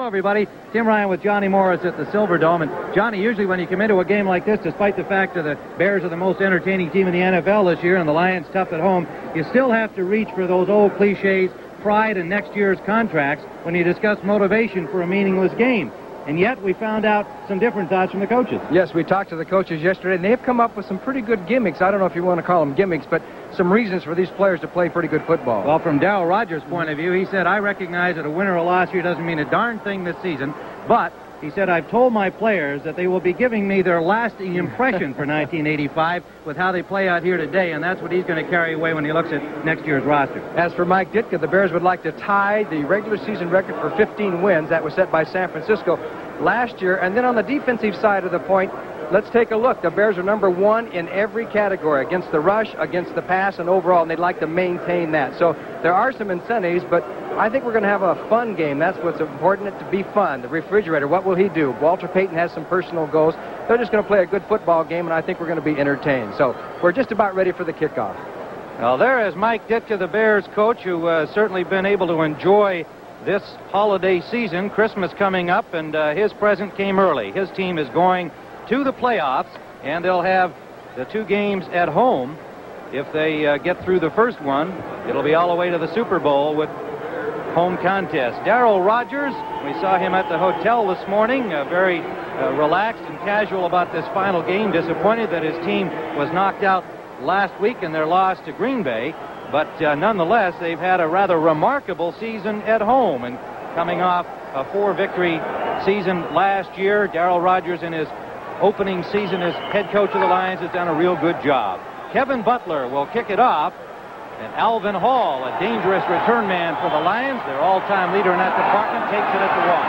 Hello, everybody. Tim Ryan with Johnny Morris at the Silverdome. And, Johnny, usually when you come into a game like this, despite the fact that the Bears are the most entertaining team in the NFL this year and the Lions tough at home, you still have to reach for those old cliches, pride and next year's contracts when you discuss motivation for a meaningless game. And yet, we found out some different thoughts from the coaches. Yes, we talked to the coaches yesterday, and they've come up with some pretty good gimmicks. I don't know if you want to call them gimmicks, but some reasons for these players to play pretty good football. Well, from Darryl Rogers' point of view, he said, I recognize that a win or a loss here doesn't mean a darn thing this season, but he said, I've told my players that they will be giving me their lasting impression for 1985 with how they play out here today, and that's what he's going to carry away when he looks at next year's roster. As for Mike Ditka, the Bears would like to tie the regular season record for 15 wins. That was set by San Francisco last year. And then on the defensive side of the point, let's take a look. The Bears are number one in every category, against the rush, against the pass, and overall, and they'd like to maintain that. So there are some incentives, but I think we're going to have a fun game. That's what's important, it to be fun. The refrigerator, what will he do? Walter Payton has some personal goals. They're just going to play a good football game, and I think we're going to be entertained. So we're just about ready for the kickoff. Well, there is Mike Ditka, the Bears coach, who certainly been able to enjoy this holiday season. Christmas coming up, and his present came early. His team is going to the playoffs, and they'll have the two games at home. If they get through the first one, it'll be all the way to the Super Bowl with home contest. Darryl Rogers, we saw him at the hotel this morning, very relaxed and casual about this final game, disappointed that his team was knocked out last week in their loss to Green Bay. But nonetheless, they've had a rather remarkable season at home, and coming off a 4-victory season last year, Darryl Rogers in his opening season as head coach of the Lions has done a real good job. Kevin Butler will kick it off, and Alvin Hall, a dangerous return man for the Lions, their all-time leader in that department, takes it at the 1.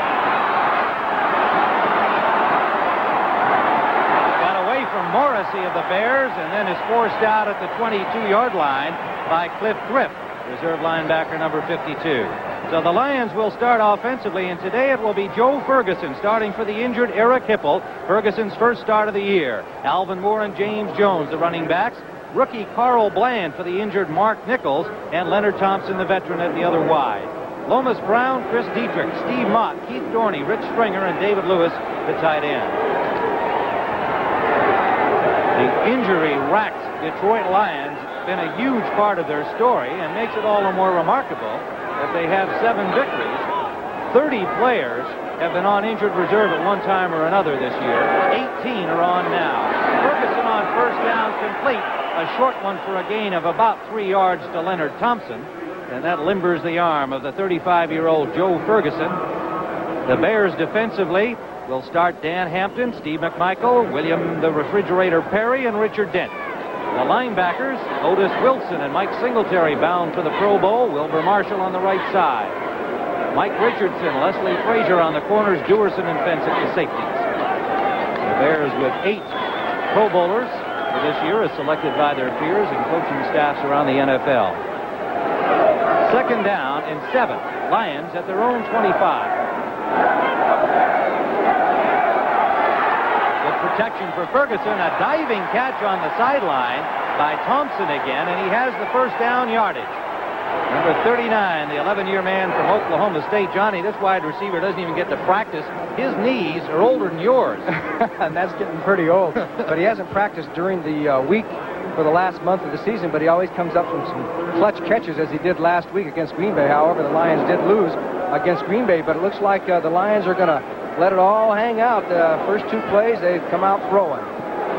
Got away from Morrissey of the Bears, and then is forced out at the 22-yard line by Cliff Thrift, reserve linebacker number 52. So the Lions will start offensively, and today it will be Joe Ferguson starting for the injured Eric Hipple, Ferguson's first start of the year. Alvin Moore and James Jones, the running backs. Rookie Carl Bland for the injured Mark Nichols, and Leonard Thompson, the veteran, at the other wide. Lomas Brown, Chris Dietrich, Steve Mott, Keith Dorney, Rich Stringer, and David Lewis, the tight end. The injury-racked Detroit Lions been a huge part of their story, and makes it all the more remarkable that they have 7 victories. 30 players have been on injured reserve at one time or another this year. 18 are on now. Ferguson on first down, complete. A short one for a gain of about 3 yards to Leonard Thompson, and that limbers the arm of the 35-year-old Joe Ferguson. The Bears defensively will start Dan Hampton, Steve McMichael, William the Refrigerator Perry, and Richard Dent. The linebackers, Otis Wilson and Mike Singletary, bound for the Pro Bowl. Wilbur Marshall on the right side. Mike Richardson, Leslie Frazier on the corners, Dewerson and Fence at the safeties. The Bears with 8 Pro Bowlers for this year, as selected by their peers and coaching staffs around the NFL. Second down and 7. Lions at their own 25. Protection for Ferguson, a diving catch on the sideline by Thompson again, and he has the first down yardage. Number 39, the 11-year man from Oklahoma State. Johnny, this wide receiver doesn't even get to practice. His knees are older than yours. And that's getting pretty old. But he hasn't practiced during the week for the last month of the season, but he always comes up from some clutch catches, as he did last week against Green Bay. However, the Lions did lose against Green Bay, but it looks like the Lions are going to let it all hang out. The first 2 plays, they've come out throwing.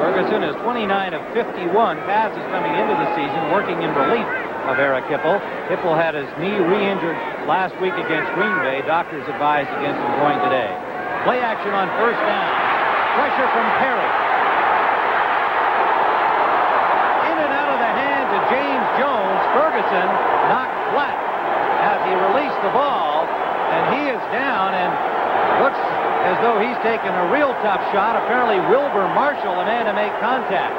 Ferguson is 29 of 51 passes coming into the season, working in relief of Eric Hipple. Hipple had his knee re-injured last week against Green Bay. Doctors advised against him going today. Play action on first down. Pressure from Perry. In and out of the hands of James Jones. Ferguson knocked flat as he released the ball, and he is down and looks as though he's taken a real tough shot. Apparently Wilbur Marshall, the man to make contact.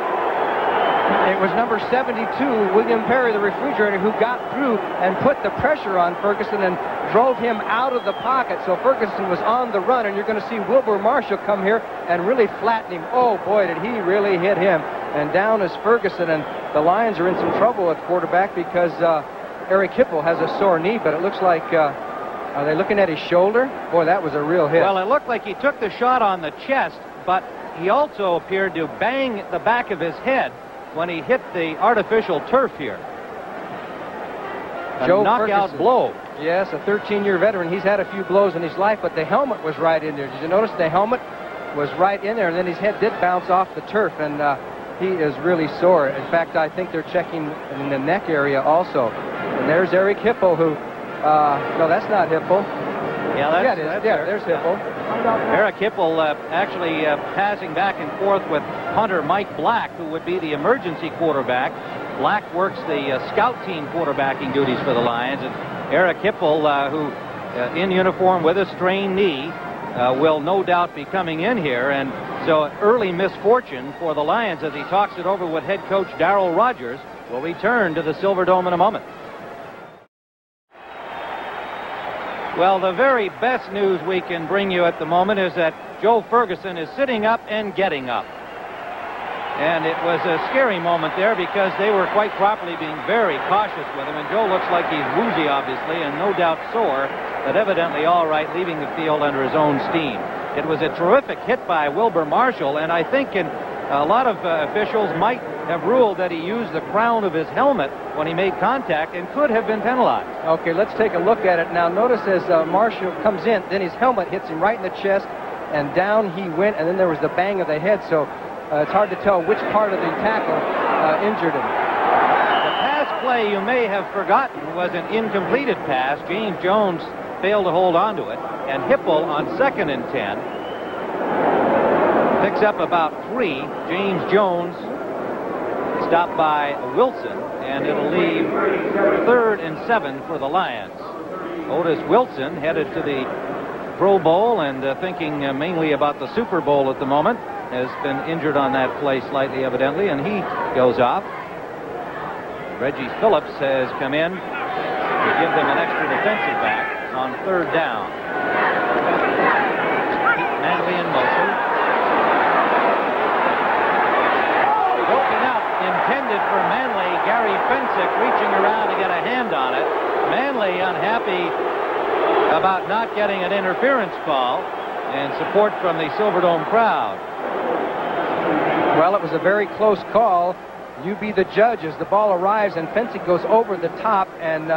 It was number 72, William Perry, the refrigerator, who got through and put the pressure on Ferguson and drove him out of the pocket. So Ferguson was on the run, and you're going to see Wilbur Marshall come here and really flatten him. Oh, boy, did he really hit him. And down is Ferguson, and the Lions are in some trouble at quarterback because Eric Hipple has a sore knee, but it looks like Are they looking at his shoulder? Boy, that was a real hit. Well, it looked like he took the shot on the chest, but he also appeared to bang the back of his head when he hit the artificial turf here. A Joe knockout Ferguson. blow. Yes, a 13-year veteran. He's had a few blows in his life, but the helmet was right in there. Did you notice the helmet was right in there, and then his head did bounce off the turf, and he is really sore. In fact, I think they're checking in the neck area also. And there's Eric Hipple, who, no, that's not Hipple. Yeah, there's Hipple. Eric Hipple actually passing back and forth with punter Mike Black, who would be the emergency quarterback. Black works the scout team quarterbacking duties for the Lions, and Eric Hipple, who in uniform with a strained knee, will no doubt be coming in here, and so early misfortune for the Lions as he talks it over with head coach Darryl Rogers. Will return to the Silverdome in a moment. Well, the very best news we can bring you at the moment is that Joe Ferguson is sitting up and getting up. And it was a scary moment there because they were quite properly being very cautious with him. And Joe looks like he's woozy, obviously, and no doubt sore, but evidently all right, leaving the field under his own steam. It was a terrific hit by Wilbur Marshall, and I think a lot of officials might have ruled that he used the crown of his helmet when he made contact and could have been penalized. Okay, let's take a look at it now. Notice as Marshall comes in, then his helmet hits him right in the chest, and down he went, and then there was the bang of the head, so it's hard to tell which part of the tackle injured him. The pass play you may have forgotten was an incompleted pass. James Jones failed to hold on to it, and Hipple on 2nd and 10 picks up about 3. James Jones stopped by Wilson, and it'll leave 3rd and 7 for the Lions. Otis Wilson headed to the Pro Bowl and thinking mainly about the Super Bowl at the moment. Has been injured on that play slightly, evidently, and he goes off. Reggie Phillips has come in to give them an extra defensive back on 3rd down. Pete Manley in motion. Broken up, intended for Manley. Gary Fensick reaching around to get a hand on it. Manley unhappy about not getting an interference call, and support from the Silverdome crowd. Well, it was a very close call. You be the judge as the ball arrives, and Fensick goes over the top and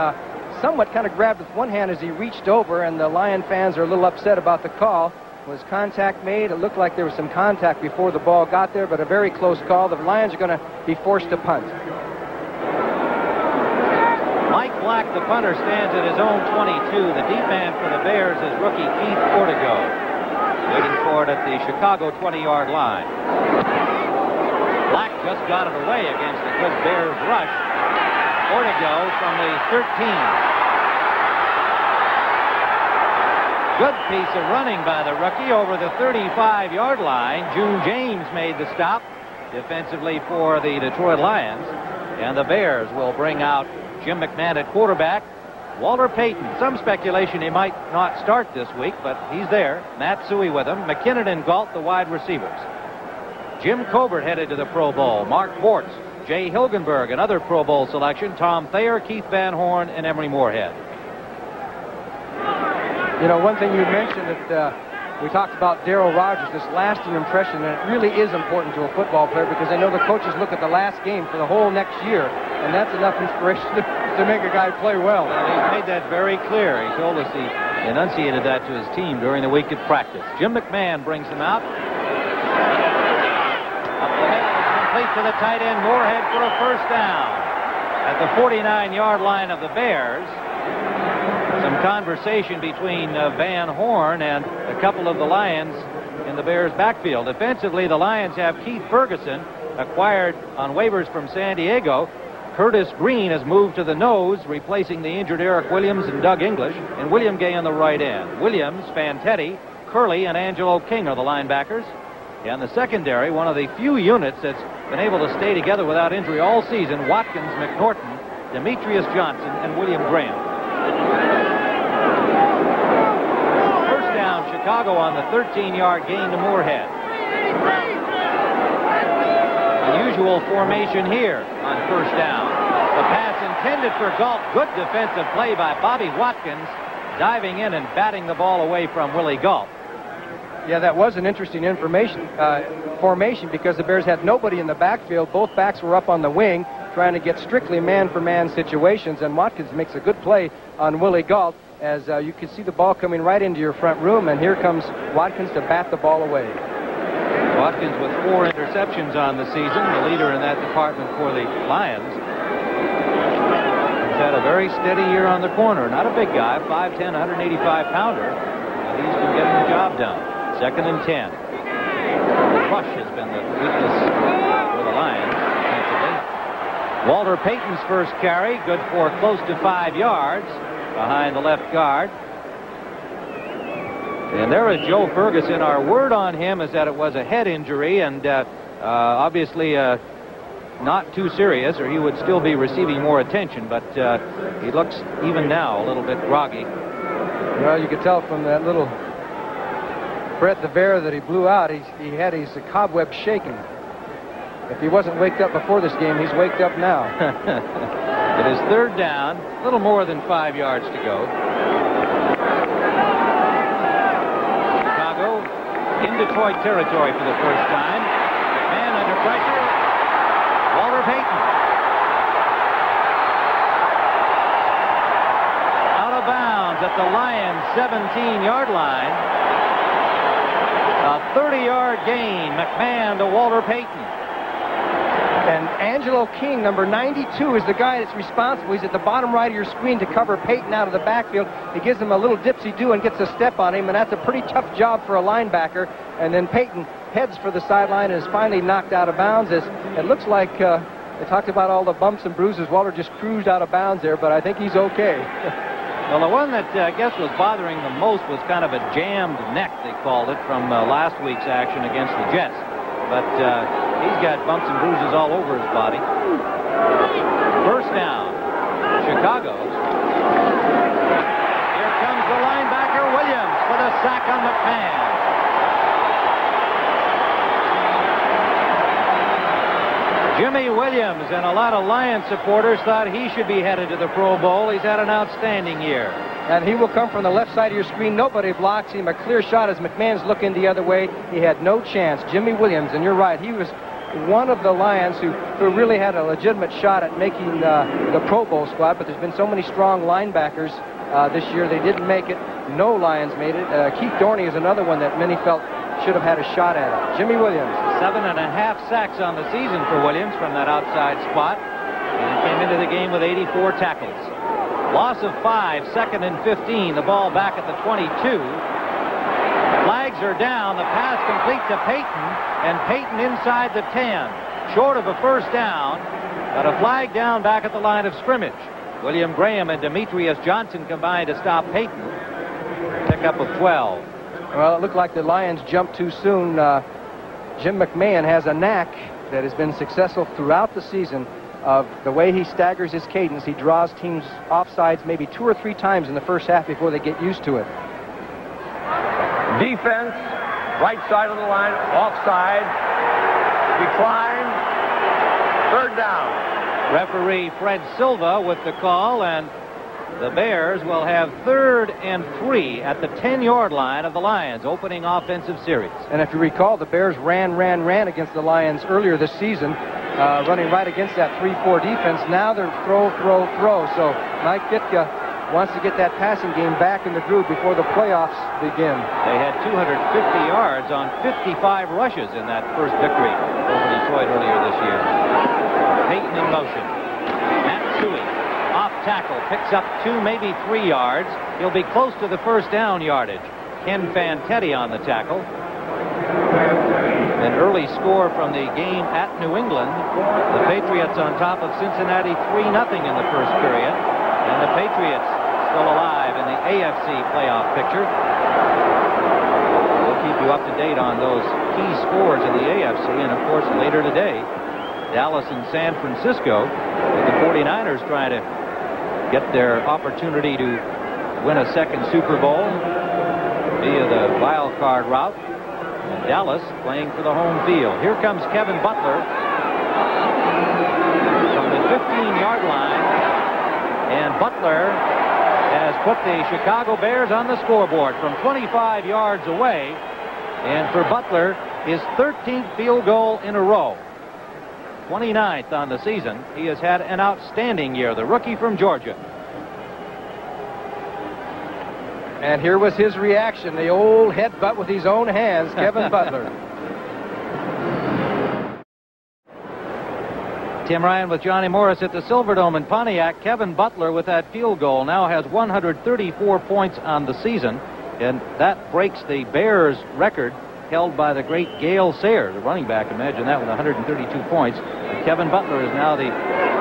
somewhat kind of grabbed with one hand as he reached over, and the Lion fans are a little upset about the call. Was contact made? It looked like there was some contact before the ball got there, but a very close call. The Lions are going to be forced to punt. Mike Black, the punter, stands at his own 22. The deep man for the Bears is rookie Keith Ortego, waiting for it at the Chicago 20-yard line. Black just got it away against a good Bears rush. Ortego from the 13. Good piece of running by the rookie over the 35-yard line. June James made the stop defensively for the Detroit Lions. And the Bears will bring out Jim McMahon at quarterback. Walter Payton, some speculation he might not start this week, but he's there. Matt Suhey with him. McKinnon and Galt, the wide receivers. Jim Covert headed to the Pro Bowl. Mark Bortz, Jay Hilgenberg, another Pro Bowl selection. Tom Thayer, Keith Van Horn, and Emery Moorhead. You know, one thing you mentioned that we talked about Darryl Rogers, this lasting impression, and it really is important to a football player because I know the coaches look at the last game for the whole next year, and that's enough inspiration to make a guy play well. He's made that very clear. He told us he enunciated that to his team during the week at practice. Jim McMahon brings him out. Up the middle, complete to the tight end, Moorhead for a first down. At the 49-yard line of the Bears, some conversation between Van Horn and a couple of the Lions in the Bears' backfield. Defensively, the Lions have Keith Ferguson, acquired on waivers from San Diego. Curtis Green has moved to the nose, replacing the injured Eric Williams and Doug English, and William Gay on the right end. Williams, Fantetti, Curley, and Angelo King are the linebackers. And the secondary, one of the few units that's been able to stay together without injury all season, Watkins, McNorton, Demetrius Johnson, and William Graham. First down, Chicago on the 13-yard gain to Moorhead. Unusual formation here on first down. The pass intended for Galt. Good defensive play by Bobby Watkins. diving in and batting the ball away from Willie Gault. Yeah, that was an interesting formation because the Bears had nobody in the backfield. Both backs were up on the wing trying to get strictly man-for-man situations, and Watkins makes a good play on Willie Gault as you can see the ball coming right into your front room, and here comes Watkins to bat the ball away. Watkins with 4 interceptions on the season, the leader in that department for the Lions. He's had a very steady year on the corner. Not a big guy, 5'10", 185-pounder. But he's been getting the job done. 2nd and 10. Rush has been the weakness for the Lions defensively. Walter Payton's first carry, good for close to 5 yards behind the left guard. And there is Joe Ferguson. Our word on him is that it was a head injury, and obviously not too serious, or he would still be receiving more attention, but he looks, even now, a little bit groggy. Well, you could tell from that little Brett the Bear that he blew out, he had his cobweb shaken. If he wasn't waked up before this game, he's waked up now. It is 3rd down, a little more than 5 yards to go. Chicago in Detroit territory for the first time. Man under pressure. Walter Payton. Out of bounds at the Lions' 17-yard line. A 30-yard gain. McMahon to Walter Payton. And Angelo King, number 92, is the guy that's responsible. He's at the bottom right of your screen to cover Payton out of the backfield. He gives him a little dipsy-do and gets a step on him, and that's a pretty tough job for a linebacker. And then Payton heads for the sideline and is finally knocked out of bounds. It looks like they talked about all the bumps and bruises. Walter just cruised out of bounds there, but I think he's okay. Well, the one that I guess was bothering the most was kind of a jammed neck, they called it, from last week's action against the Jets. But he's got bumps and bruises all over his body. First down, Chicago. Here comes the linebacker, Williams, for the sack on McMahon. Jimmy Williams, and a lot of Lions supporters thought he should be headed to the Pro Bowl. He's had an outstanding year. And he will come from the left side of your screen. Nobody blocks him. A clear shot as McMahon's looking the other way. He had no chance. Jimmy Williams, and you're right, he was one of the Lions who really had a legitimate shot at making the Pro Bowl squad, but there's been so many strong linebackers this year they didn't make it. No Lions made it. Keith Dorney is another one that many felt should have had a shot at it. Jimmy Williams. 7.5 sacks on the season for Williams from that outside spot. And he came into the game with 84 tackles. Loss of 5, 2nd and 15. The ball back at the 22. Flags are down. The pass complete to Payton, and Payton inside the 10. Short of a first down, but a flag down back at the line of scrimmage. William Graham and Demetrius Johnson combined to stop Payton. Pickup of 12. Well, it looked like the Lions jumped too soon. Jim McMahon has a knack that has been successful throughout the season of the way he staggers his cadence. He draws teams offsides maybe 2 or 3 times in the first half before they get used to it. Defense, right side of the line, offside, decline, 3rd down. Referee Fred Silva with the call, and the Bears will have 3rd and 3 at the 10-yard line of the Lions' opening offensive series. And if you recall, the Bears ran against the Lions earlier this season, running right against that 3-4 defense. Now they're throw. So Mike Ditka wants to get that passing game back in the groove before the playoffs begin. They had 250 yards on 55 rushes in that first victory over Detroit earlier this year. Payton in motion. Matsui off tackle, picks up 2, maybe 3 yards. He'll be close to the first down yardage. Ken Fantetti on the tackle. An early score from the game at New England. The Patriots on top of Cincinnati 3-0 in the first period. And the Patriots still alive in the AFC playoff picture. We'll keep you up to date on those key scores in the AFC. And of course, later today, Dallas and San Francisco, with the 49ers trying to get their opportunity to win a 2nd Super Bowl via the wild card route. And Dallas playing for the home field. Here comes Kevin Butler from the 15-yard line. And Butler has put the Chicago Bears on the scoreboard from 25 yards away. And for Butler, his 13th field goal in a row. 29th on the season. He has had an outstanding year, the rookie from Georgia. And here was his reaction, the old headbutt with his own hands, Kevin Butler. Tim Ryan with Johnny Morris at the Silverdome in Pontiac. Kevin Butler with that field goal now has 134 points on the season, and that breaks the Bears record held by the great Gale Sayers, the running back. Imagine that with 132 points. And Kevin Butler is now the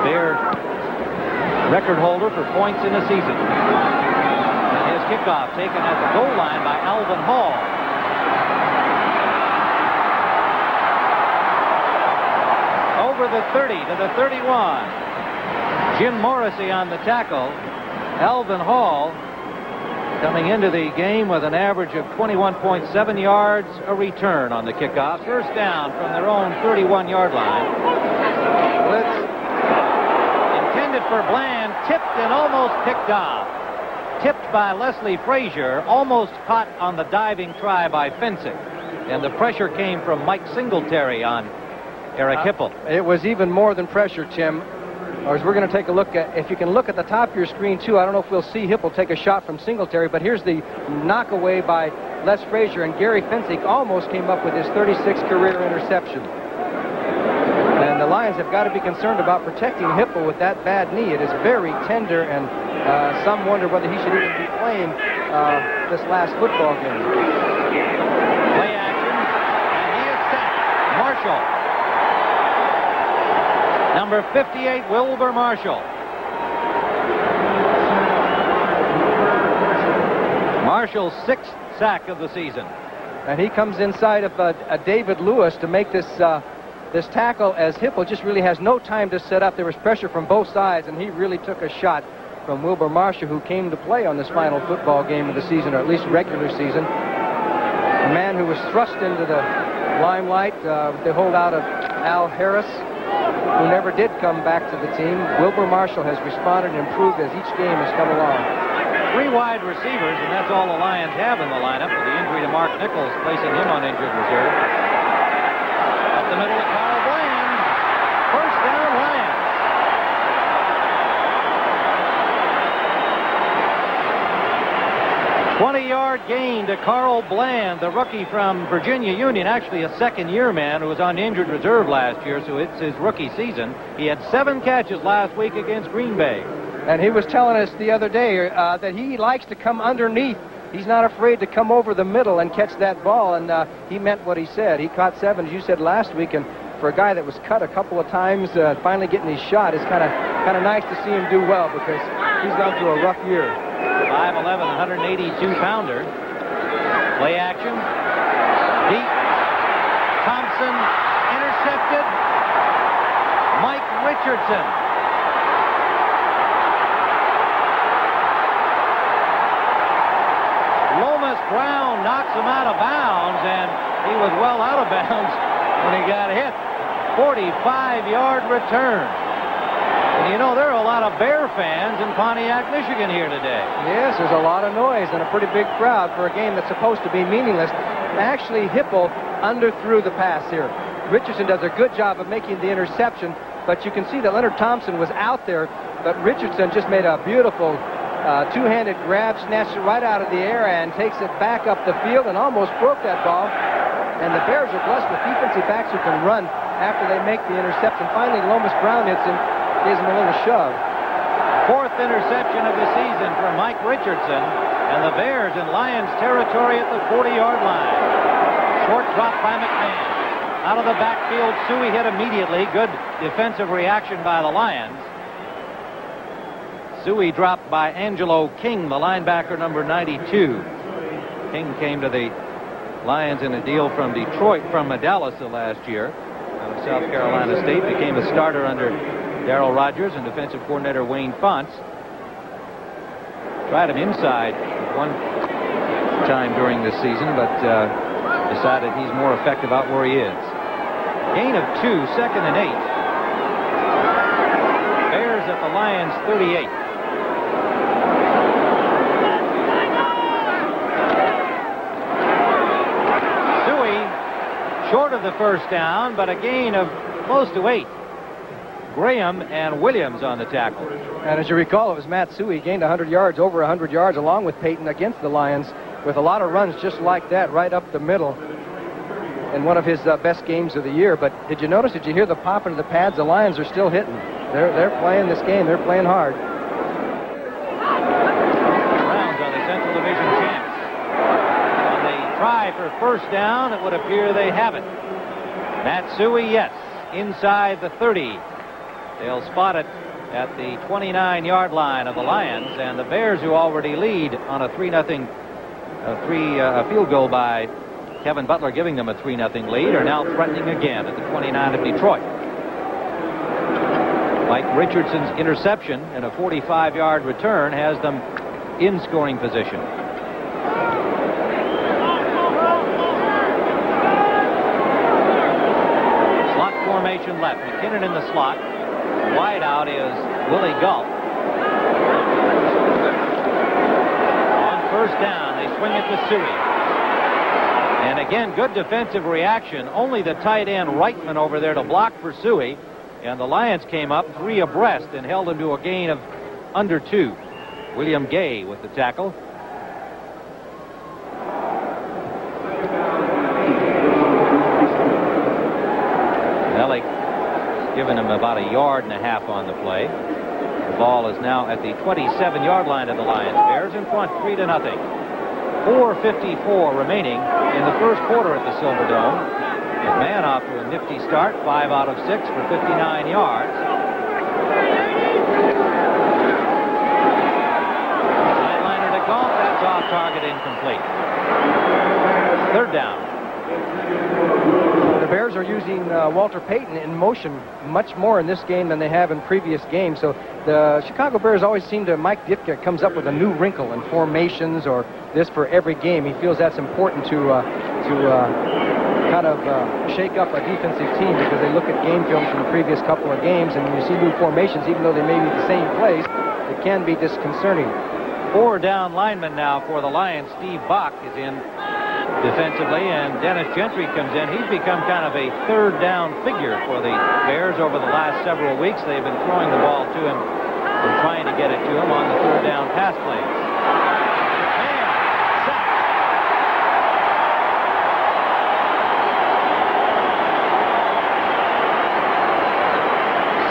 Bear record holder for points in a season. And his kickoff taken at the goal line by Alvin Hall. Over the 30 to the 31. Jim Morrissey on the tackle. Alvin Hall coming into the game with an average of 21.7 yards a return on the kickoff. First down from their own 31-yard line. Blitz intended for Bland, tipped and almost picked off. Tipped by Leslie Frazier, almost caught on the diving try by Fencing. And the pressure came from Mike Singletary on Eric Hipple. It was even more than pressure, Tim. Or as we're going to take a look at, if you can look at the top of your screen too, I don't know if we'll see Hipple take a shot from Singletary, but here's the knockaway by Les Frazier, and Gary Fencing almost came up with his 36th career interception. And the Lions have got to be concerned about protecting Hipple with that bad knee. It is very tender, and some wonder whether he should even be playing this last football game. Play action, and he is sacked. Marshall. Number 58, Wilbur Marshall. Marshall's 6th sack of the season. And he comes inside of David Lewis to make this this tackle, as Hipple just really has no time to set up. There was pressure from both sides, and he really took a shot from Wilbur Marshall, who came to play on this final football game of the season, or at least regular season. A man who was thrust into the limelight with the holdout of Al Harris, who never did come back to the team. Wilbur Marshall has responded and improved as each game has come along. 3 wide receivers, and that's all the Lions have in the lineup, with the injury to Mark Nichols placing him on injured reserve. Up the middle to Carl Bland. First down, Lions. Twenty-yard gain to Carl Bland, the rookie from Virginia Union, actually a second-year man who was on injured reserve last year, so it's his rookie season. He had 7 catches last week against Green Bay. And he was telling us the other day that he likes to come underneath. He's not afraid to come over the middle and catch that ball, and he meant what he said. He caught 7, as you said, last week, and for a guy that was cut a couple of times, finally getting his shot, it's kind of nice to see him do well, because he's gone through a rough year. 5'11", 182-pounder. Play action. Deep. Thompson intercepted. Mike Richardson. Lomas Brown knocks him out of bounds, and he was well out of bounds when he got hit. 45-yard return. And you know, there are a lot of Bear fans in Pontiac, Michigan here today. Yes, there's a lot of noise and a pretty big crowd for a game that's supposed to be meaningless. Actually, Hipple underthrew the pass here. Richardson does a good job of making the interception, but you can see that Leonard Thompson was out there, but Richardson just made a beautiful two-handed grab, snatched it right out of the air, and takes it back up the field and almost broke that ball. And the Bears are blessed with defensive backs who can run after they make the interception. Finally, Lomas Brown hits him, gives him a little shove. 4th interception of the season for Mike Richardson, and the Bears in Lions territory at the 40-yard line. Short drop by McMahon. Out of the backfield, Suey hit immediately. Good defensive reaction by the Lions. Suey dropped by Angelo King, the linebacker, number 92. King came to the Lions in a deal from Detroit, from Dallas last year, out of South Carolina State. Became a starter under Darrell Rogers and defensive coordinator Wayne Fonts. Tried him inside one time during this season, but decided he's more effective out where he is. Gain of 2, 2nd and 8. Bears at the Lions 38. Short of the first down, but a gain of close to 8. Graham and Williams on the tackle. And as you recall, it was Matsui gained 100 yards, over 100 yards, along with Payton against the Lions, with a lot of runs just like that, right up the middle, in one of his best games of the year. But did you notice, did you hear the pop into the pads? The Lions are still hitting. They're playing this game. They're playing hard. Browns are the Central Division champs. On the try for first down, it would appear they have it. Matsui, yes, inside the 30. They'll spot it at the 29-yard line of the Lions, and the Bears, who already lead on a 3-0 field goal by Kevin Butler, giving them a 3-0 lead, are now threatening again at the 29 of Detroit. Mike Richardson's interception and a 45-yard return has them in scoring position. Slot formation left. McKinnon in the slot. Wide out is Willie Galt. On first down, they swing it to Suey. And again, good defensive reaction. Only the tight end Reitman over there to block for Suey. And the Lions came up 3 abreast and held him to a gain of under 2. William Gay with the tackle. Ellick giving him about 1.5 yards on the play. The ball is now at the 27-yard line of the Lions. Bears in front 3-0. 4:54 remaining in the first quarter at the Silverdome. McMahon off to a nifty start, 5 out of 6 for 59 yards. Sideliner to Galt, that's off target, incomplete. Third down. The Bears are using Walter Payton in motion much more in this game than they have in previous games. So the Chicago Bears always seem to, Mike Ditka comes up with a new wrinkle in formations or this for every game. He feels that's important to kind of shake up a defensive team, because they look at game films from the previous couple of games, and when you see new formations, even though they may be the same plays, it can be disconcerting. 4 down linemen now for the Lions. Steve Bach is in defensively, and Dennis Gentry comes in. He's become kind of a third down figure for the Bears over the last several weeks. They've been throwing the ball to him and trying to get it to him on the third down pass plays.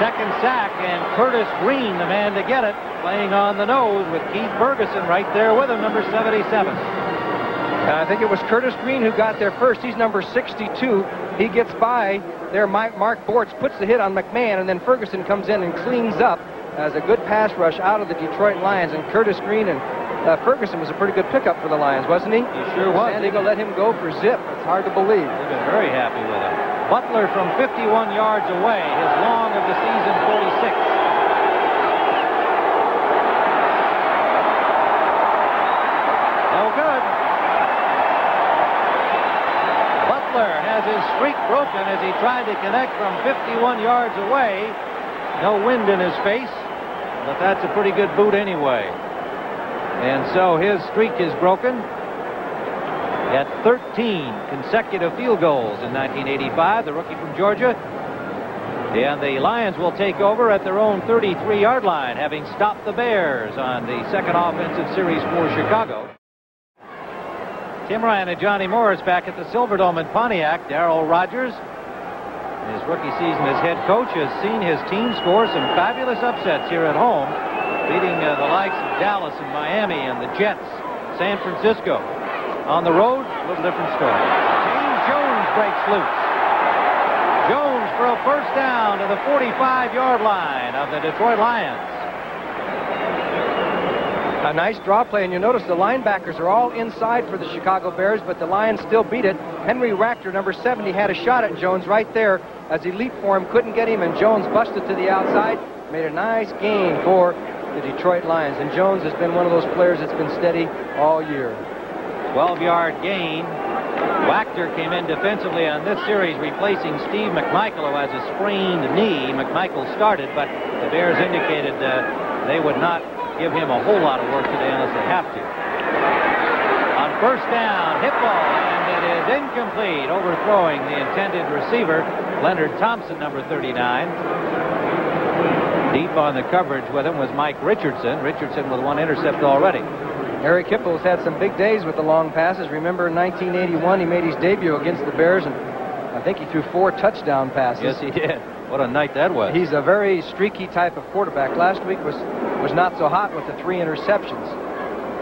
Second sack, and Curtis Green, the man to get it, playing on the nose with Keith Ferguson right there with him, number 77. I think it was Curtis Green who got there first. He's number 62. He gets by there. Mark Bortz puts the hit on McMahon, and then Ferguson comes in and cleans up as a good pass rush out of the Detroit Lions. And Curtis Green and Ferguson was a pretty good pickup for the Lions, wasn't he? He sure was. San Diego let him go for zip. It's hard to believe. They've been very happy with him. Butler from 51 yards away, his long of the season, 46. No good. Butler has his streak broken as he tried to connect from 51 yards away. No wind in his face, but that's a pretty good boot anyway. And so his streak is broken at 13 consecutive field goals in 1985, the rookie from Georgia. And the Lions will take over at their own 33-yard line, having stopped the Bears on the second offensive series for Chicago. Tim Ryan and Johnny Morris back at the Silverdome in Pontiac. Darrell Rogers, in his rookie season as head coach, has seen his team score some fabulous upsets here at home, beating the likes of Dallas and Miami and the Jets, San Francisco. On the road, a little different story. James Jones breaks loose. Jones for a first down to the 45-yard line of the Detroit Lions. A nice draw play, and you notice the linebackers are all inside for the Chicago Bears, but the Lions still beat it. Henry Rachter, number 70, had a shot at Jones right there as he leaped for him, couldn't get him, and Jones busted to the outside, made a nice gain for the Detroit Lions. And Jones has been one of those players that's been steady all year. 12-yard gain. Wachter came in defensively on this series, replacing Steve McMichael, who has a sprained knee. McMichael started, but the Bears indicated they would not give him a whole lot of work today unless they have to. On first down, hit ball, and it is incomplete, overthrowing the intended receiver, Leonard Thompson, number 39. Deep on the coverage with him was Mike Richardson. Richardson with one intercept already. Eric Hippel's had some big days with the long passes. Remember, in 1981, he made his debut against the Bears, and I think he threw 4 touchdown passes. Yes, he did. What a night that was. He's a very streaky type of quarterback. Last week was not so hot with the 3 interceptions.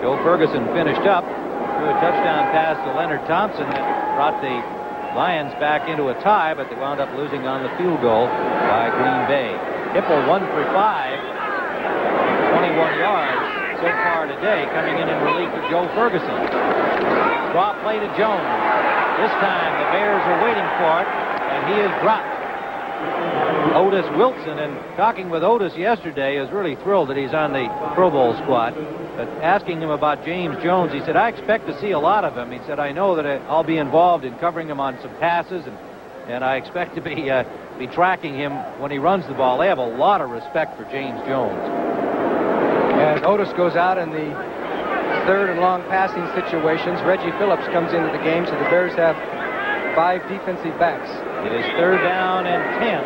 Joe Ferguson finished up threw a touchdown pass to Leonard Thompson that brought the Lions back into a tie, but they wound up losing on the field goal by Green Bay. Hippel 1 for 5, 21 yards so far today, coming in relief of Joe Ferguson. Draw play to Jones. This time the Bears are waiting for it, and he is dropped. Otis Wilson, and talking with Otis yesterday, is really thrilled that he's on the Pro Bowl squad. But asking him about James Jones, he said, I expect to see a lot of him. He said, I know that I'll be involved in covering him on some passes, and I expect to be tracking him when he runs the ball. They have a lot of respect for James Jones. As Otis goes out in the third and long passing situations, Reggie Phillips comes into the game, so the Bears have 5 defensive backs. It is 3rd down and 10.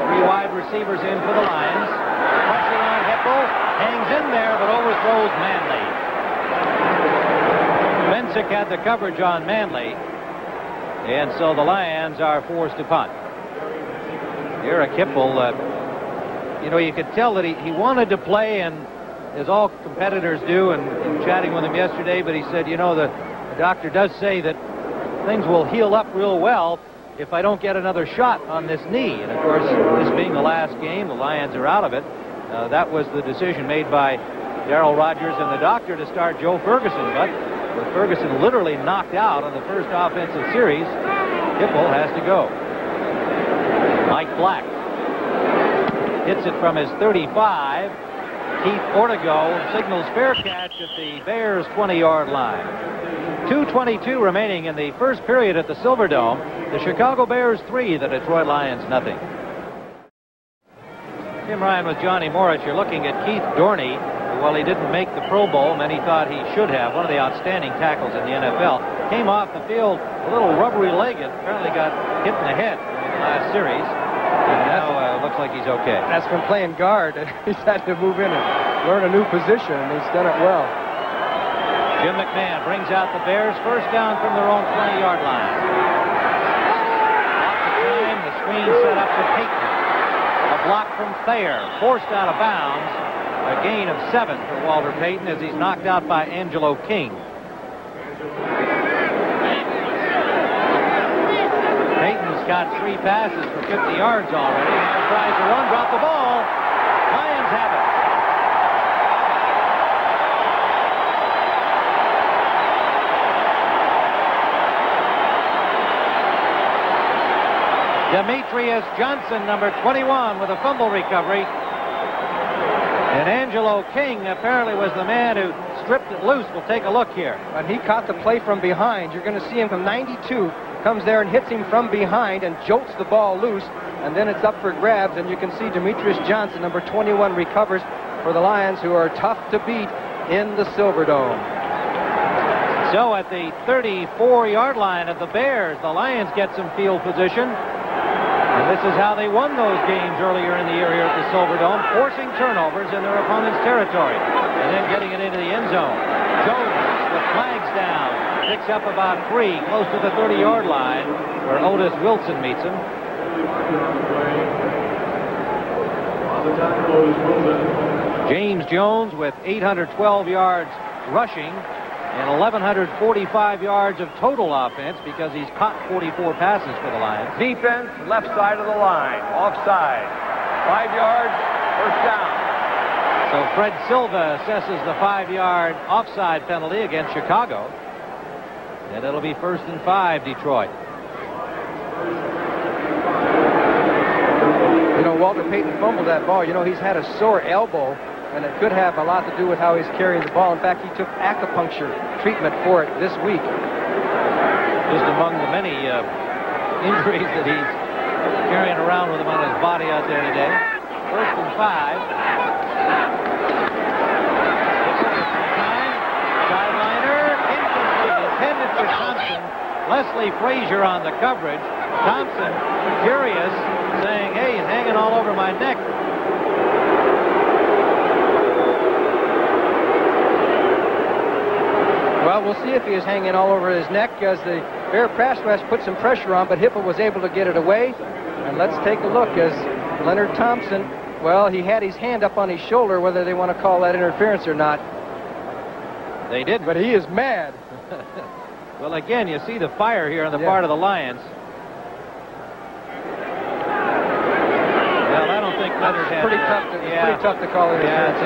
3 wide receivers in for the Lions. Pressing on Hippel, hangs in there, but overthrows Manley. Mensick had the coverage on Manley, and so the Lions are forced to punt. Eric Hippel, you could tell that he wanted to play, and as all competitors do, and chatting with him yesterday, but he said, the doctor does say that things will heal up real well if I don't get another shot on this knee. And of course, this being the last game, the Lions are out of it. That was the decision made by Darryl Rogers and the doctor to start Joe Ferguson. But with Ferguson literally knocked out on the first offensive series, Hippel has to go. Mike Black hits it from his 35. Keith Ortego signals fair catch at the Bears' 20-yard line. 2:22 remaining in the first period at the Silverdome. The Chicago Bears 3, the Detroit Lions nothing. Tim Ryan with Johnny Morris. You're looking at Keith Dorney, who, while he didn't make the Pro Bowl, many thought he should have, one of the outstanding tackles in the NFL, came off the field a little rubbery-legged, apparently got hit in the head in the last series, and now looks like he's okay. That's from playing guard. He's had to move in and learn a new position, and he's done it well. Jim McMahon brings out the Bears, first down from their own 20-yard line. Off the time, the screen set up for Payton. A block from Thayer, forced out of bounds. A gain of 7 for Walter Payton as he's knocked out by Angelo King. Payton's got 3 passes for 50 yards already. Now tries to run, drop the ball. Lions have it. Demetrius Johnson, number 21, with a fumble recovery. And Angelo King apparently was the man who stripped it loose. We'll take a look here. But he caught the play from behind. You're going to see him from 92, comes there and hits him from behind and jolts the ball loose. And then it's up for grabs, and you can see Demetrius Johnson, number 21, recovers for the Lions, who are tough to beat in the Silverdome. So at the 34-yard line of the Bears, the Lions get some field position. And this is how they won those games earlier in the year here at the Silverdome, forcing turnovers in their opponent's territory and then getting it into the end zone. Jones with flags down, picks up about 3 close to the 30-yard line where Otis Wilson meets him. James Jones with 812 yards rushing and 1,145 yards of total offense because he's caught 44 passes for the Lions. Defense, left side of the line, offside. 5 yards, first down. So Fred Silva assesses the 5-yard offside penalty against Chicago. And it'll be 1st and 5, Detroit. Walter Payton fumbled that ball. He's had a sore elbow, and it could have a lot to do with how he's carrying the ball. In fact, he took acupuncture treatment for it this week. Just among the many injuries that he's carrying around with him on his body out there today. 1st and 5. Sideliner, incomplete. Mr. Thompson. Leslie Frazier on the coverage. Thompson, furious, saying, hey, he's hanging all over my neck. Well, we'll see if he is hanging all over his neck as the Bear pass rush put some pressure on, but Hipple was able to get it away. And let's take a look as Leonard Thompson, well, he had his hand up on his shoulder, whether they want to call that interference or not. They did. But he is mad. Well, again, you see the fire here on the part of the Lions. Well, I don't think Leonard had... Pretty tough to call interference.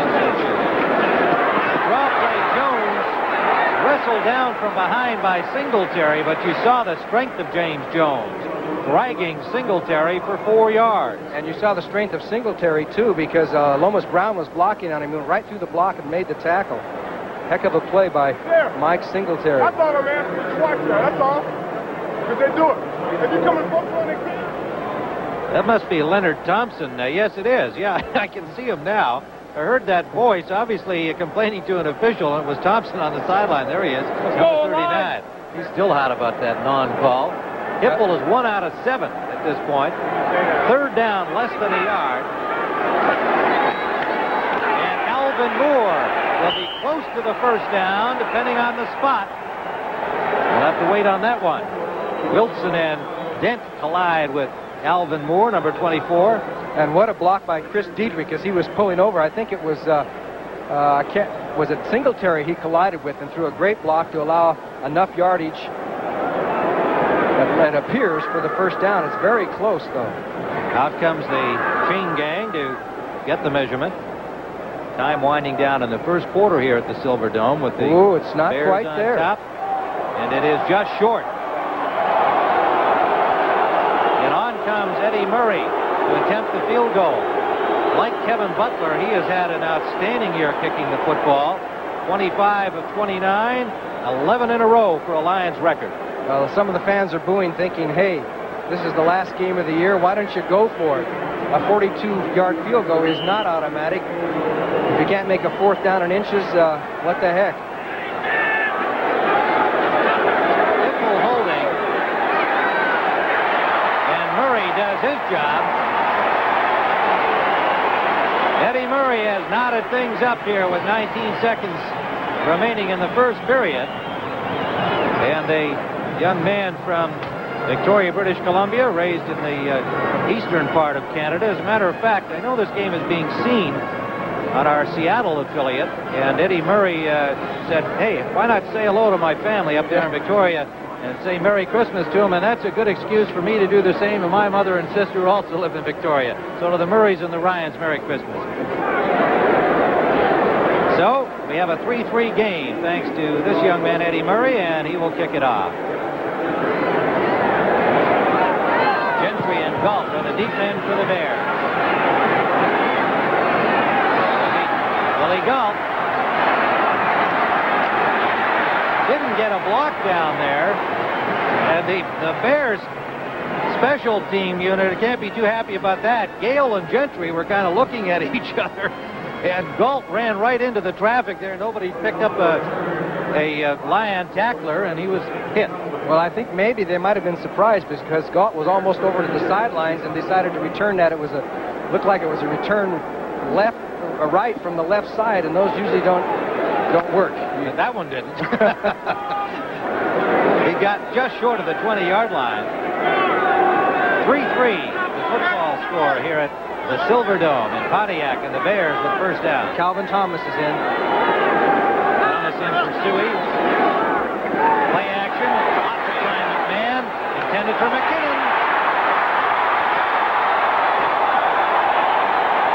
Draw play, Jones wrestled down from behind by Singletary, but you saw the strength of James Jones, dragging Singletary for 4 yards. And you saw the strength of Singletary, too, because Lomas Brown was blocking on him. He went right through the block and made the tackle. Heck of a play by Mike Singletary. I thought, man, just watch that, that's all. Because they do it. If you come in front of the kid. That must be Leonard Thompson. Yes, it is. Yeah, I can see him now. I heard that voice, obviously complaining to an official, and it was Thompson on the sideline. There he is, number 39. He's still hot about that non-call. Hipple is 1 out of 7 at this point. Third down, less than a yard. And Alvin Moore will be close to the first down, depending on the spot. We'll have to wait on that one. Wilson and Dent collide with Alvin Moore, number 24. And what a block by Chris Diedrich as he was pulling over. I think it was, was it Singletary he collided with and threw a great block to allow enough yardage, it appears, for the first down. It's very close, though. Out comes the chain gang to get the measurement. Time winding down in the first quarter here at the Silver Dome with the it's not Bears quite on there. Top, and it is just short. And on comes Eddie Murray to attempt the field goal. Like Kevin Butler, he has had an outstanding year kicking the football. 25 of 29, 11 in a row for a Lions record. Well, some of the fans are booing, thinking, hey, this is the last game of the year. Why don't you go for it? A 42-yard field goal is not automatic. If you can't make a fourth down in inches, what the heck? Hipple holding. And Murray does his job. Eddie Murray has knotted things up here with 19 seconds remaining in the first period. And a young man from Victoria, British Columbia, raised in the eastern part of Canada. As a matter of fact, I know this game is being seen on our Seattle affiliate, and Eddie Murray said, hey, why not say hello to my family up there in Victoria and say Merry Christmas to them, and that's a good excuse for me to do the same, and my mother and sister also live in Victoria. So to the Murrays and the Ryans, Merry Christmas. So we have a 3-3 game thanks to this young man, Eddie Murray, and he will kick it off. Gentry and Galt are the deep men for the Bears. Willie Galt didn't get a block down there, and the Bears special team unit can't be too happy about that. Gale and Gentry were kind of looking at each other, and Galt ran right into the traffic there. Nobody picked up a Lion tackler, and he was hit. Well, I think maybe they might have been surprised because Galt was almost over to the sidelines and decided to return that. It was looked like it was a return right from the left side, and those usually don't work. Yeah, that one didn't. He got just short of the 20-yard line. 3-3, the football score here at the Silver Dome in Pontiac, and the Bears with first down. Calvin Thomas is in. Thomas in for Suey. Play action. Lots of time, McMahon. Intended for McKinnon.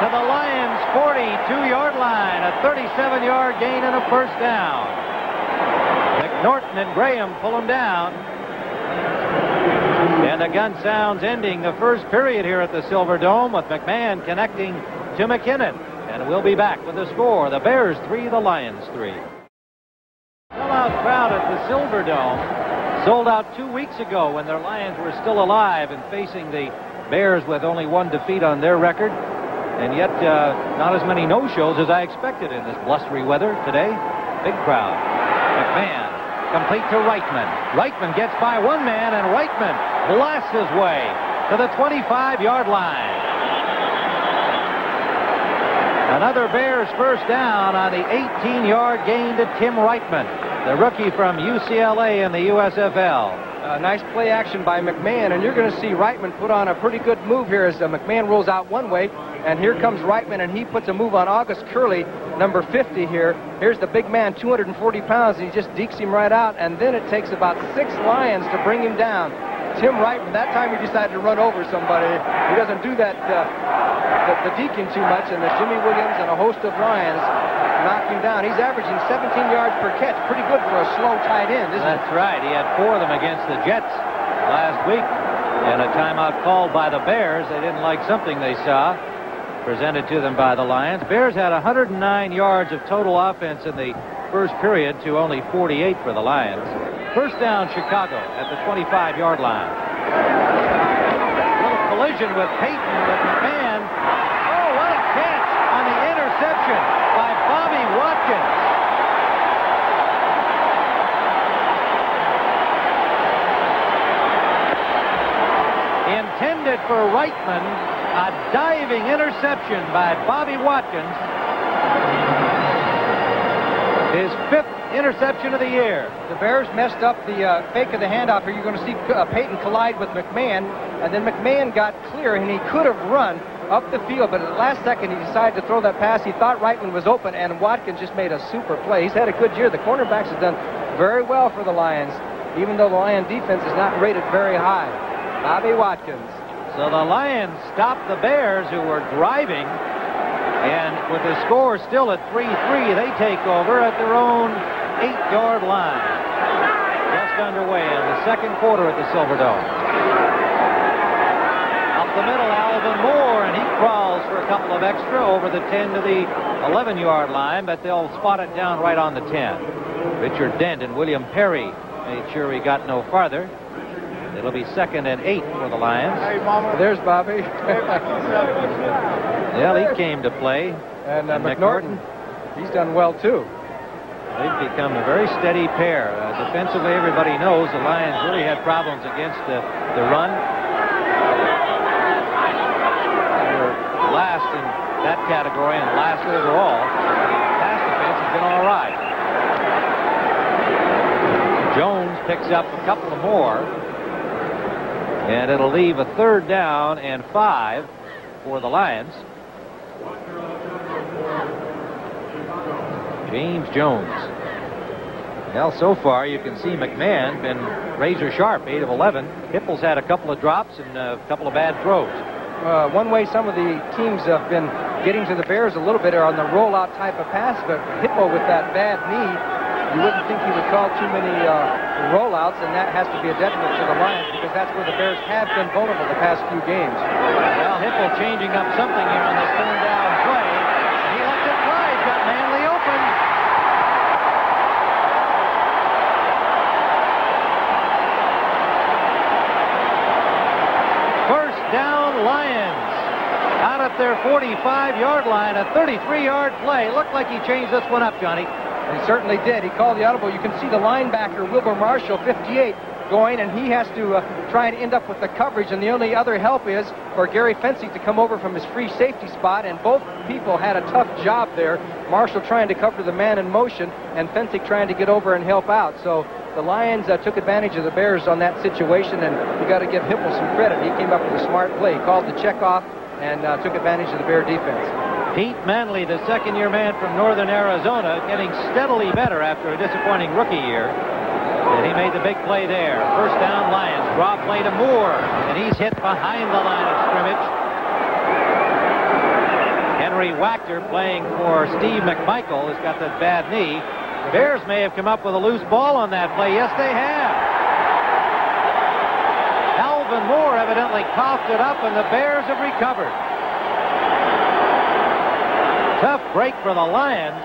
To the Lions' 42-yard line. A 37-yard gain and a first down. McNorton and Graham pull him down. And the gun sounds ending the first period here at the Silver Dome with McMahon connecting to McKinnon. And we'll be back with the score. The Bears 3, the Lions 3. Sellout crowd at the Silver Dome. Sold out 2 weeks ago when their Lions were still alive and facing the Bears with only one defeat on their record. And yet not as many no-shows as I expected in this blustery weather today. Big crowd. McMahon Complete to Reitman. Reitman gets by one man, and Reitman blasts his way to the 25-yard line. Another Bears first down on the 18-yard gain to Tim Reitman, the rookie from UCLA in the USFL. Nice play action by McMahon, and you're going to see Reitman put on a pretty good move here as McMahon rolls out one way, and here comes Reitman, and he puts a move on August Curley, number 50 here. Here's the big man, 240 pounds, and he just dekes him right out, and then it takes about 6 Lions to bring him down. Tim Reitman, that time he decided to run over somebody. He doesn't do that, the deking too much, and there's Jimmy Williams and a host of Lions knocked him down. He's averaging 17 yards per catch. Pretty good for a slow tight end, isn't it? That's right. He had 4 of them against the Jets last week. And a timeout called by the Bears. They didn't like something they saw presented to them by the Lions. Bears had 109 yards of total offense in the first period to only 48 for the Lions. First down, Chicago at the 25-yard line. Little collision with Payton, but McMahon. Oh, what a catch on the interception by Bobby Watkins. Intended for Reitman, a diving interception by Bobby Watkins. His 5th interception of the year. The Bears messed up the fake of the handoff here. You're going to see Payton collide with McMahon, and then McMahon got clear, and he could have run up the field, but at the last second he decided to throw that pass. He thought Reitman was open, and Watkins just made a super play. He's had a good year. The cornerbacks have done very well for the Lions, even though the Lion defense is not rated very high. Bobby Watkins. So the Lions stopped the Bears, who were driving, and with the score still at 3-3, they take over at their own 8-yard line. Just underway in the second quarter at the Silverdome. Up the middle, Alvin Moore, and he crawls for a couple of extra over the 10 to the 11-yard line, but they'll spot it down right on the 10. Richard Dent and William Perry made sure he got no farther. It'll be 2nd and 8 for the Lions. Hey, Mama. There's Bobby. Well, he came to play. And McNorton, he's done well, too. They've become a very steady pair. Defensively, everybody knows the Lions really had problems against the run. They were last in that category and last overall. Pass defense has been all right. Jones picks up a couple more. And it'll leave a 3rd down and 5 for the Lions. James Jones. Well, so far you can see McMahon been razor sharp, 8 of 11. Hipple's had a couple of drops and a couple of bad throws. One way some of the teams have been getting to the Bears a little bit are on the rollout type of pass, but Hipple with that bad knee, you wouldn't think he would call too many rollouts, and that has to be a detriment to the Lions because that's where the Bears have been vulnerable the past few games. Well, Hipple changing up something here on this third down play. He left it wide, got Manley open. First down, Lions. Out at their 45-yard line, a 33-yard play. Looked like he changed this one up, Johnny. He certainly did. He called the audible. You can see the linebacker, Wilbur Marshall, 58, going, and he has to try and end up with the coverage, and the only other help is for Gary Fency to come over from his free safety spot, and both people had a tough job there. Marshall trying to cover the man in motion, and Fency trying to get over and help out. So the Lions took advantage of the Bears on that situation, and you got to give Hipple some credit. He came up with a smart play. He called the check off and took advantage of the Bear defense. Pete Manley, the second-year man from northern Arizona, getting steadily better after a disappointing rookie year. And he made the big play there. First down, Lions. Draw play to Moore, and he's hit behind the line of scrimmage. Henry Wachter, playing for Steve McMichael, has got that bad knee. The Bears may have come up with a loose ball on that play. Yes, they have. Alvin Moore evidently coughed it up, and the Bears have recovered. Tough break for the Lions,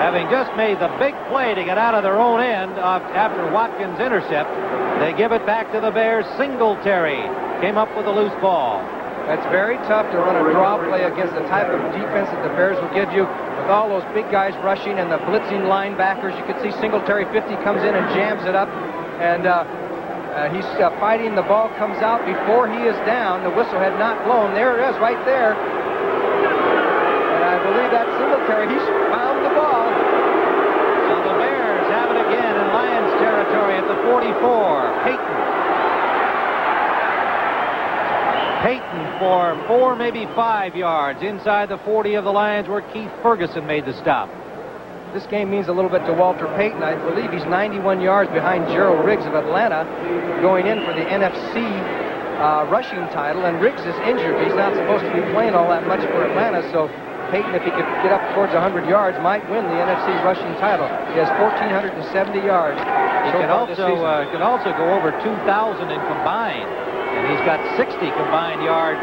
having just made the big play to get out of their own end after Watkins' intercept. They give it back to the Bears. Singletary came up with a loose ball. It's very tough to run a draw play against the type of defense that the Bears will give you with all those big guys rushing and the blitzing linebackers. You can see Singletary 50 comes in and jams it up, and he's fighting. The ball comes out before he is down. The whistle had not blown. There it is right there. And I believe that's Singletary. He's found the ball. So the Bears have it again in Lions territory at the 44. Payton for 4, maybe 5 yards inside the 40 of the Lions, where Keith Ferguson made the stop. This game means a little bit to Walter Payton. I believe he's 91 yards behind Gerald Riggs of Atlanta, going in for the NFC rushing title. And Riggs is injured. He's not supposed to be playing all that much for Atlanta, so Payton, if he could get up towards 100 yards, might win the NFC rushing title. He has 1,470 yards. He can also go over 2,000 in combined, and he's got 60 combined yards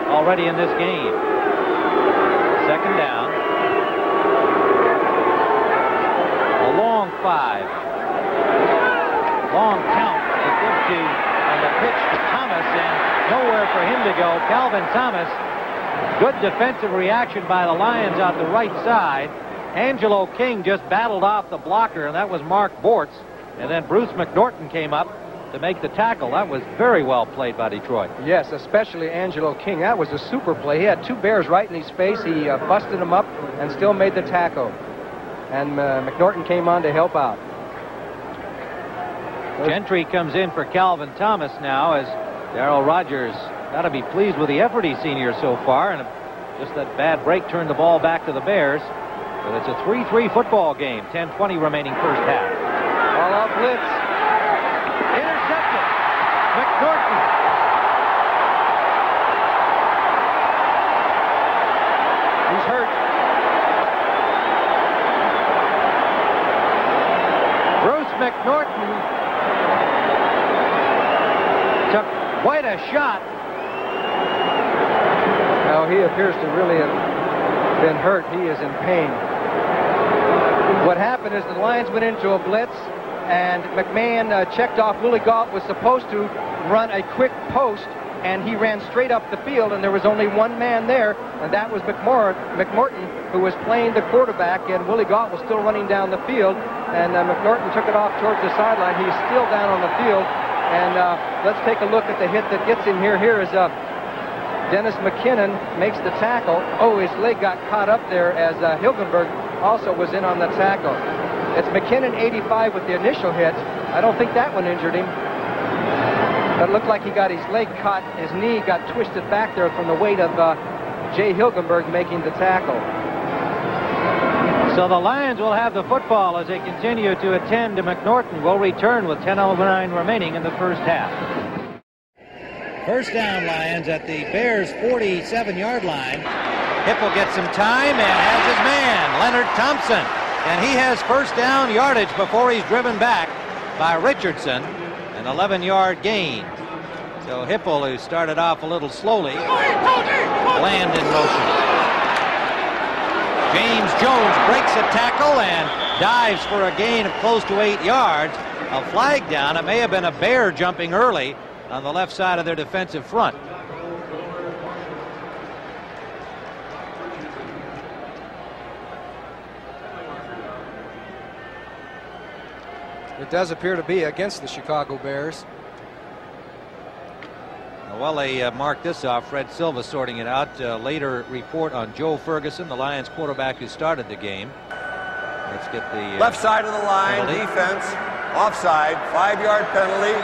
already in this game. Second down. A long 5. Long count to give to on the pitch to Thomas, and nowhere for him to go. Calvin Thomas. Good defensive reaction by the Lions out the right side. Angelo King just battled off the blocker, and that was Mark Bortz. And then Bruce McNorton came up to make the tackle. That was very well played by Detroit. Yes, especially Angelo King. That was a super play. He had 2 Bears right in his face. He busted them up and still made the tackle. And McNorton came on to help out. Gentry comes in for Calvin Thomas now, as Darryl Rogers got to be pleased with the effort he's seen here so far, and just that bad break turned the ball back to the Bears. But it's a 3-3 football game. 10:20 remaining first half. Ball off blitz. Intercepted. McNorton. He's hurt. Bruce McNorton took quite a shot. Now he appears to really have been hurt. He is in pain. What happened is the Lions went into a blitz, and McMahon checked off. Willie Gault was supposed to run a quick post, and he ran straight up the field, and there was only one man there, and that was McMorton, who was playing the quarterback, and Willie Gault was still running down the field, and McNorton took it off towards the sideline. He's still down on the field, and let's take a look at the hit that gets him here. Here is Dennis McKinnon makes the tackle. Oh, his leg got caught up there as Hilgenberg also was in on the tackle. It's McKinnon 85 with the initial hit. I don't think that one injured him. But it looked like he got his leg caught. His knee got twisted back there from the weight of Jay Hilgenberg making the tackle. So the Lions will have the football as they continue to attend to McNorton. Will return with 10:09 remaining in the first half. First down, Lions at the Bears' 47-yard line. Hipple gets some time and has his man, Leonard Thompson. And he has first down yardage before he's driven back by Richardson. An 11-yard gain. So Hipple, who started off a little slowly, land in motion. James Jones breaks a tackle and dives for a gain of close to 8 yards. A flag down. It may have been a Bear jumping early on the left side of their defensive front. It does appear to be against the Chicago Bears. Well, they marked this off. Fred Silva sorting it out. Later report on Joe Ferguson, the Lions quarterback who started the game. Let's get the left side of the line, penalty. Defense, offside, 5-yard penalty,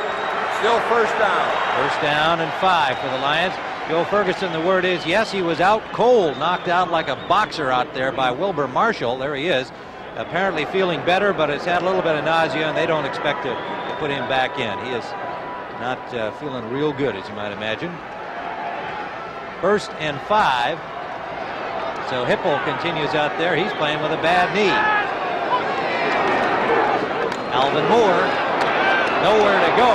still first down. First down and 5 for the Lions. Joe Ferguson, the word is, yes, he was out cold, knocked out like a boxer out there by Wilbur Marshall. There he is. Apparently feeling better, but has had a little bit of nausea, and they don't expect to put him back in. He is not feeling real good, as you might imagine. First and 5. So Hipple continues out there. He's playing with a bad knee. Alvin Moore, nowhere to go.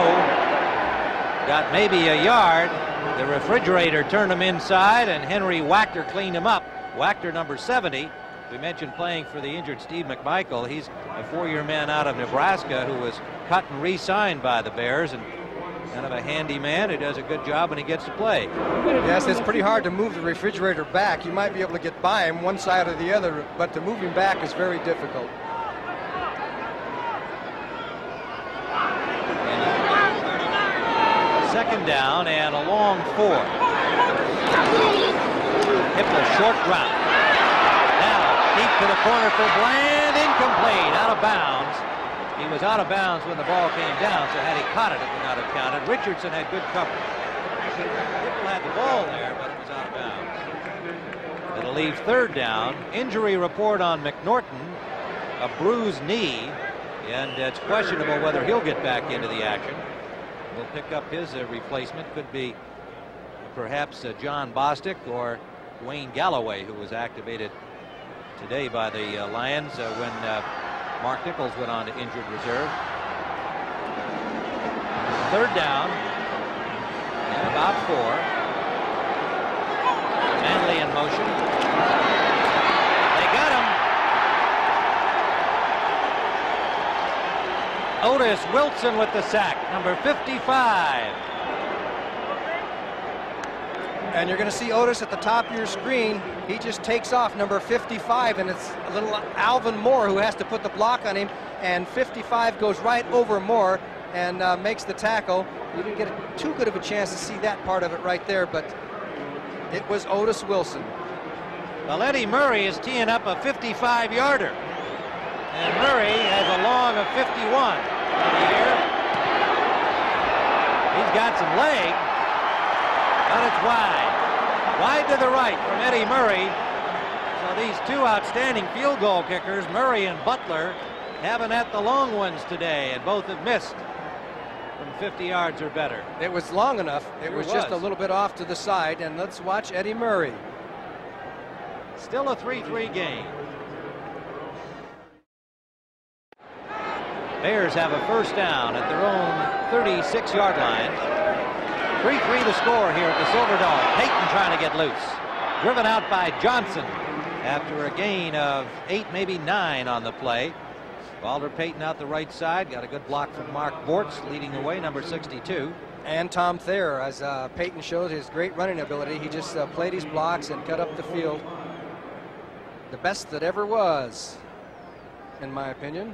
Got maybe a yard. The refrigerator turned him inside, and Henry Wachter cleaned him up. Wachter, number 70. We mentioned playing for the injured Steve McMichael. He's a 4-year man out of Nebraska who was cut and re-signed by the Bears, and Kind of a handy man who does a good job when he gets to play. Yes, it's pretty hard to move the refrigerator back. You might be able to get by him one side or the other, but to move him back is very difficult. Second down and a long 4. Hippel short route. Now deep to the corner for Bland, incomplete, out of bounds. He was out of bounds when the ball came down, so had he caught it, it would not have counted. Richardson had good coverage. Hippel had the ball there, but it was out of bounds. It'll leave third down. Injury report on McNorton, a bruised knee, and it's questionable whether he'll get back into the action. We'll pick up his replacement. Could be perhaps John Bostic or Wayne Galloway, who was activated today by the Lions when Mark Nichols went on to injured reserve. Third down and about 4. Manley in motion. They got him. Otis Wilson with the sack, number 55. And you're going to see Otis at the top of your screen. He just takes off, number 55, and it's a little Alvin Moore who has to put the block on him, and 55 goes right over Moore and makes the tackle. You didn't get too good of a chance to see that part of it right there, but it was Otis Wilson. Well, Eddie Murray is teeing up a 55-yarder, and Murray has a long of 51 here. He's got some leg, but it's wide. Wide to the right from Eddie Murray. So these two outstanding field goal kickers, Murray and Butler, haven't had the long ones today, and both have missed from 50 yards or better. It was long enough. It was just a little bit off to the side, and let's watch Eddie Murray. Still a 3-3 game. Bears have a first down at their own 36-yard line. 3-3 the score here at the Silverdome. Payton trying to get loose. Driven out by Johnson after a gain of 8, maybe 9 on the play. Walter Payton out the right side. Got a good block from Mark Bortz, leading the way, number 62. And Tom Thayer, as Payton showed his great running ability. He just played his blocks and cut up the field. The best that ever was, in my opinion.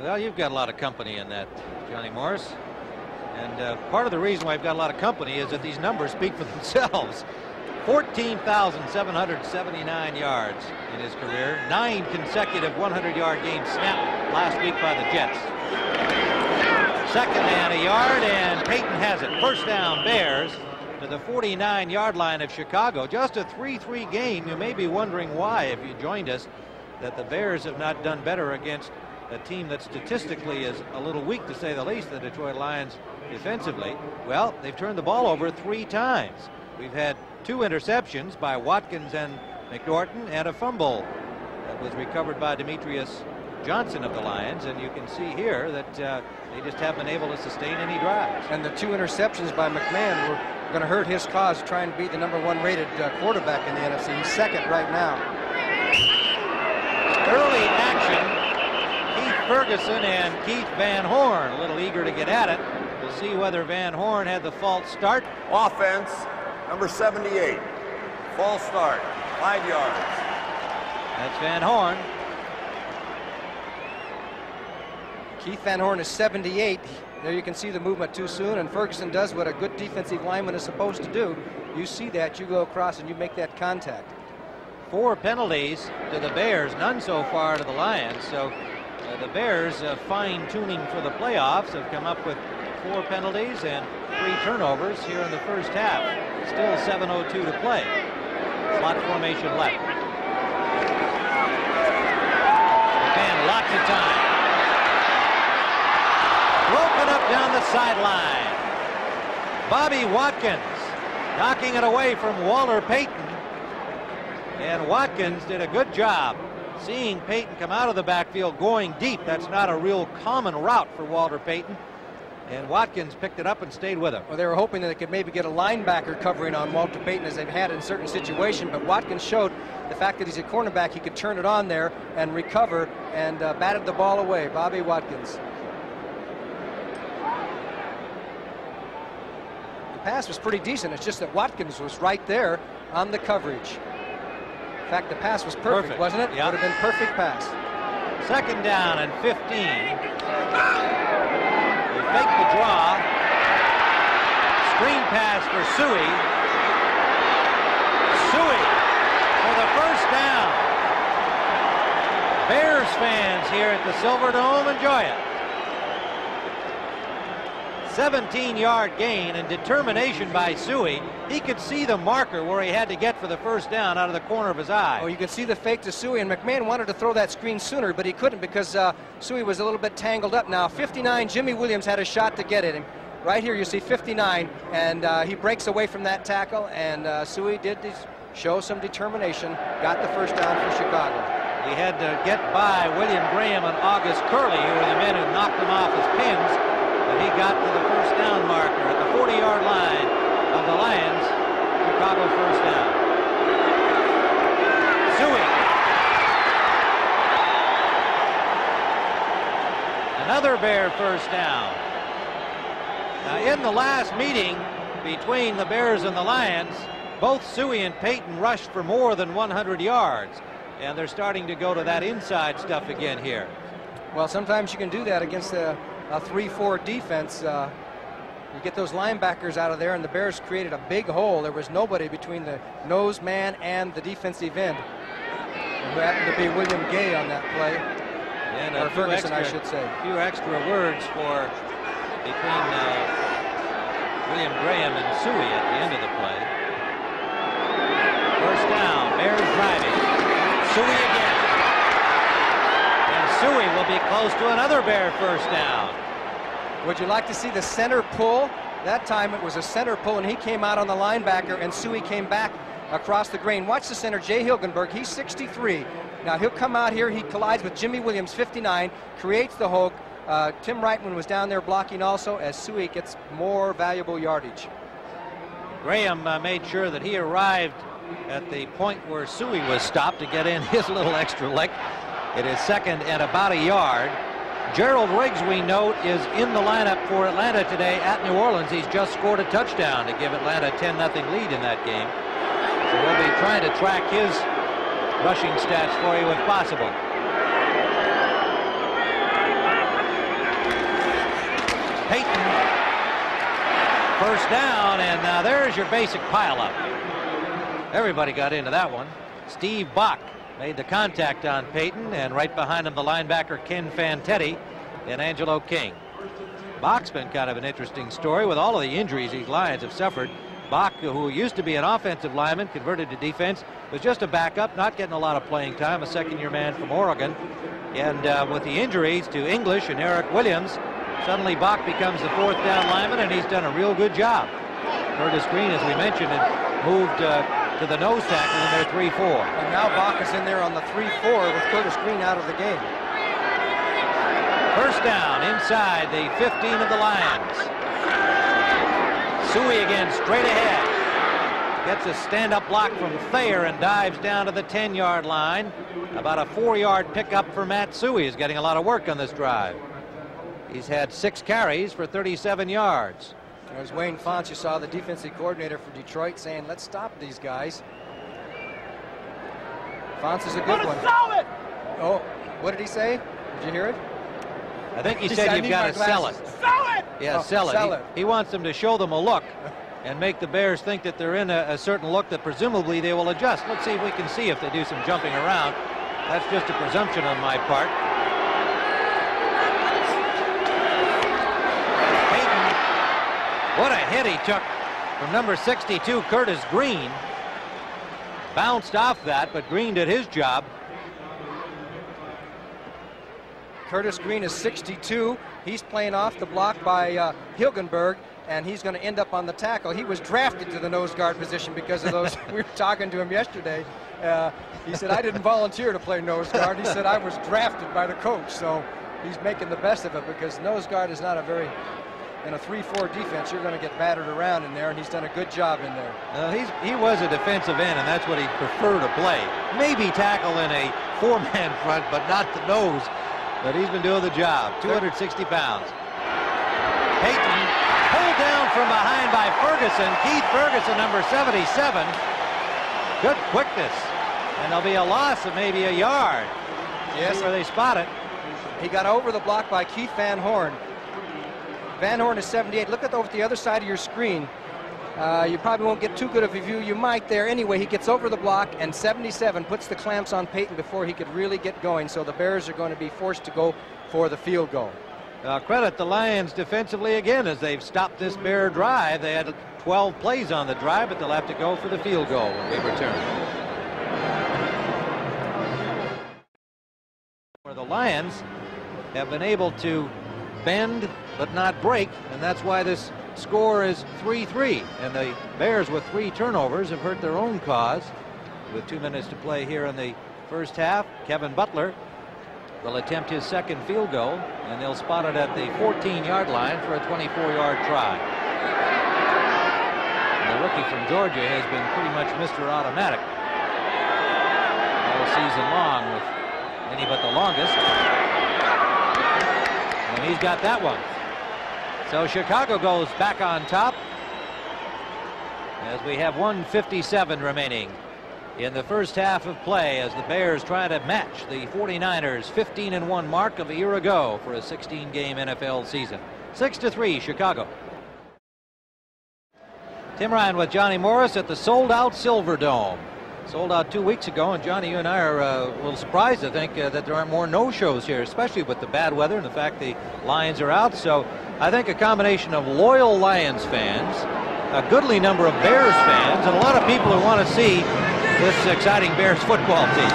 Well, you've got a lot of company in that, Johnny Morris. And part of the reason why I've got a lot of company is that these numbers speak for themselves. 14,779 yards in his career. 9 consecutive 100-yard games snapped last week by the Jets. Second and a yard, and Payton has it. First down, Bears, to the 49-yard line of Chicago. Just a 3-3 game. You may be wondering why, if you joined us, that the Bears have not done better against a team that statistically is a little weak, to say the least, the Detroit Lions defensively. Well, they've turned the ball over 3 times. We've had 2 interceptions by Watkins and McNorton, and a fumble that was recovered by Demetrius Johnson of the Lions, and you can see here that they just haven't been able to sustain any drives. And the 2 interceptions by McMahon were going to hurt his cause, trying to be the #1 rated quarterback in the NFC. He's second right now. Early action. Keith Ferguson and Keith Van Horn a little eager to get at it. We'll see whether Van Horn had the false start. Offense, number 78. False start, 5 yards. That's Van Horn. Keith Van Horn is 78. There you can see the movement too soon, and Ferguson does what a good defensive lineman is supposed to do. You see that, you go across and you make that contact. 4 penalties to the Bears, none so far to the Lions. So the Bears, fine-tuning for the playoffs, have come up with 4 penalties and 3 turnovers here in the first half. Still 7:02 to play. Slot formation left. Again, lots of time. Broken up down the sideline. Bobby Watkins knocking it away from Walter Payton. And Watkins did a good job seeing Payton come out of the backfield going deep. That's not a real common route for Walter Payton. And Watkins picked it up and stayed with him. Well, they were hoping that they could maybe get a linebacker covering on Walter Payton, as they've had in certain situations, but Watkins showed the fact that he's a cornerback, he could turn it on there and recover, and batted the ball away. Bobby Watkins. pass was pretty decent. It's just that Watkins was right there on the coverage. In fact, the pass was perfect. Wasn't it? Yeah. Would have been perfect pass. 2nd down and 15. They fake the draw. Screen pass for Suey. Suey for the 1st down. Bears fans here at the Silverdome enjoy it. 17-yard gain and determination by Suey. He could see the marker where he had to get for the 1st down out of the corner of his eye. Oh, you could see the fake to Suey, and McMahon wanted to throw that screen sooner, but he couldn't because Suey was a little bit tangled up. Now, 59, Jimmy Williams had a shot to get at him. Right here you see 59, and he breaks away from that tackle, and Suey did show some determination, got the 1st down for Chicago. He had to get by William Graham and August Curley, who were the men who knocked him off his pins. But he got to the 1st down marker at the 40-yard line of the Lions. Chicago 1st down. Suey. Another Bear 1st down. Now, in the last meeting between the Bears and the Lions, both Suey and Payton rushed for more than 100 yards. And they're starting to go to that inside stuff again here. Well, sometimes you can do that against a 3-4 defense. You get those linebackers out of there, and the Bears created a big hole. There was nobody between the nose man and the defensive end, who happened to be William Gay on that play. And or Ferguson, I should say. A few extra words for between William Graham and Suey at the end of the play. 1st down, Bears driving. Suey again. And Suey will be close to another Bear 1st down. Would you like to see the center pull? That time it was a center pull, and he came out on the linebacker, and Suey came back across the grain. Watch the center, Jay Hilgenberg. He's 63. Now he'll come out here. He collides with Jimmy Williams, 59, creates the hook. Tim Reitman was down there blocking also, as Suey gets more valuable yardage. Graham made sure that he arrived at the point where Suey was stopped to get in his little extra lick. It is 2nd and about a yard. Gerald Riggs, we note, is in the lineup for Atlanta today at New Orleans. He's just scored a touchdown to give Atlanta a 10-0 lead in that game. So we'll be trying to track his rushing stats for you if possible. Payton, 1st down, and now there's your basic pileup. Everybody got into that one. Steve Bach made the contact on Payton, and right behind him the linebacker Ken Fantetti and Angelo King. Bach's been kind of an interesting story with all of the injuries these Lions have suffered. Bach, who used to be an offensive lineman, converted to defense, was just a backup, not getting a lot of playing time, a 2nd-year man from Oregon. And with the injuries to English and Eric Williams, suddenly Bach becomes the 4th down lineman, and he's done a real good job. Curtis Green, as we mentioned, had moved to the nose tackle in their 3-4. And now Bach is in there on the 3-4 with Curtis Green out of the game. 1st down inside the 15 of the Lions. Suey again straight ahead. Gets a stand-up block from Thayer and dives down to the 10-yard line. About a 4-yard pickup for Matt Suey. He's getting a lot of work on this drive. He's had 6 carries for 37 yards. There's Wayne Fonts. You saw the defensive coordinator for Detroit saying, let's stop these guys. Fonts is a good one. Solid! Oh, what did he say? Did you hear it? I think he said you've got to sell it. Sell it! Yeah, sell it. He wants them to show them a look and make the Bears think that they're in a certain look that presumably they will adjust. Let's see if we can see if they do some jumping around. That's just a presumption on my part. Payton, what a hit he took from number 62, Curtis Green. Bounced off that, but Green did his job. Curtis Green is 62. He's playing off the block by Hilgenberg, and he's going to end up on the tackle. He was drafted to the nose guard position because of those. We were talking to him yesterday. He said, I didn't volunteer to play nose guard. He said, I was drafted by the coach. So he's making the best of it because nose guard is not a very, in a 3-4 defense, you're going to get battered around in there, and he's done a good job in there. He was a defensive end, and that's what he'd prefer to play. Maybe tackle in a 4-man front, but not the nose. But he's been doing the job. 260 pounds. Payton pulled down from behind by Ferguson. Keith Ferguson, number 77. Good quickness. And there'll be a loss of maybe a yard. Yes, where they spot it. He got over the block by Keith Van Horn. Van Horn is 78. Look over at the other side of your screen. You probably won't get too good of a view. You might there. Anyway, he gets over the block, and 77 puts the clamps on Payton before he could really get going. So the Bears are going to be forced to go for the field goal. Credit the Lions defensively again as they've stopped this Bear drive. They had 12 plays on the drive, but they'll have to go for the field goal when we return. Where the Lions have been able to bend but not break, and that's why this score is 3-3. And the Bears, with 3 turnovers, have hurt their own cause. With 2 minutes to play here in the first half, Kevin Butler will attempt his second field goal, and they'll spot it at the 14-yard line for a 24-yard try. And the rookie from Georgia has been pretty much Mr. Automatic all season long, with any but the longest. And he's got that one. So Chicago goes back on top as we have 1:57 remaining in the first half of play, as the Bears try to match the 49ers 15-1 mark of a year ago for a 16-game NFL season. 6-3 Chicago. Tim Ryan with Johnny Morris at the sold-out Silverdome. Sold out 2 weeks ago, and Johnny, you and I are a little surprised, I think, that there aren't more no-shows here, especially with the bad weather and the fact the Lions are out. So I think a combination of loyal Lions fans, a goodly number of Bears fans, and a lot of people who want to see this exciting Bears football team.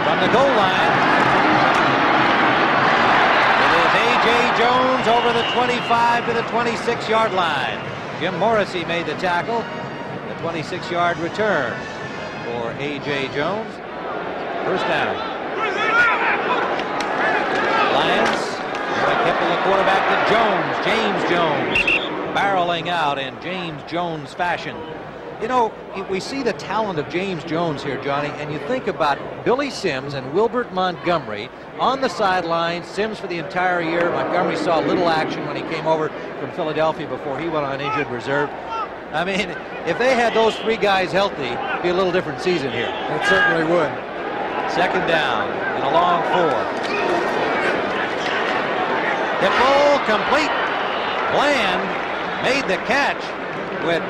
From the goal line, it is A.J. Jones over the 25 to the 26-yard line. Jim Morrissey made the tackle. The 26-yard return for A.J. Jones. First down. Lions. Eric Hipple, the quarterback, to Jones. James Jones barreling out in James Jones fashion. You know, we see the talent of James Jones here, Johnny, and you think about Billy Sims and Wilbert Montgomery on the sidelines. Sims for the entire year. Montgomery saw little action when he came over from Philadelphia before he went on injured reserve. I mean, if they had those 3 guys healthy, it'd be a little different season here. It certainly would. Second down and a long 4. Hipple complete. Bland made the catch with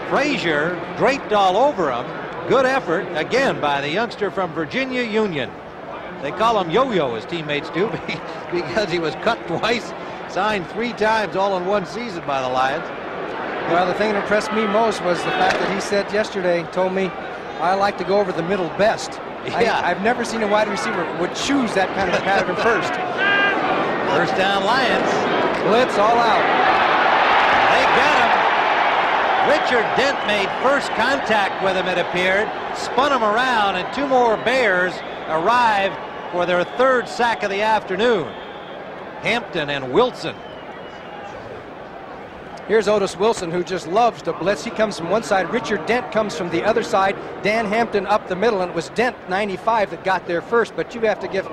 Frazier draped all over him. Good effort again by the youngster from Virginia Union. They call him Yo-Yo, his teammates do, because he was cut twice, signed 3 times all in one season by the Lions. Well, the thing that impressed me most was the fact that he said yesterday, told me, I like to go over the middle best. Yeah. I've never seen a wide receiver would choose that kind of a pattern first. First down Lions. Blitz all out. They got him. Richard Dent made first contact with him, it appeared, spun him around, and 2 more Bears arrived for their 3rd sack of the afternoon. Hampton and Wilson. Here's Otis Wilson, who just loves to blitz. He comes from one side. Richard Dent comes from the other side. Dan Hampton up the middle, and it was Dent, 95, that got there first. But you have to give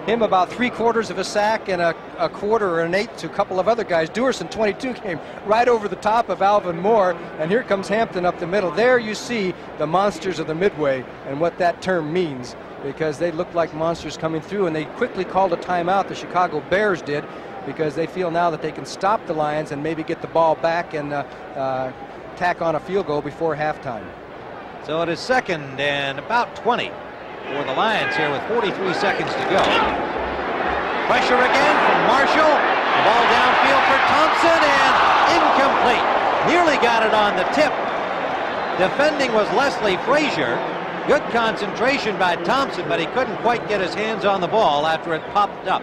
him about 3/4 of a sack and a quarter or an eighth to a couple of other guys. Dewerson, 22, came right over the top of Alvin Moore, and here comes Hampton up the middle. There you see the monsters of the Midway and what that term means, because they look like monsters coming through, and they quickly called a timeout, the Chicago Bears did, because they feel now that they can stop the Lions and maybe get the ball back and tack on a field goal before halftime. So it is 2nd and about 20 for the Lions here with 43 seconds to go. Pressure again from Marshall. The ball downfield for Thompson, and incomplete. Nearly got it on the tip. Defending was Leslie Frazier. Good concentration by Thompson, but he couldn't quite get his hands on the ball after it popped up.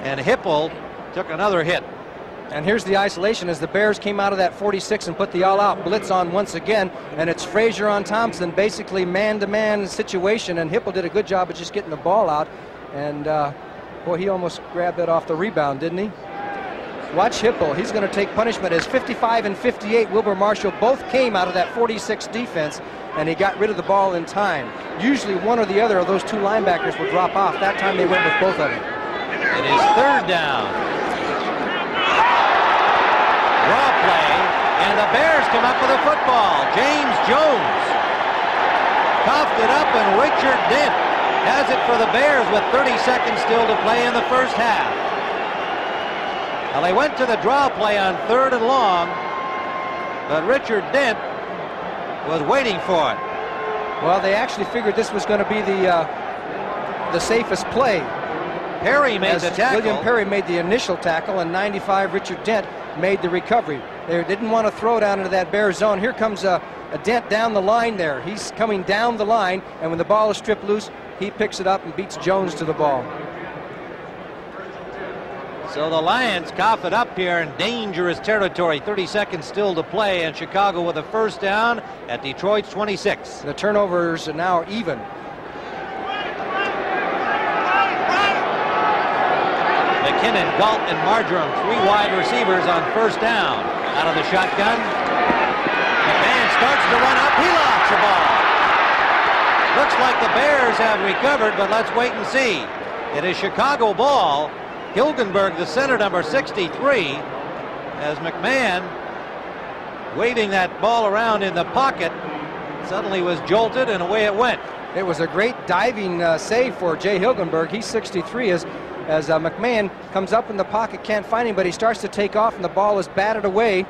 And Hipple took another hit. And here's the isolation as the Bears came out of that 46 and put the all-out blitz on once again. And it's Frazier on Thompson, basically man-to-man situation. And Hipple did a good job of just getting the ball out. And, boy, he almost grabbed that off the rebound, didn't he? Watch Hipple. He's going to take punishment as 55 and 58. Wilbur Marshall both came out of that 46 defense, and he got rid of the ball in time. Usually one or the other of those 2 linebackers would drop off. That time they went with both of them. It is 3rd down. Draw play, and the Bears come up with a football. James Jones coughed it up, and Richard Dent has it for the Bears with 30 seconds still to play in the first half. Well, they went to the draw play on 3rd and long, but Richard Dent was waiting for it. Well, they actually figured this was going to be the safest play. Perry made the tackle. William Perry made the initial tackle, and 95 Richard Dent made the recovery. They didn't want to throw down into that Bear zone. Here comes a Dent down the line there. He's coming down the line, and when the ball is stripped loose, he picks it up and beats Jones to the ball. So the Lions cough it up here in dangerous territory. 30 seconds still to play, and Chicago with a first down at Detroit's 26. The turnovers are now even. McKinnon, Galt, and Marjoram, 3 wide receivers on first down. Out of the shotgun. McMahon starts to run up. He locks the ball. Looks like the Bears have recovered, but let's wait and see. It is Chicago ball. Hilgenberg, the center, number 63, as McMahon, waving that ball around in the pocket, suddenly was jolted, and away it went. It was a great diving save for Jay Hilgenberg. He's 63 as McMahon comes up in the pocket, can't find him, but he starts to take off, and the ball is batted away.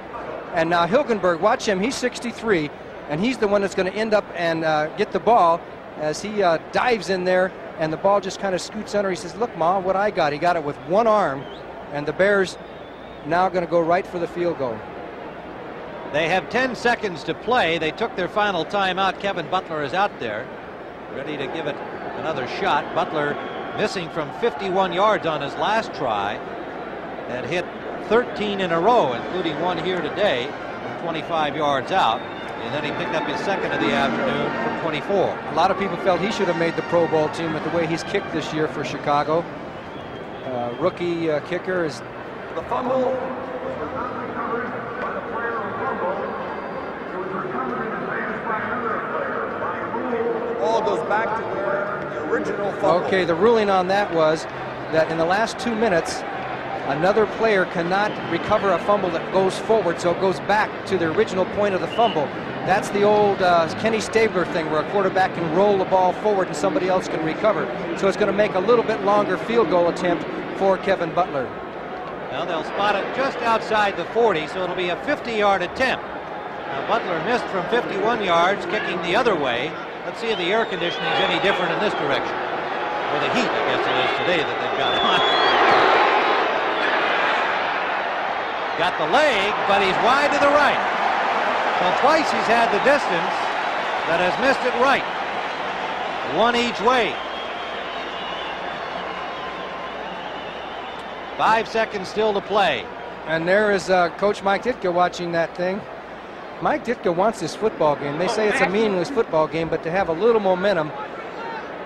And now Hilgenberg, watch him, he's 63, and he's the one that's going to end up and get the ball as he dives in there, and the ball just kind of scoots under. He says, look, Ma, what I got. He got it with one arm, and the Bears now going to go right for the field goal. They have 10 seconds to play. They took their final timeout. Kevin Butler is out there, ready to give it another shot. Butler missing from 51 yards on his last try. Had hit 13 in a row, including one here today from 25 yards out. And then he picked up his second of the afternoon from 24. A lot of people felt he should have made the Pro Bowl team with the way he's kicked this year for Chicago. Rookie kicker is The fumble. Ball goes back to where the original fumble. okay. The ruling on that was that in the last 2 minutes, another player cannot recover a fumble that goes forward, so it goes back to the original point of the fumble. That's the old Kenny Stabler thing where a quarterback can roll the ball forward and somebody else can recover. So it's going to make a little bit longer field goal attempt for Kevin Butler. Well, they'll spot it just outside the 40, so it'll be a 50-yard attempt. Now, Butler missed from 51 yards, kicking the other way. Let's see if the air conditioning is any different in this direction. Or the heat, I guess it is today that they've got on. Got the leg, but he's wide to the right. Well, twice he's had the distance, but has missed it right. One each way. 5 seconds still to play. And there is Coach Mike Ditka watching that thing. Mike Ditka wants this football game. They say it's a meaningless football game, but to have a little momentum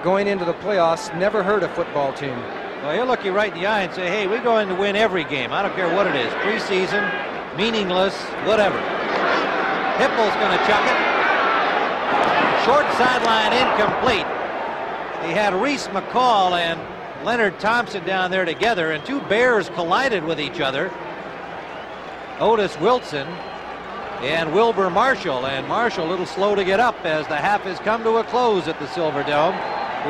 going into the playoffs never hurt a football team. Well, he'll look you right in the eye and say, hey, we're going to win every game. I don't care what it is. Preseason, meaningless, whatever. Hippel's going to chuck it. Short sideline, incomplete. He had Reese McCall and Leonard Thompson down there together, and 2 Bears collided with each other. Otis Wilson and Wilbur Marshall. And Marshall a little slow to get up as the half has come to a close at the Silverdome.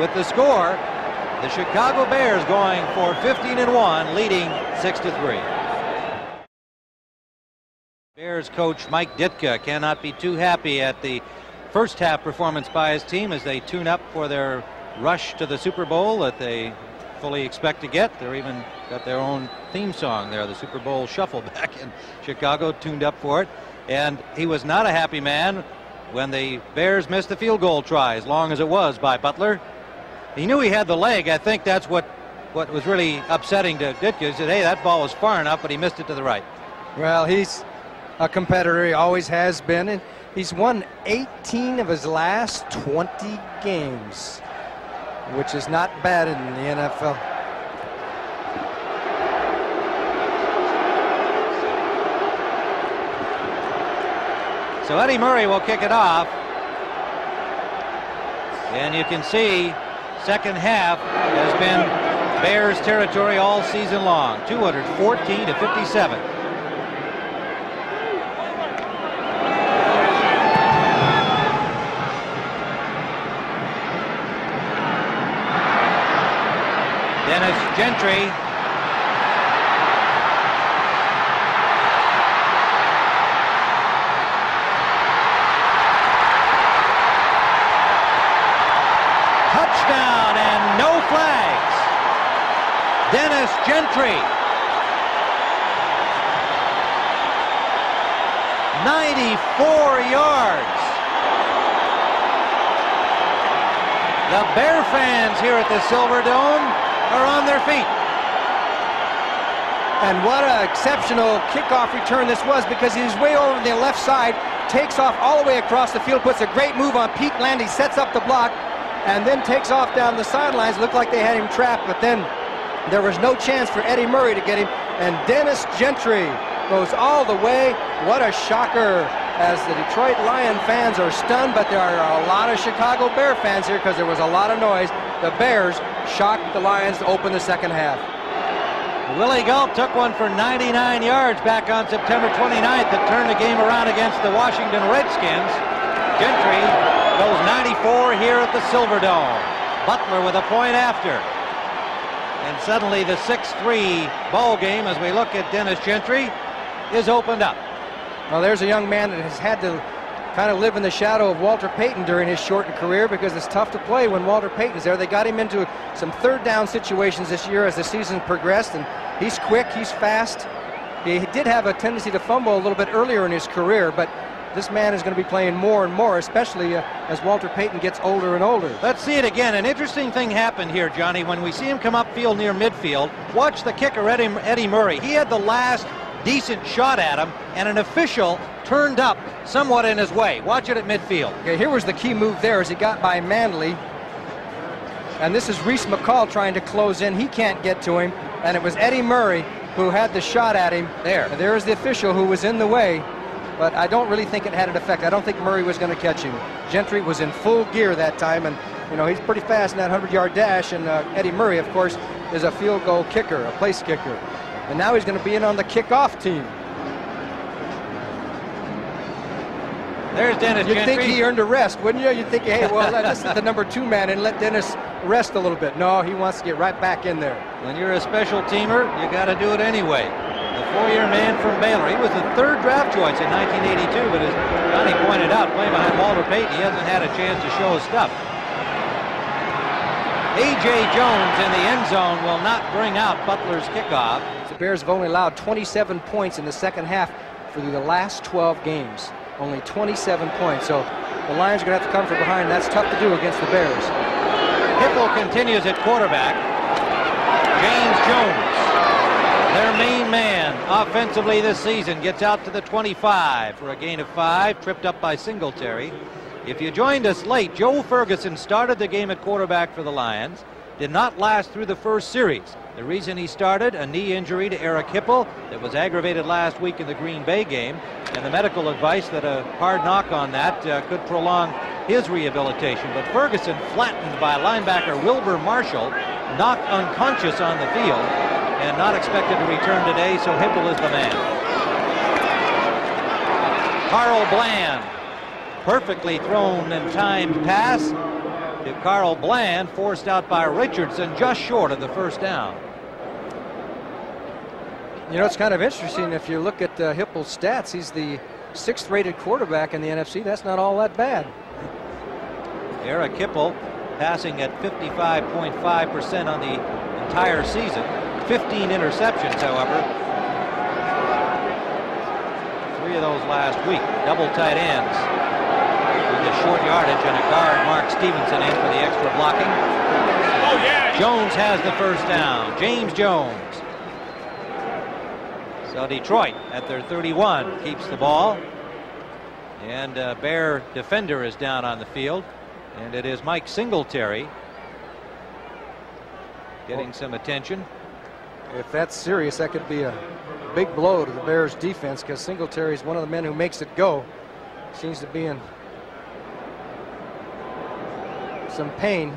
With the score, the Chicago Bears going for 15-1, leading 6-3. Bears coach Mike Ditka cannot be too happy at the first half performance by his team as they tune up for their rush to the Super Bowl that they fully expect to get. They're even got their own theme song there, the Super Bowl Shuffle, back in Chicago, tuned up for it. And he was not a happy man when the Bears missed the field goal try, as long as it was by Butler. He knew he had the leg. I think that's what was really upsetting to Ditka. He said, hey, that ball was far enough, but he missed it to the right. Well, he's a competitor. He always has been. And he's won 18 of his last 20 games, which is not bad in the NFL. So Eddie Murray will kick it off. And you can see second half has been Bears territory all season long. 214-57. Gentry. Touchdown and no flags. Dennis Gentry. 94 yards. The Bear fans here at the Silverdome are on their feet. And what an exceptional kickoff return this was, because he's way over the left side, takes off all the way across the field, puts a great move on Pete Landy, sets up the block, and then takes off down the sidelines. Looked like they had him trapped, but then there was no chance for Eddie Murray to get him, and Dennis Gentry goes all the way. What a shocker, as the Detroit Lion fans are stunned, but there are a lot of Chicago Bear fans here because there was a lot of noise. The Bears shocked the Lions to open the second half. Willie Galt took one for 99 yards back on September 29th that turned the game around against the Washington Redskins. Gentry goes 94 here at the Silverdome. Butler with a point after. And suddenly the 6-3 ball game, as we look at Dennis Gentry, is opened up. Well, there's a young man that has had to kind of live in the shadow of Walter Payton during his shortened career, because it's tough to play when Walter Payton's there. They got him into some third down situations this year as the season progressed, and he's quick, he's fast. He did have a tendency to fumble a little bit earlier in his career, but this man is going to be playing more and more, especially as Walter Payton gets older and older. Let's see it again. An interesting thing happened here, Johnny. When we see him come upfield near midfield, watch the kicker, Eddie Murray. He had the last decent shot at him, and an official turned up somewhat in his way. Watch it at midfield. Okay, here was the key move there as he got by Manley. And this is Reese McCall trying to close in. He can't get to him. And it was Eddie Murray who had the shot at him. There. And there is the official who was in the way. But I don't really think it had an effect. I don't think Murray was going to catch him. Gentry was in full gear that time. And, you know, he's pretty fast in that 100-yard dash. And Eddie Murray, of course, is a field goal kicker, a place kicker. And now he's going to be in on the kickoff team. There's Dennis Gentry. You'd think he earned a rest, wouldn't you? You'd think, hey, well, this is the number 2 man, and let Dennis rest a little bit. No, he wants to get right back in there. When you're a special teamer, you got to do it anyway. The 4-year man from Baylor. He was the 3rd draft choice in 1982, but as Johnny pointed out, playing behind Walter Payton, he hasn't had a chance to show his stuff. A.J. Jones in the end zone will not bring out Butler's kickoff. The Bears have only allowed 27 points in the second half for the last 12 games. Only 27 points. So the Lions are going to have to come from behind. That's tough to do against the Bears. Hipple continues at quarterback. James Jones, their main man offensively this season, gets out to the 25 for a gain of 5, tripped up by Singletary. If you joined us late, Joe Ferguson started the game at quarterback for the Lions. Did not last through the first series. The reason he started, a knee injury to Eric Hipple that was aggravated last week in the Green Bay game, and the medical advice that a hard knock on that could prolong his rehabilitation. But Ferguson, flattened by linebacker Wilbur Marshall, knocked unconscious on the field and not expected to return today, so Hipple is the man. Carl Bland, perfectly thrown and timed pass to Carl Bland, forced out by Richardson, just short of the first down. You know, it's kind of interesting if you look at Hipple's stats. He's the 6th rated quarterback in the NFC. That's not all that bad. Eric Hipple passing at 55.5% on the entire season. 15 interceptions, however. 3 of those last week. Double tight ends. The short yardage, and a guard, Mark Stevenson, in for the extra blocking. Oh, yeah. Jones has the first down. James Jones. So Detroit at their 31 keeps the ball. And a Bear defender is down on the field. And it is Mike Singletary getting some attention. If that's serious, that could be a big blow to the Bears defense, because Singletary is one of the men who makes it go. Seems to be in some pain.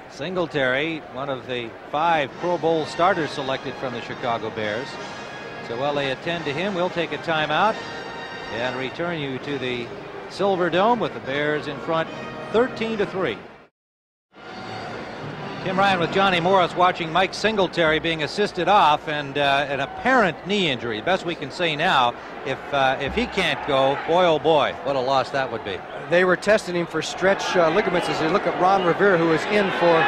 Singletary, one of the 5 Pro Bowl starters selected from the Chicago Bears. So while they attend to him, we'll take a timeout and return you to the Silverdome with the Bears in front 13-3. Tim Ryan with Johnny Morris watching Mike Singletary being assisted off, and an apparent knee injury. The best we can say now, if he can't go, boy oh boy, what a loss that would be. They were testing him for stretch ligaments as they look at Ron Rivera, who is in for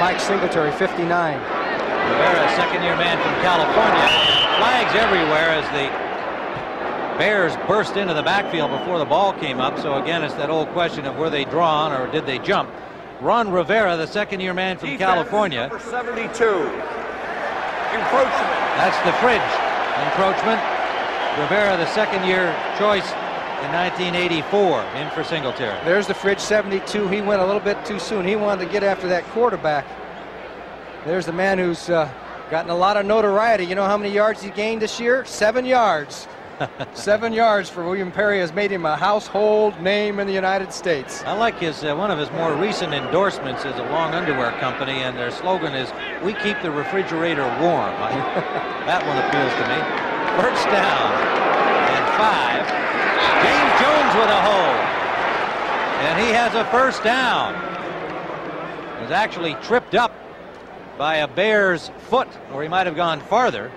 Mike Singletary, 59. Rivera, second-year man from California. Flags everywhere as the Bears burst into the backfield before the ball came up. So again, it's that old question of were they drawn or did they jump? Ron Rivera, the second-year man from California. Number 72. Encroachment. That's the fridge encroachment. Rivera, the second-year choice in 1984, in for Singletary. There's the fridge, 72. He went a little bit too soon. He wanted to get after that quarterback. There's the man who's gotten a lot of notoriety. You know how many yards he gained this year? 7 yards. 7 yards for William Perry has made him a household name in the United States. I like his one of his more recent endorsements is a long underwear company, and their slogan is "We keep the refrigerator warm." That one appeals to me. First down and 5. James Jones with a hold, and he has a first down. Was actually tripped up by a Bears foot, or he might have gone farther.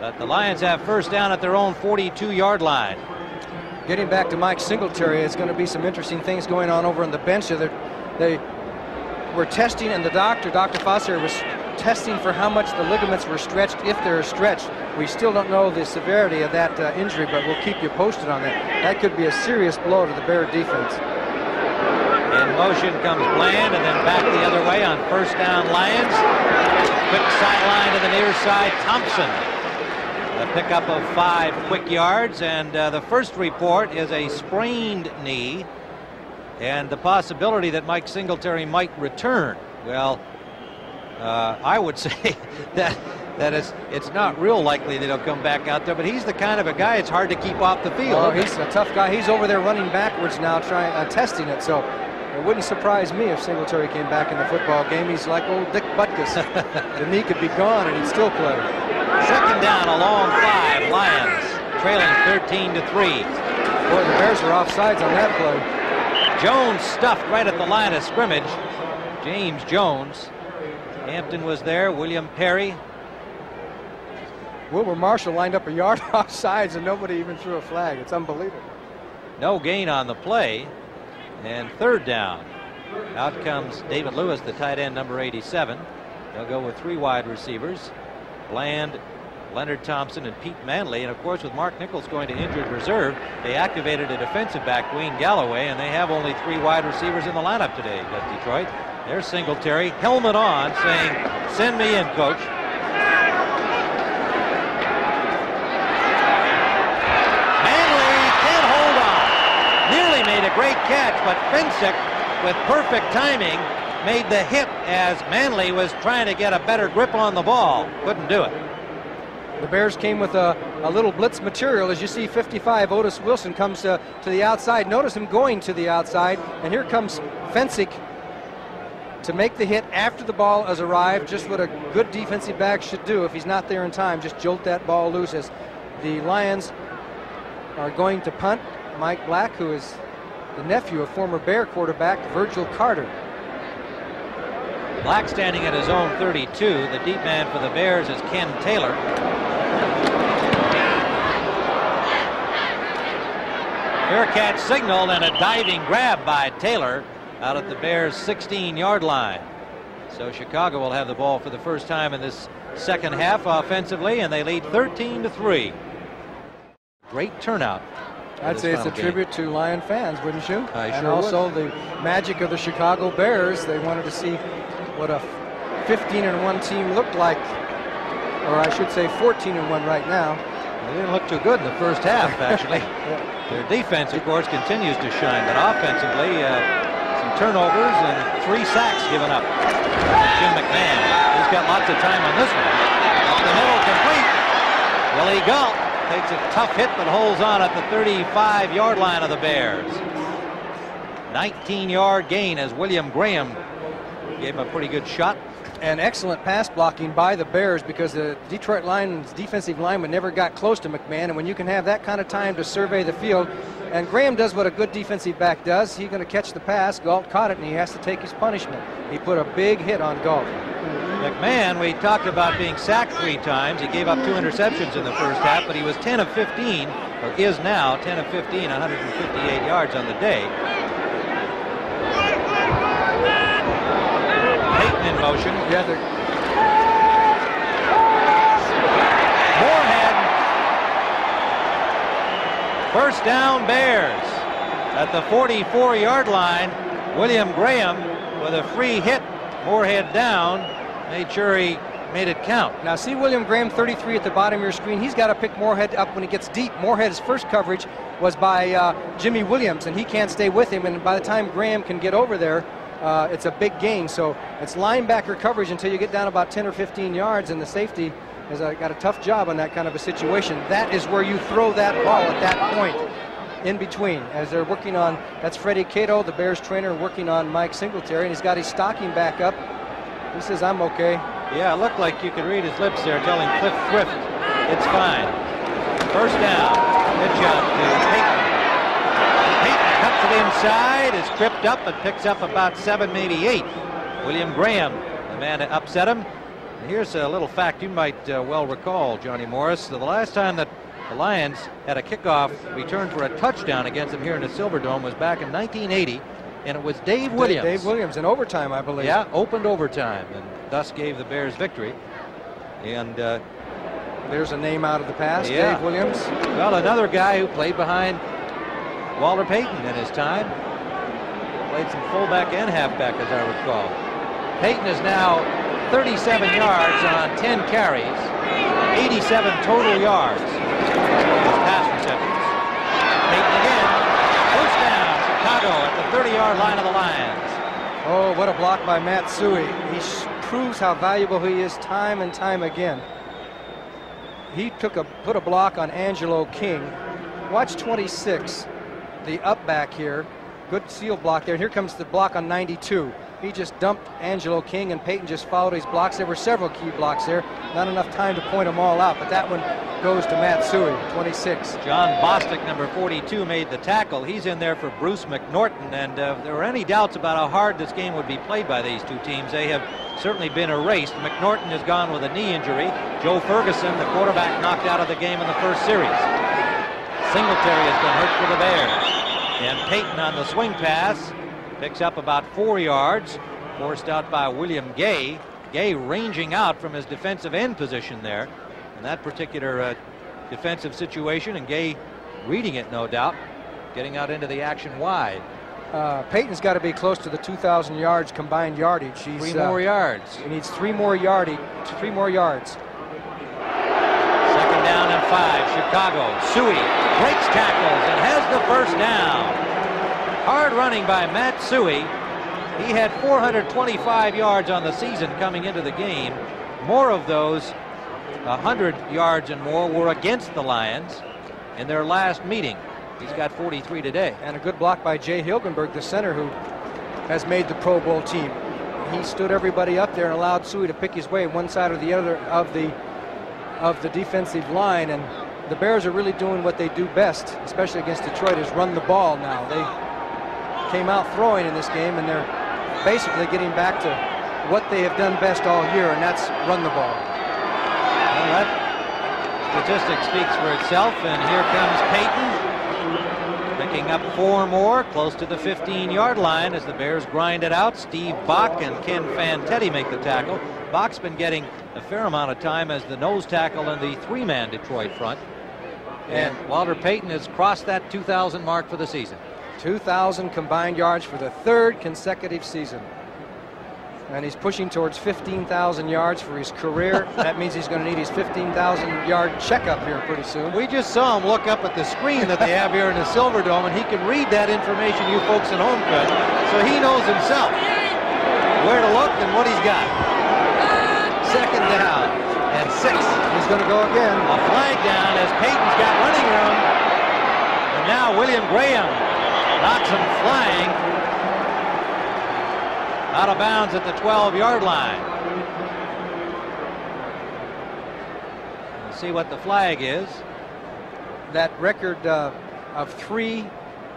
But the Lions have first down at their own 42-yard line. Getting back to Mike Singletary, it's going to be some interesting things going on over on the bench. They were testing, and the Dr. Foster was testing for how much the ligaments were stretched, if they're stretched. We still don't know the severity of that injury, but we'll keep you posted on that. That could be a serious blow to the Bear defense. In motion comes Bland, and then back the other way on first down Lions. Quick sideline to the near side, Thompson. A pickup of 5 quick yards, and the first report is a sprained knee and the possibility that Mike Singletary might return. Well, I would say that it's not real likely that he'll come back out there, but he's the kind of a guy it's hard to keep off the field. Oh, he's a tough guy. He's over there running backwards now, testing it, so it wouldn't surprise me if Singletary came back in the football game. He's like old Dick Butkus. The knee could be gone and he'd still play. Second down, a long 5. Lions trailing 13-3. Boy, the Bears are offsides on that play. Jones stuffed right at the line of scrimmage. James Jones. Hampton was there. William Perry. Wilbur Marshall lined up a yard offsides and nobody even threw a flag. It's unbelievable. No gain on the play. And third down. Out comes David Lewis, the tight end, number 87. They'll go with 3 wide receivers. Bland, Leonard Thompson, and Pete Manley. And of course, with Mark Nichols going to injured reserve, they activated a defensive back, Wayne Galloway, and they have only 3 wide receivers in the lineup today at Detroit. There's Singletary, helmet on, saying, "Send me in, coach." Manley can't hold on. Nearly made a great catch, but Finsick, with perfect timing, made the hit as Manley was trying to get a better grip on the ball. Couldn't do it. The Bears came with a little blitz material. As you see, 55, Otis Wilson comes to the outside. Notice him going to the outside, and here comes Finsick to make the hit after the ball has arrived. Just what a good defensive back should do if he's not there in time. Just jolt that ball loose as the Lions are going to punt. Mike Black, who is the nephew of former Bear quarterback Virgil Carter. Black standing at his own 32. The deep man for the Bears is Ken Taylor. Fair catch signaled and a diving grab by Taylor out at the Bears' 16-yard line. So Chicago will have the ball for the first time in this second half offensively, and they lead 13-3. Great turnout. I'd say it's a tribute to Lion fans, wouldn't you? And also the magic of the Chicago Bears. They wanted to see what a 15-1 team looked like, or I should say 14-1 right now. They didn't look too good in the first half, actually. Their defense, of course, continues to shine, but offensively, some turnovers and 3 sacks given up. Jim McMahon, he's got lots of time on this one. Up the middle, complete. Willie Galt takes a tough hit, but holds on at the 35-yard line of the Bears. 19-yard gain as William Graham gave him a pretty good shot. And excellent pass blocking by the Bears, because the Detroit Lions defensive lineman never got close to McMahon. And when you can have that kind of time to survey the field, and Graham does what a good defensive back does, he's going to catch the pass. Galt caught it, and he has to take his punishment. He put a big hit on Galt. McMahon, we talked about being sacked 3 times. He gave up 2 interceptions in the first half, but he was 10 of 15, or is now 10 of 15, 158 yards on the day. Payton in motion. Moorhead. First down, Bears. At the 44-yard line, William Graham with a free hit. Moorhead down. Made sure he made it count. Now see William Graham, 33 at the bottom of your screen. He's got to pick Moorhead up when he gets deep. Moorhead's first coverage was by Jimmy Williams, and he can't stay with him. And by the time Graham can get over there, it's a big gain. So it's linebacker coverage until you get down about 10 or 15 yards, and the safety has got a tough job on that kind of a situation. That is where you throw that ball at that point in between, as they're working on, that's Freddie Cato, the Bears trainer, working on Mike Singletary, and he's got his stocking back up. He says, I'm okay. Yeah, it looked like you could read his lips there telling Cliff Thrift it's fine. First down. Good job to Payton. Payton cuts it inside, is tripped up, and picks up about 7, maybe 8. William Graham, the man that upset him. And here's a little fact you might well recall, Johnny Morris. The last time that the Lions had a kickoff return for a touchdown against them here in the Silverdome was back in 1980. And it was Dave Williams. Dave Williams in overtime, I believe. Yeah, opened overtime, and thus gave the Bears victory. And there's a name out of the past, yeah. Dave Williams. Well, another guy who played behind Walter Payton in his time. Played some fullback and halfback, as I recall. Payton is now 37 yards on 10 carries, 87 total yards. Pass receptions. Payton again. First down, Chicago at the 30-yard line of the Lions. Oh, what a block by Matt Suhey. He proves how valuable he is time and time again. He put a block on Angelo King. Watch 26, the up back here. Good seal block there. And here comes the block on 92. He just dumped Angelo King, and Payton just followed his blocks. There were several key blocks there. Not enough time to point them all out, but that one goes to Matt Suhey, 26. John Bostic, number 42, made the tackle. He's in there for Bruce McNorton, and if there were any doubts about how hard this game would be played by these two teams, they have certainly been erased. McNorton has gone with a knee injury. Joe Ferguson, the quarterback, knocked out of the game in the first series. Singletary has been hurt for the Bears. And Payton on the swing pass picks up about 4 yards, forced out by William Gay. Gay ranging out from his defensive end position there in that particular defensive situation, and Gay reading it, no doubt, getting out into the action wide. Payton's got to be close to the 2,000 yards combined yardage. He's, 3 more yards. He needs 3 more yards. 3 more yards. Second down and 5. Chicago. Suhey breaks tackles and has the first down. Hard running by Matt Suhey. He had 425 yards on the season coming into the game. More of those, 100 yards and more, were against the Lions in their last meeting. He's got 43 today. And a good block by Jay Hilgenberg, the center, who has made the Pro Bowl team. He stood everybody up there and allowed Suhey to pick his way one side or the other of the defensive line. And the Bears are really doing what they do best, especially against Detroit, is run the ball now. They came out throwing in this game, and they're basically getting back to what they have done best all year, and that's run the ball. Well, that statistic speaks for itself, and here comes Payton, picking up 4 more, close to the 15-yard line as the Bears grind it out. Steve Bach and Ken Fantetti make the tackle. Bach's been getting a fair amount of time as the nose tackle in the 3-man Detroit front. And Walter Payton has crossed that 2,000 mark for the season. 2,000 combined yards for the 3rd consecutive season. And he's pushing towards 15,000 yards for his career. That means he's going to need his 15,000-yard checkup here pretty soon. We just saw him look up at the screen that they have here in the Silverdome, and he can read that information you folks at home could. So he knows himself where to look and what he's got. Second down and 6. He's going to go again. A flag down as Payton's got running room. And now William Graham knocks him flying out of bounds at the 12-yard line. Let's see what the flag is. That record of 3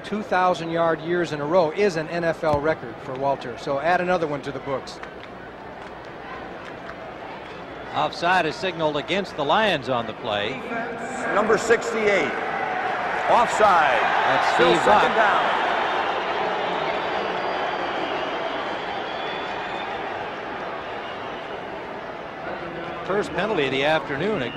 2,000-yard years in a row is an NFL record for Walter. So add another one to the books. Offside is signaled against the Lions on the play. Number 68. Offside. That's Still Steve second Buck. down. First penalty of the afternoon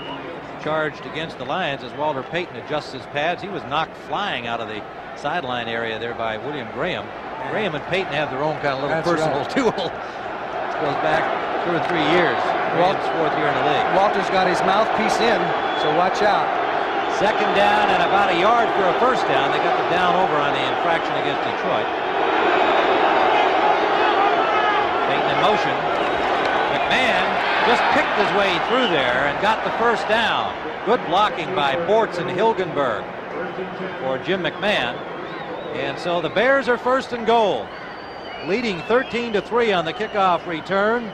charged against the Lions as Walter Payton adjusts his pads. He was knocked flying out of the sideline area there by William Graham. Graham and Payton have their own kind of little personal duel. This goes back 2 or 3 years. Graham's 4th year in the league. Walter's got his mouthpiece in, so watch out. Second down and about a yard for a first down. They got the down over on the infraction against Detroit. Payton in motion. McMahon just picked his way through there and got the first down. Good blocking by Bortz and Hilgenberg for Jim McMahon. And so the Bears are first and goal, leading 13-3 on the kickoff return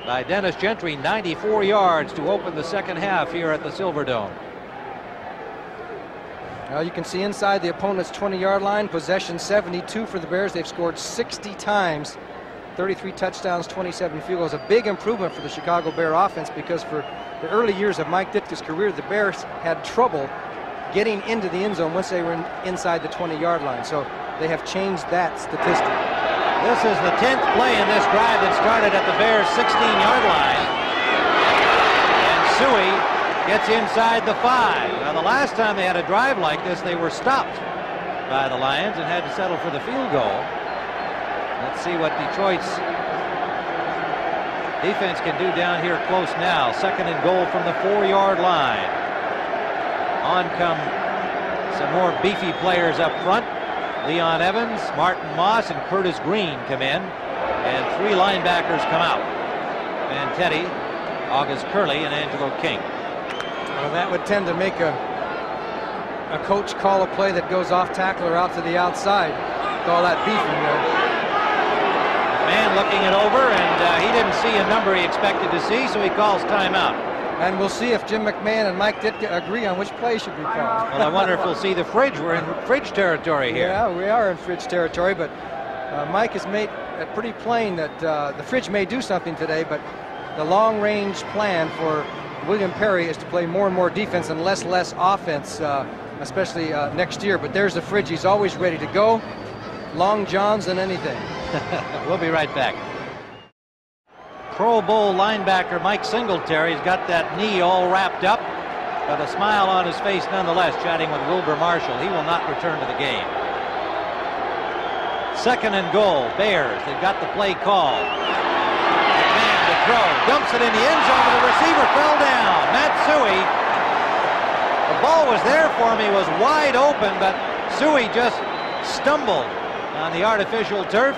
by Dennis Gentry, 94 yards to open the second half here at the Silverdome. Now you can see inside the opponent's 20-yard line, possession 72 for the Bears. They've scored 60 times, 33 touchdowns, 27 field goals. A big improvement for the Chicago Bear offense, because for the early years of Mike Ditka's career, the Bears had trouble getting into the end zone once they were inside the 20-yard line. So they have changed that statistic. This is the 10th play in this drive that started at the Bears' 16-yard line. And Suey gets inside the 5. Now, the last time they had a drive like this, they were stopped by the Lions and had to settle for the field goal. Let's see what Detroit's defense can do down here close now. Second and goal from the 4-yard line. On come some more beefy players up front. Leon Evans, Martin Moss, and Curtis Green come in, and 3 linebackers come out. Vantetti, August Curley, and Angelo King. Well, that would tend to make a coach call a play that goes off tackle or out to the outside. Call that beefing there. Man looking it over, and he didn't see a number he expected to see, so he calls timeout. And we'll see if Jim McMahon and Mike Ditka agree on which play should be called. Well, I wonder if we'll see the fridge. We're in fridge territory here. Yeah, we are in fridge territory, but Mike has made it pretty plain that the fridge may do something today, but the long-range plan for William Perry is to play more and more defense and less offense, especially next year. But there's the fridge. He's always ready to go. Long johns and anything. We'll be right back. Pro Bowl linebacker Mike Singletary's got that knee all wrapped up, but a smile on his face nonetheless, chatting with Wilbur Marshall. He will not return to the game. Second and goal, Bears. They've got the play called. McMahon to throw, dumps it in the end zone, and the receiver fell down. Matsui. The ball was there for him. He was wide open, but Suey just stumbled on the artificial turf.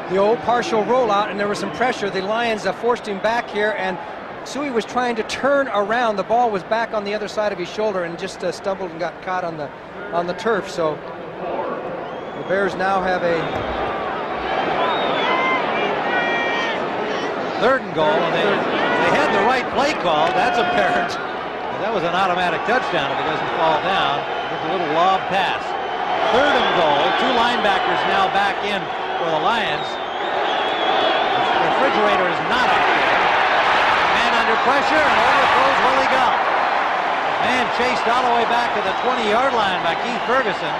The old partial rollout, and there was some pressure. The Lions forced him back here, and Suey was trying to turn around. The ball was back on the other side of his shoulder and just stumbled and got caught on the turf. So the Bears now have a third and goal, and they had the right play call. That's apparent. That was an automatic touchdown if he doesn't fall down. It's a little lob pass. Third and goal. 2 linebackers now back in for the Lions. The refrigerator is not up there. Man under pressure and overthrows Willie Gull. Man chased all the way back to the 20-yard line by Keith Ferguson.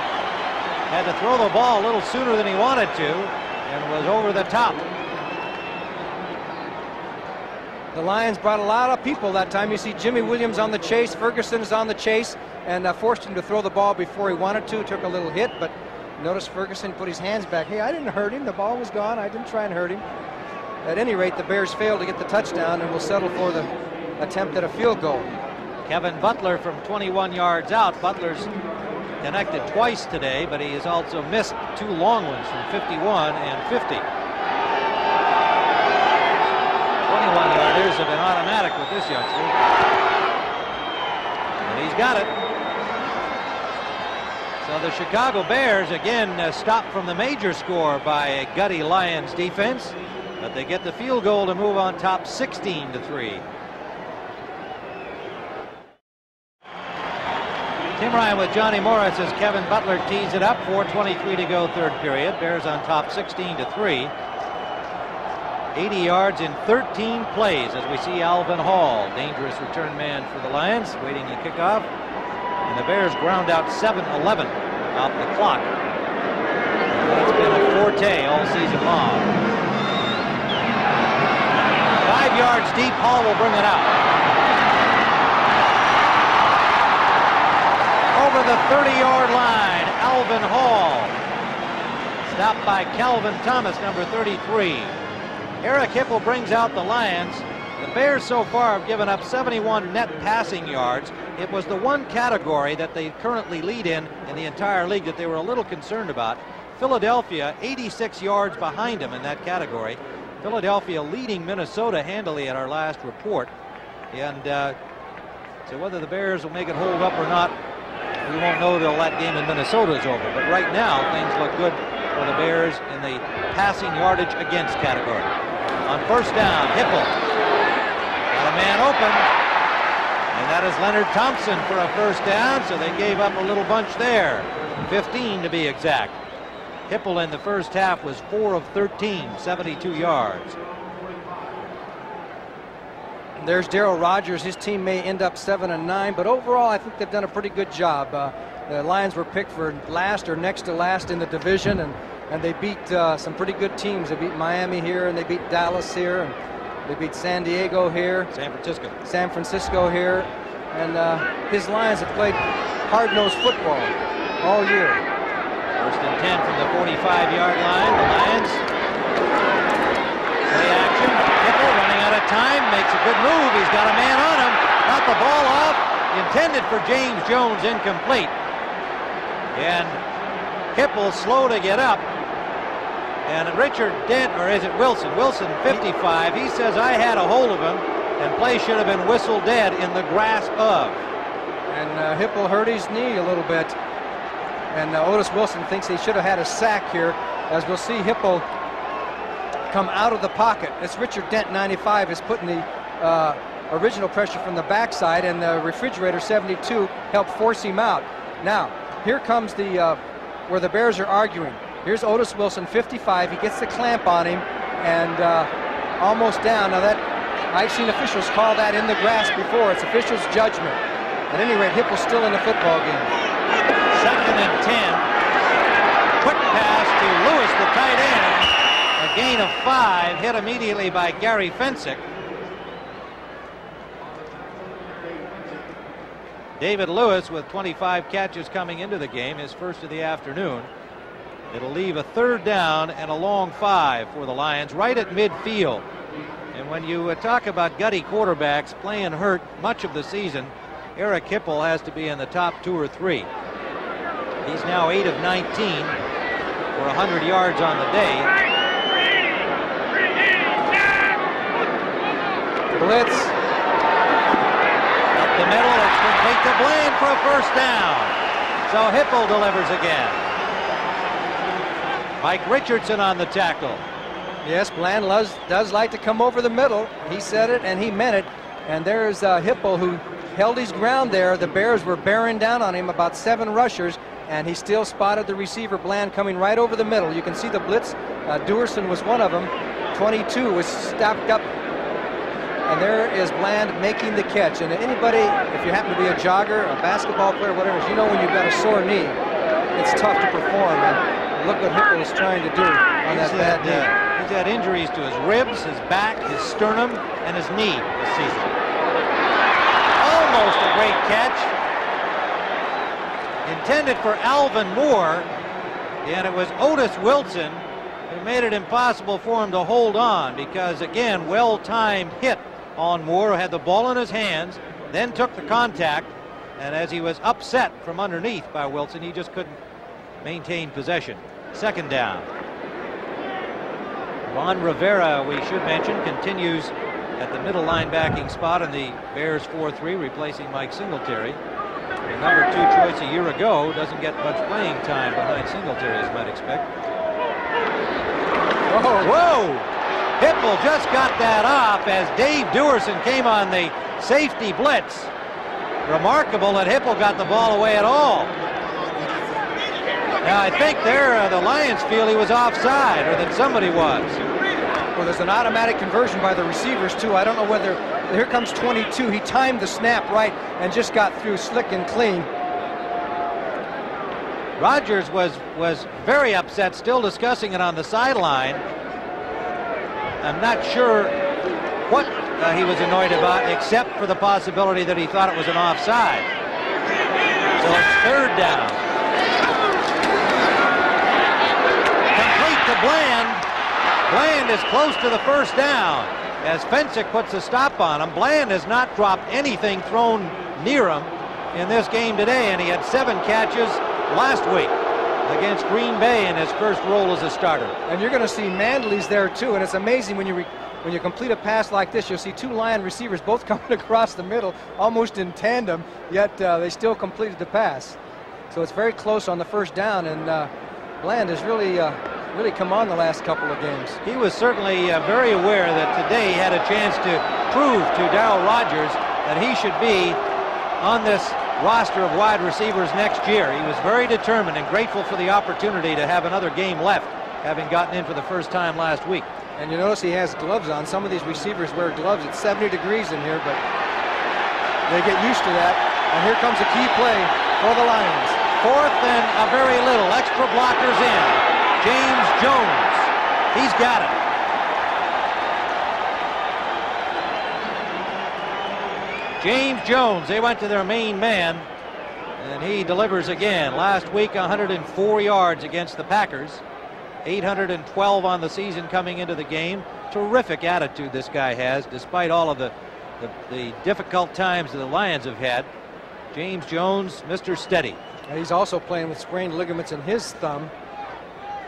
Had to throw the ball a little sooner than he wanted to and was over the top. The Lions brought a lot of people that time. You see Jimmy Williams on the chase. Ferguson is on the chase and forced him to throw the ball before he wanted to. Took a little hit, but notice Ferguson put his hands back. Hey, I didn't hurt him. The ball was gone. I didn't try and hurt him. At any rate, the Bears failed to get the touchdown and will settle for the attempt at a field goal. Kevin Butler from 21 yards out. Butler's connected twice today, but he has also missed 2 long ones from 51 and 50. 21-yarders have been automatic with this youngster. And he's got it. So the Chicago Bears again stopped from the major score by a gutty Lions defense. but they get the field goal to move on top 16-3. Tim Ryan with Johnny Morris as Kevin Butler tees it up. 4:23 to go, third period. Bears on top 16-3. 80 yards in 13 plays as we see Alvin Hall, dangerous return man for the Lions, waiting the kickoff. And the Bears ground out 7-11 off the clock. That's been a forte all season long. 5 yards deep, Hall will bring it out. Over the 30-yard line, Alvin Hall. Stopped by Calvin Thomas, number 33. Eric Hipple brings out the Lions. The Bears so far have given up 71 net passing yards. It was the one category that they currently lead in the entire league that they were a little concerned about. Philadelphia 86 yards behind them in that category. Philadelphia leading Minnesota handily at our last report. And so whether the Bears will make it hold up or not, we won't know till that game in Minnesota is over. But right now, things look good for the Bears in the passing yardage against category. On first down, Hipple got a man open, and that is Leonard Thompson for a first down, so they gave up a little bunch there. 15 to be exact. Hipple in the first half was 4 of 13, 72 yards. There's Darryl Rogers. His team may end up 7-9, but overall I think they've done a pretty good job. The Lions were picked for last or next to last in the division, and they beat some pretty good teams. They beat Miami here, and they beat Dallas here, and they beat San Diego here. San Francisco here. And his Lions have played hard-nosed football all year. First and 10 from the 45-yard line. The Lions play action. Hipple running out of time, makes a good move. He's got a man on him. Got the ball off. Intended for James Jones, incomplete. And Hipple slow to get up. And Richard Dent, or is it Wilson? Wilson, 55. He says, I had a hold of him, and play should have been whistled dead in the grasp of. And Hipple hurt his knee a little bit. And Otis Wilson thinks he should have had a sack here, as we'll see Hipple come out of the pocket. It's Richard Dent, 95, is putting the original pressure from the backside, and the refrigerator, 72, helped force him out. Now, here comes the where the Bears are arguing. Here's Otis Wilson, 55. He gets the clamp on him and almost down. Now that I've seen officials call that in the grasp before. It's officials' judgment. At any rate, Hipple's still in the football game. 2nd and 10. Quick pass to Lewis, the tight end. A gain of 5, hit immediately by Gary Fensick. David Lewis with 25 catches coming into the game, his first of the afternoon. It'll leave a 3rd down and a long 5 for the Lions right at midfield. And when you talk about gutty quarterbacks playing hurt much of the season, Eric Hipple has to be in the top 2 or 3. He's now 8 of 19 for 100 yards on the day. Blitz. Up the middle, it's complete to Bland for a first down. So Hipple delivers again. Mike Richardson on the tackle. Yes, Bland does like to come over the middle. He said it and he meant it. And there's Hipple, who held his ground there. The Bears were bearing down on him, about 7 rushers, and he still spotted the receiver, Bland, coming right over the middle. You can see the blitz. Duerson was one of them. 22 was stopped up. And there is Bland making the catch. And anybody, if you happen to be a jogger, a basketball player, whatever, you know when you've got a sore knee, it's tough to perform. And look what Hipple is trying to do on that bad knee. He's had injuries to his ribs, his back, his sternum, and his knee this season. Almost a great catch. Intended for Alvin Moore, and it was Otis Wilson who made it impossible for him to hold on, because, again, well-timed hit on Moore, who had the ball in his hands, then took the contact, and as he was upset from underneath by Wilson, he just couldn't maintain possession. 2nd down. Ron Rivera, we should mention, continues at the middle linebacking spot in the Bears 4-3, replacing Mike Singletary. The number 2 choice a year ago doesn't get much playing time behind Singletary, as you might expect. Oh, whoa! Hipple just got that off as Dave Duerson came on the safety blitz. Remarkable that Hipple got the ball away at all. Now I think the Lions feel he was offside, or that somebody was. Well, there's an automatic conversion by the receivers too. I don't know whether, here comes 22. He timed the snap right and just got through slick and clean. Rodgers was very upset, still discussing it on the sideline. I'm not sure what he was annoyed about, except for the possibility that he thought it was an offside. So it's third down. Complete to Bland. Bland is close to the first down as Fensick puts a stop on him. Bland has not dropped anything thrown near him in this game today, and he had 7 catches last week against Green Bay in his first role as a starter. And you're going to see Mandley's there too, and it's amazing when you complete a pass like this, you'll see 2 Lion receivers both coming across the middle almost in tandem, yet they still completed the pass. So it's very close on the first down, and Bland has really come on the last couple of games. He was certainly very aware that today he had a chance to prove to Darryl Rodgers that he should be on this roster of wide receivers next year. He was very determined and grateful for the opportunity to have another game left, having gotten in for the first time last week. And you notice he has gloves on. Some of these receivers wear gloves. It's 70 degrees in here, but they get used to that. And here comes a key play for the Lions. 4th and a very little. Extra blockers in. James Jones. He's got it. James Jones, they went to their main man, and he delivers again. Last week, 104 yards against the Packers. 812 on the season coming into the game. Terrific attitude this guy has, despite all of the difficult times that the Lions have had. James Jones, Mr. Steady. And he's also playing with sprained ligaments in his thumb.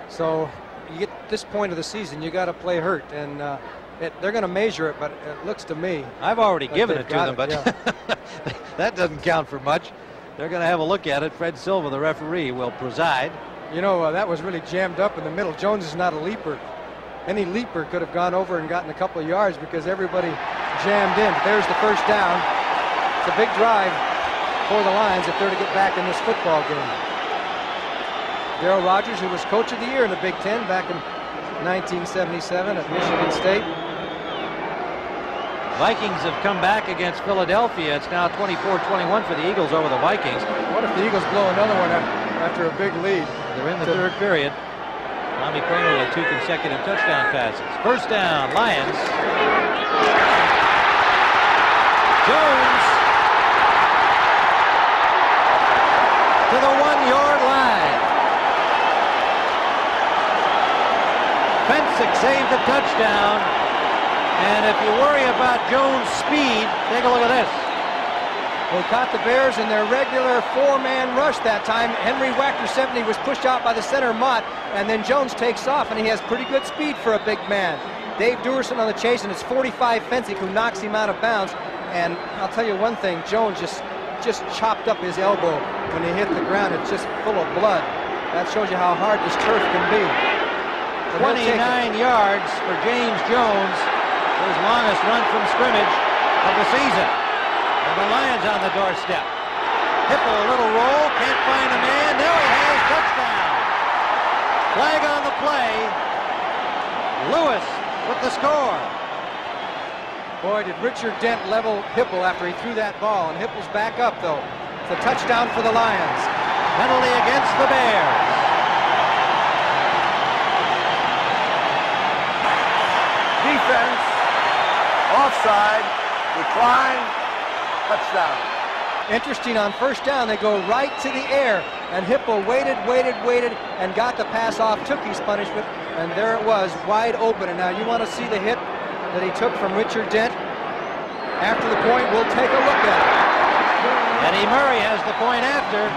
So you get this point of the season, you got to play hurt, and they're going to measure it, but it looks to me. I've already given it to them, but yeah. that doesn't count for much. They're going to have a look at it. Fred Silva, the referee, will preside. You know, that was really jammed up in the middle. Jones is not a leaper. Any leaper could have gone over and gotten a couple of yards because everybody jammed in. There's the first down. It's a big drive for the Lions if they're to get back in this football game. Darryl Rodgers, who was coach of the year in the Big Ten back in 1977 at Michigan State. Vikings have come back against Philadelphia. It's now 24-21 for the Eagles over the Vikings. What if the Eagles blow another one after a big lead? They're in the third period. Tommy Kramer with 2 consecutive touchdown passes. First down, Lions. Jones to the 1-yard line. Fensick saved the touchdown. And if you worry about Jones' speed, take a look at this. They caught the Bears in their regular 4-man rush that time. Henry Wachter 70 was pushed out by the center Mott, and then Jones takes off, and he has pretty good speed for a big man. Dave Duerson on the chase, and it's 45 Fensick who knocks him out of bounds. And I'll tell you one thing, Jones just chopped up his elbow when he hit the ground. It's just full of blood. That shows you how hard this turf can be. 29 yards for James Jones, his longest run from scrimmage of the season. And the Lions on the doorstep. Hipple, a little roll, can't find a man. Now he has touchdown. Flag on the play. Lewis with the score. Boy, did Richard Dent level Hipple after he threw that ball, and Hipple's back up, though. It's a touchdown for the Lions. Penalty against the Bears. Defense, offside, decline, touchdown. Interesting, on first down, they go right to the air, and Hipple waited, and got the pass off, took his punishment, and there it was, wide open. And now you want to see the hit that he took from Richard Dent. After the point, we'll take a look at it. Eddie Murray has the point after.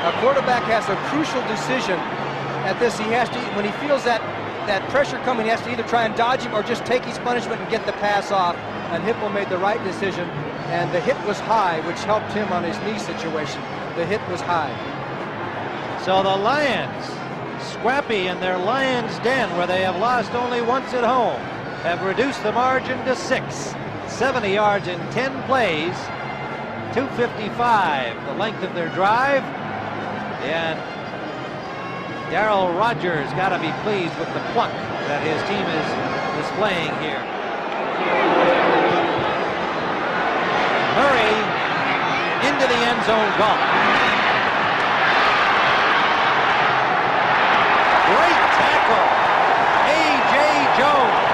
A quarterback has a crucial decision at this. He has to, when he feels that pressure coming, he has to either try and dodge him or just take his punishment and get the pass off. And Hipple made the right decision, and the hit was high, which helped him on his knee situation. The hit was high. So the Lions scrappy in their Lions' den, where they have lost only once at home, have reduced the margin to 6. 70 yards in 10 plays, 2:55 the length of their drive, and Darryl Rogers got to be pleased with the pluck that his team is displaying here. Murray into the end zone, gone. Great tackle, A.J. Jones.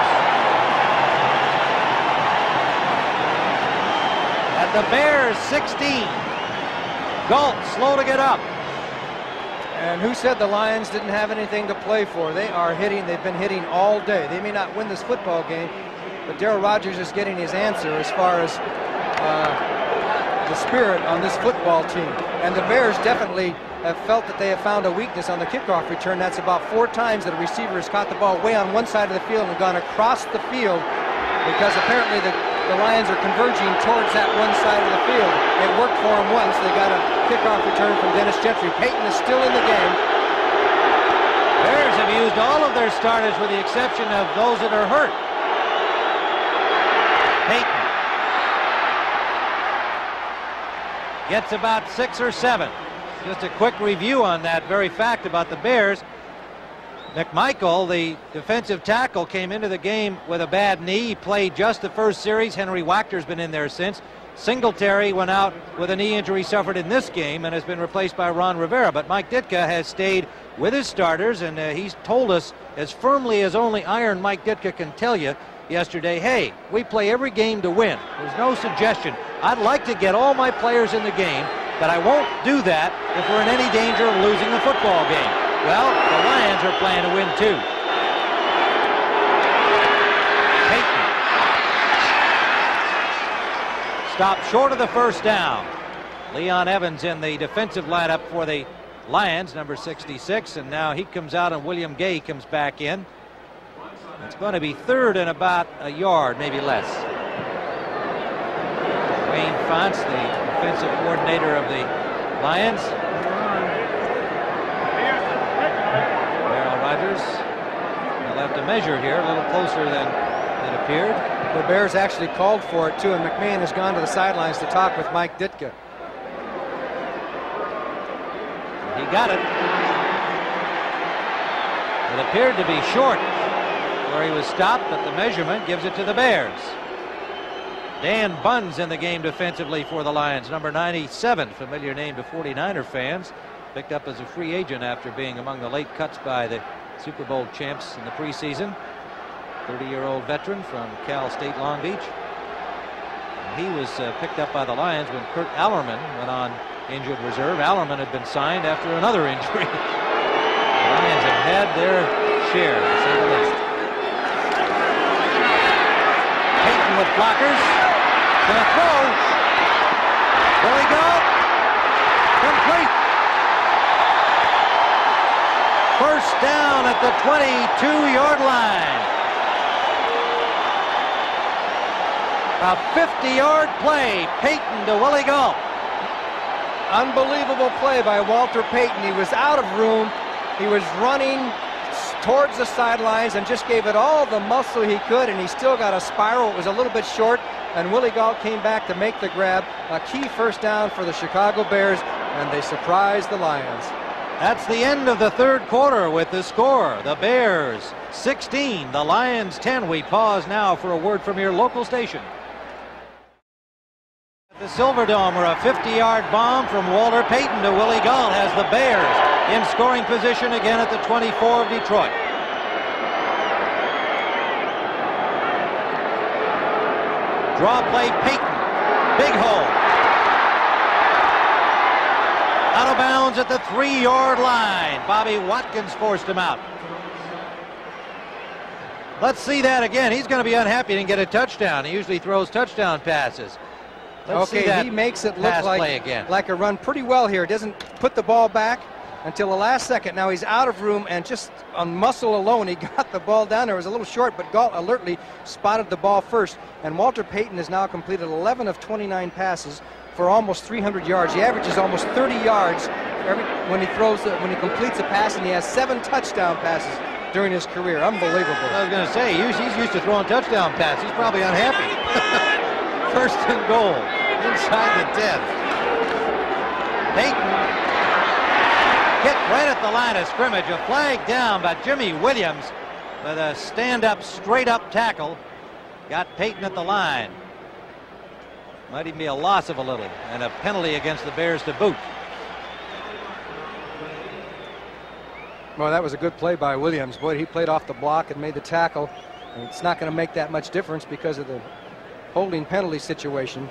At the Bears 16. Galt slow to get up. And who said the Lions didn't have anything to play for? They are hitting. They've been hitting all day. They may not win this football game, but Darryl Rogers is getting his answer as far as the spirit on this football team. And the Bears definitely have felt that they have found a weakness on the kickoff return. That's about 4 times that a receiver has caught the ball way on one side of the field and gone across the field, because apparently the Lions are converging towards that one side of the field. It worked for them once. They got a kickoff return from Dennis Gentry. Payton is still in the game. Bears have used all of their starters with the exception of those that are hurt. Payton gets about 6 or 7. Just a quick review on that very fact about the Bears. McMichael, the defensive tackle, came into the game with a bad knee. He played just the first series. Henry Wachter's been in there since. Singletary went out with a knee injury suffered in this game and has been replaced by Ron Rivera. But Mike Ditka has stayed with his starters, and he's told us as firmly as only Iron Mike Ditka can tell you yesterday, hey, we play every game to win. There's no suggestion. I'd like to get all my players in the game, but I won't do that if we're in any danger of losing the football game. Well, the Lions are playing to win too. Payton stopped short of the first down. Leon Evans in the defensive lineup for the Lions, number 66, and now he comes out and William Gay comes back in. It's going to be 3rd and about a yard, maybe less. Wayne Fonts, the defensive coordinator of the Lions. Darryl Rogers will have to measure here, a little closer than it appeared. The Bears actually called for it too, and McMahon has gone to the sidelines to talk with Mike Ditka. He got it. It appeared to be short where he was stopped, but the measurement gives it to the Bears. Dan Bunn's in the game defensively for the Lions, number 97, familiar name to 49er fans. Picked up as a free agent after being among the late cuts by the Super Bowl champs in the preseason. 30-year-old veteran from Cal State Long Beach. And he was picked up by the Lions when Kurt Allerman went on injured reserve. Allerman had been signed after another injury. The Lions have had their share, to say the least. Payton with blockers. Gonna throw. There we go. Complete. First down at the 22-yard line. A 50-yard play. Payton to Willie Galt. Unbelievable play by Walter Payton. He was out of room. He was running towards the sidelines and just gave it all the muscle he could, and he still got a spiral. It was a little bit short, and Willie Galt came back to make the grab. A key first down for the Chicago Bears, and they surprised the Lions. That's the end of the 3rd quarter with the score. The Bears 16, the Lions 10. We pause now for a word from your local station. The Silverdome, where a 50-yard bomb from Walter Payton to Willie Galt has the Bears in scoring position again at the 24 of Detroit. Draw play, Payton. Big hole. Out of bounds at the 3-yard line. Bobby Watkins forced him out. Let's see that again. He's going to be unhappy he didn't get a touchdown. He usually throws touchdown passes. Let's see that he makes it look like a run pretty well here. Doesn't put the ball back until the last second. Now he's out of room, and just on muscle alone, he got the ball down there. It was a little short, but Galt alertly spotted the ball first. And Walter Payton has now completed 11 of 29 passes for almost 300 yards. He averages almost 30 yards when he completes a pass, and he has 7 touchdown passes during his career. Unbelievable. I was going to say, he's used to throwing touchdown passes. He's probably unhappy. First and goal, inside the 10. Payton hit right at the line of scrimmage. A flag down by Jimmy Williams with a stand-up, straight-up tackle. Got Payton at the line. Might even be a loss of a little, and a penalty against the Bears to boot. Well, that was a good play by Williams. Boy, he played off the block and made the tackle. And it's not going to make that much difference because of the holding penalty situation.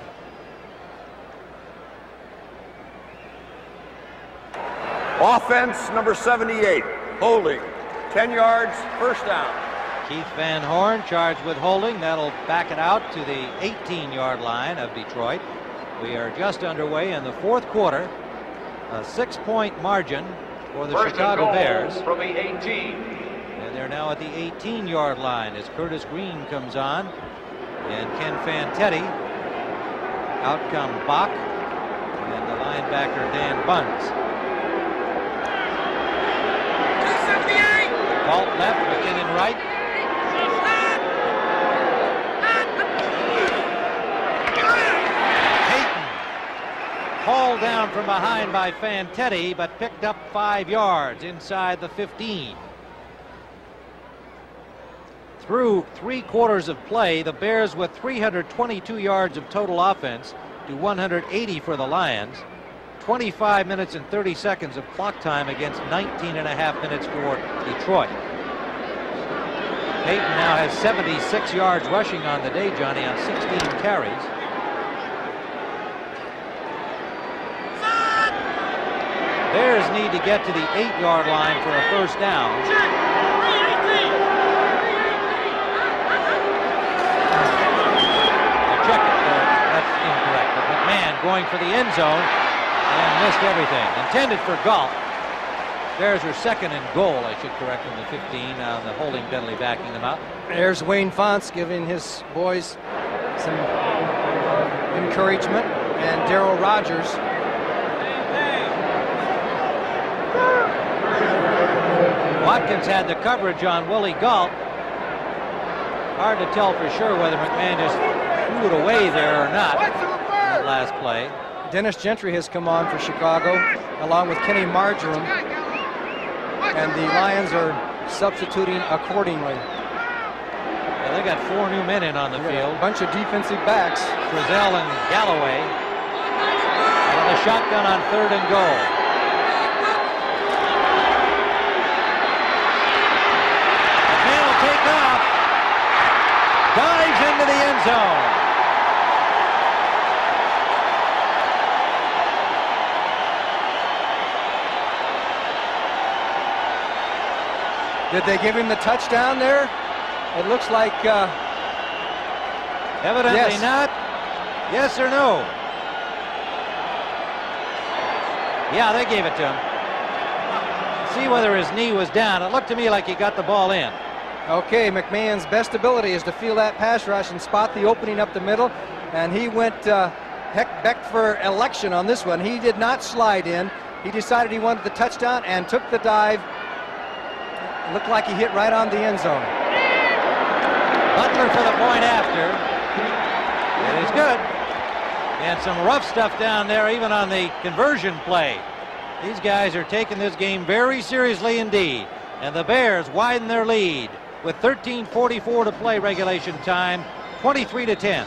Offense number 78, holding. 10 yards, first down. Keith Van Horn charged with holding. That'll back it out to the 18-yard line of Detroit. We are just underway in the 4th quarter. A 6-point margin for the Chicago Bears. From the 18. And they're now at the 18-yard line as Curtis Green comes on. And Ken Fantetti. Out come Bach. And the linebacker Dan Bunz. Galt left, McKinnon right. Payton hauled down from behind by Fantetti, but picked up 5 yards inside the 15. Through 3 quarters of play, the Bears with 322 yards of total offense to 180 for the Lions. 25 minutes and 30 seconds of clock time against 19.5 minutes for Detroit. Payton now has 76 yards rushing on the day, Johnny, on 16 carries. Bears need to get to the 8-yard line for a first down. Check it. That's incorrect. But McMahon going for the end zone. And missed everything. Intended for Galt. Bears are 2nd and goal, I should correct, from the 15 on the holding penalty backing them out. There's Wayne Fonts giving his boys some encouragement, and Darryl Rogers. Watkins had the coverage on Willie Galt. Hard to tell for sure whether McMahon just threw it away there or not. That last play. Dennis Gentry has come on for Chicago, along with Kenny Marjoram, and the Lions are substituting accordingly. Yeah, they got 4 new men in on the field. A bunch of defensive backs. Frizzell and Galloway. And a shotgun on 3rd and goal. McMahon will take off. Dives into the end zone. Did they give him the touchdown there? It looks like... Evidently yes. not. Yes or no? Yeah, they gave it to him. See whether his knee was down. It looked to me like he got the ball in. Okay, McMahon's best ability is to feel that pass rush and spot the opening up the middle. And he went heck for election on this one. He did not slide in. He decided he wanted the touchdown and took the dive. It looked like he hit right on the end zone. Butler for the point after. It is good. And some rough stuff down there, even on the conversion play. These guys are taking this game very seriously indeed. And the Bears widen their lead with 13:44 to play regulation time, 23-10.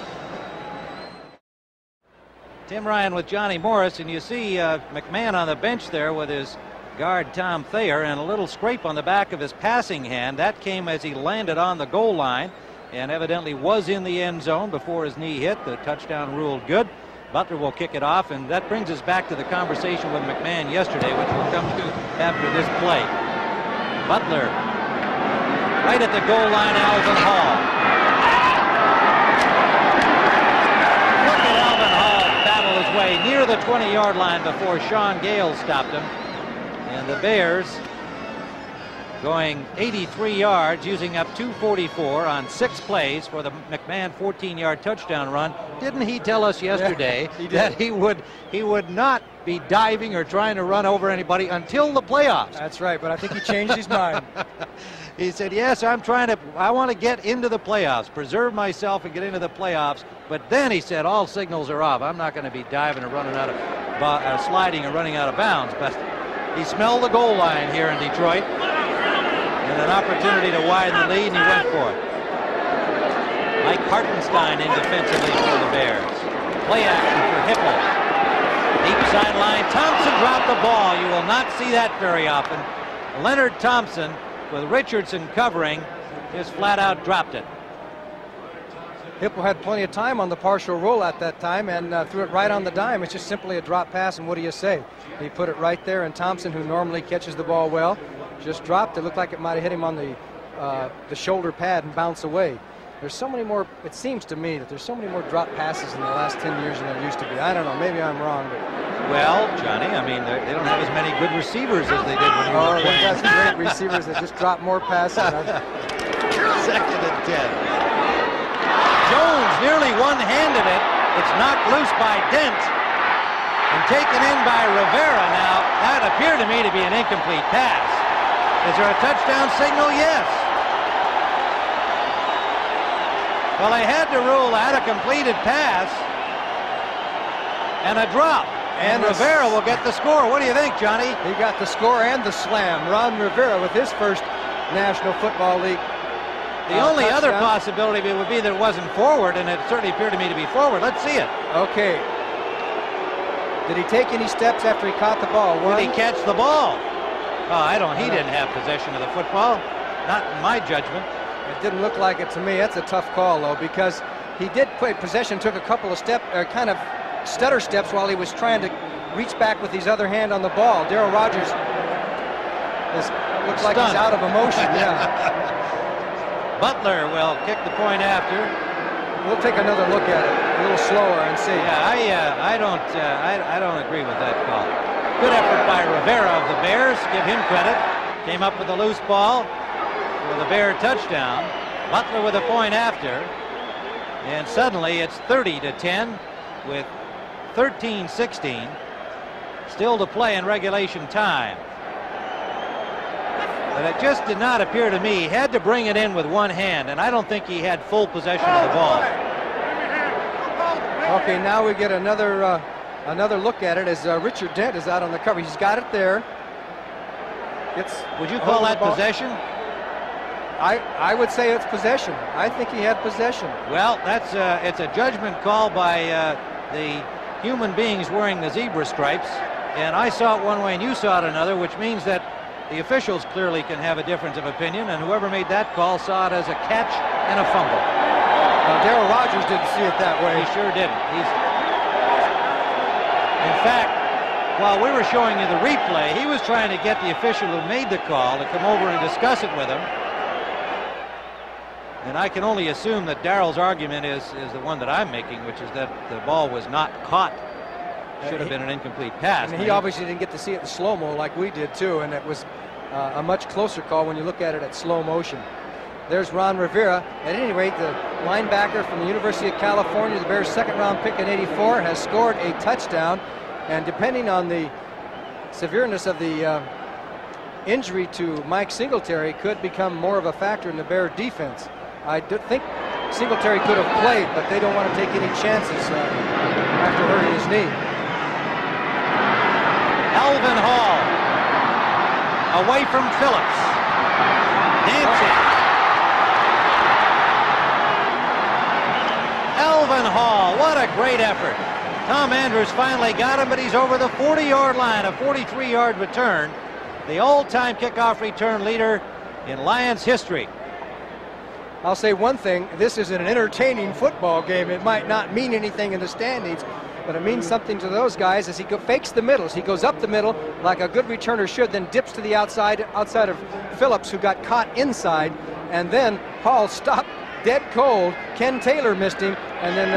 Tim Ryan with Johnny Morris, and you see McMahon on the bench there with his guard Tom Thayer, and a little scrape on the back of his passing hand. That came as he landed on the goal line and evidently was in the end zone before his knee hit. The touchdown ruled good. Butler will kick it off, and that brings us back to the conversation with McMahon yesterday, which we'll come to after this play. Butler right at the goal line, Alvin Hall. Look at Alvin Hall battle his way near the 20-yard line before Sean Gale stopped him. And the Bears going 83 yards, using up 244 on 6 plays for the McMahon 14-yard touchdown run. Didn't he tell us yesterday that he would not be diving or trying to run over anybody until the playoffs? That's right, but I think he changed his mind. He said, yes, I want to get into the playoffs, preserve myself and get into the playoffs. But then he said, all signals are off. I'm not going to be diving or running out of, sliding or running out of bounds. But he smelled the goal line here in Detroit. And an opportunity to widen the lead, and he went for it. Mike Hartenstein in defensively for the Bears. Play action for Hipple. Deep sideline. Thompson dropped the ball. You will not see that very often. Leonard Thompson, with Richardson covering, just flat out dropped it. Hipple had plenty of time on the partial roll at that time and threw it right on the dime. It's just simply a drop pass, and what do you say? He put it right there, and Thompson, who normally catches the ball well, just dropped it. Looked like it might have hit him on the shoulder pad and bounce away. There's so many more, it seems to me that there's so many more drop passes in the last 10 years than there used to be. I don't know, maybe I'm wrong. But... Well, Johnny, I mean, they don't have as many good receivers as they did when you were playing. That's great receivers that just drop more passes. Second and 10. Jones nearly one-handed it. It's knocked loose by Dent and taken in by Rivera. Now, that appeared to me to be an incomplete pass. Is there a touchdown signal? Yes. Well, they had to rule that a completed pass and a drop. And Rivera will get the score. What do you think, Johnny? He got the score and the slam. Ron Rivera with his first National Football League. The only other possibility would be that it wasn't forward, and it certainly appeared to me to be forward. Let's see it. Okay. Did he take any steps after he caught the ball? Did he catch the ball? Oh, he didn't have possession of the football. Not in my judgment. It didn't look like it to me. That's a tough call, though, because he did play possession, took a couple of kind of stutter steps while he was trying to reach back with his other hand on the ball. Darryl Rogers looks like he's out of emotion. Yeah. Butler will kick the point after. We'll take another look at it a little slower and see. Yeah, I don't agree with that call. Good effort by Rivera of the Bears. Give him credit. Came up with a loose ball for the Bear touchdown. Butler with a point after. And suddenly it's 30-10 with 13-16 still to play in regulation time. But it just did not appear to me. He had to bring it in with one hand, and I don't think he had full possession of the ball. Okay, now we get another look at it as Richard Dent is out on the cover. He's got it there. Would you call that possession? I would say it's possession. I think he had possession. Well, it's a judgment call by the human beings wearing the zebra stripes, and I saw it one way and you saw it another, which means that the officials clearly can have a difference of opinion, and whoever made that call saw it as a catch and a fumble. Darryl Rogers didn't see it that way. He sure didn't. In fact, while we were showing you the replay, he was trying to get the official who made the call to come over and discuss it with him. And I can only assume that Darryl's argument is the one that I'm making, which is that the ball was not caught. Should have been an incomplete pass. And he obviously didn't get to see it in slow-mo like we did, too, and it was a much closer call when you look at it at slow motion. There's Ron Rivera. At any rate, the linebacker from the University of California, the Bears' second-round pick in '84, has scored a touchdown. And depending on the severeness of the injury to Mike Singletary, could become more of a factor in the Bear defense. I think Singletary could have played, but they don't want to take any chances after hurting his knee. Alvin Hall away from Phillips. Dancing. Alvin Hall, what a great effort. Tom Andrews finally got him, but he's over the 40-yard line, a 43-yard return. The all-time kickoff return leader in Lions history. I'll say one thing, this is an entertaining football game. It might not mean anything in the standings, but it means something to those guys as he fakes the middles. He goes up the middle like a good returner should, then dips to the outside of Phillips, who got caught inside, and then Hall stopped dead cold. Ken Taylor missed him, and then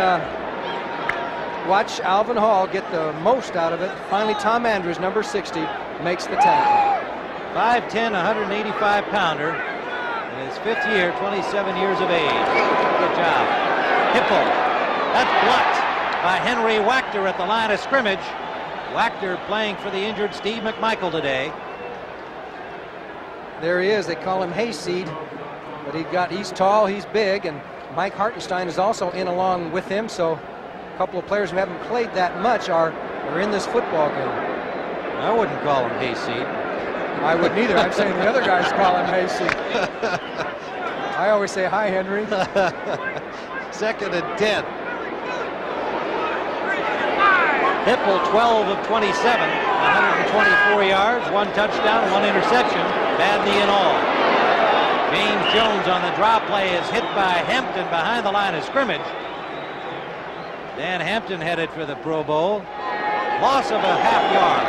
watch Alvin Hall get the most out of it. Finally, Tom Andrews, number 60, makes the tackle. 5'10", 185-pounder. In his 5th year, 27 years of age. Good job. Hipple. That's blocked by Henry Wachter at the line of scrimmage. Wachter playing for the injured Steve McMichael today. There he is. They call him Hayseed, but he's tall, he's big, and Mike Hartenstein is also in along with him. So a couple of players who haven't played that much are in this football game. I wouldn't call him Hayseed. I wouldn't either. I'm saying the other guys call him Hayseed. I always say hi, Henry. 2nd and 10. Hipple 12 of 27, 124 yards, 1 touchdown, 1 interception, bad knee and all. James Jones on the drop play is hit by Hampton behind the line of scrimmage. Dan Hampton headed for the Pro Bowl. Loss of a half yard.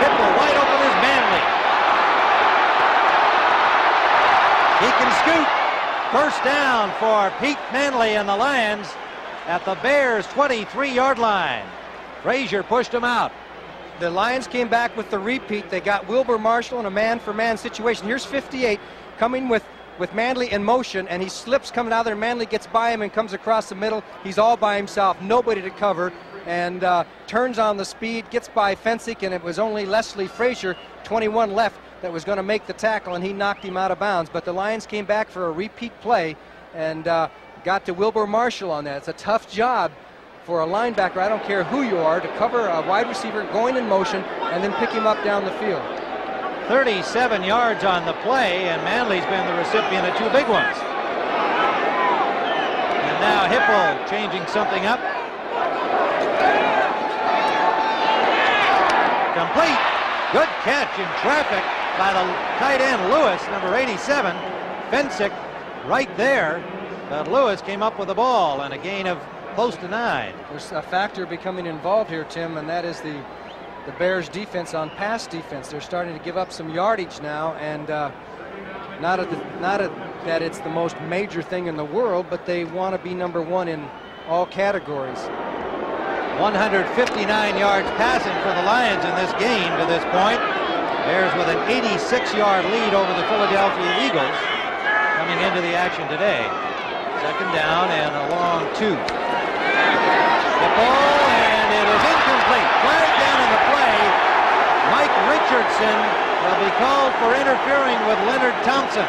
Hipple wide open is Manley. He can scoot. First down for Pete Manley and the Lions at the Bears' 23-yard line. Frazier pushed him out. The Lions came back with the repeat. They got Wilbur Marshall in a man-for-man situation. Here's 58 coming with Manley in motion, and he slips coming out there. Manley gets by him and comes across the middle. He's all by himself, nobody to cover, and turns on the speed, gets by Fensick, and it was only Leslie Frazier, 21 left, that was going to make the tackle, and he knocked him out of bounds. But the Lions came back for a repeat play and got to Wilbur Marshall on that. It's a tough job for a linebacker, I don't care who you are, to cover a wide receiver going in motion and then pick him up down the field. 37 yards on the play, and Manley's been the recipient of 2 big ones. And now Hipple changing something up. Complete. Good catch in traffic by the tight end Lewis, number 87. Fensick right there, but Lewis came up with the ball and a gain of close to 9. There's a factor becoming involved here, Tim, and that is the Bears' defense on pass defense. They're starting to give up some yardage now, and not that it's the most major thing in the world, but they want to be number 1 in all categories. 159 yards passing for the Lions in this game to this point. Bears with an 86-yard lead over the Philadelphia Eagles coming into the action today. 2nd down and a long 2. The ball, and it is incomplete. Flag down in the play. Mike Richardson will be called for interfering with Leonard Thompson.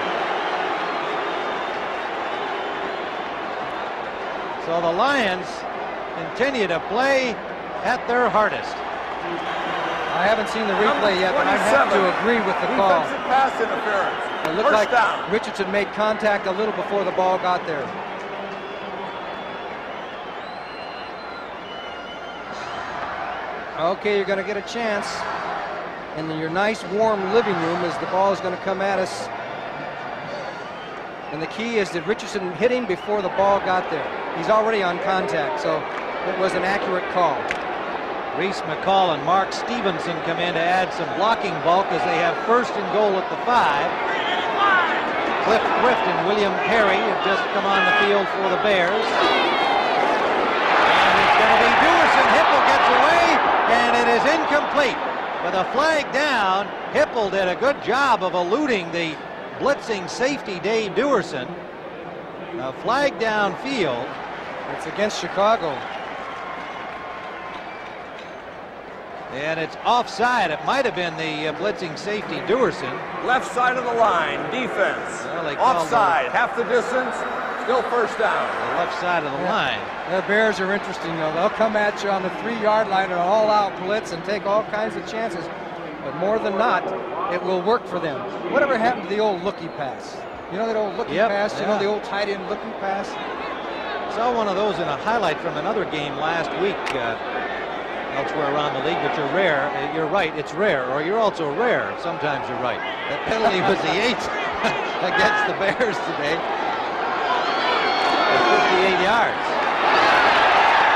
So the Lions continue to play at their hardest. I haven't seen the replay yet, but I have to agree with the call. Defensive pass interference. It looked like down. Richardson made contact a little before the ball got there. Okay, you're going to get a chance in your nice warm living room as the ball is going to come at us. And the key is that Richardson hit him before the ball got there. He's already on contact, so it was an accurate call. Reese McCall and Mark Stevenson come in to add some blocking bulk as they have 1st and goal at the 5. Cliff Thrift and William Perry have just come on the field for the Bears. And it's going to be Duerson. Hipple gets away, and it is incomplete. With a flag down, Hipple did a good job of eluding the blitzing safety Dave Duerson. A flag downfield. It's against Chicago. And it's offside. It might have been the blitzing safety Duerson. Left side of the line, defense. Well, offside, half the distance, still 1st down. The left side of the line. The Bears are interesting, though. They'll come at you on the 3-yard line in an all-out blitz and take all kinds of chances. But more than not, it will work for them. Whatever happened to the old looky pass? You know that old looky pass? You know the old tight end looky pass? Saw one of those in a highlight from another game last week elsewhere around the league, but you're rare. You're right, it's rare, or you're also rare. Sometimes you're right. That penalty was the 8th against the Bears today. 58 yards.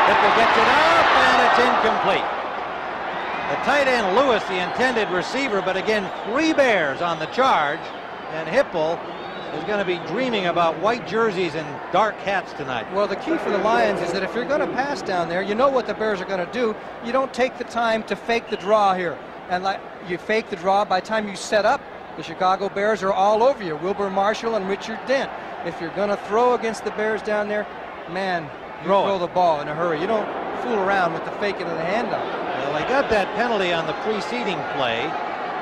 Hipple gets it up, and it's incomplete. The tight end Lewis, the intended receiver, but again, 3 Bears on the charge, and Hipple is going to be dreaming about white jerseys and dark hats tonight. Well, the key for the Lions is that if you're going to pass down there, you know what the Bears are going to do. You don't take the time to fake the draw here. and like you fake the draw. By the time you set up, the Chicago Bears are all over you. Wilbur Marshall and Richard Dent. If you're going to throw against the Bears down there, man, you throw the ball in a hurry. You don't fool around with the faking of the handoff. Well, they got that penalty on the preceding play,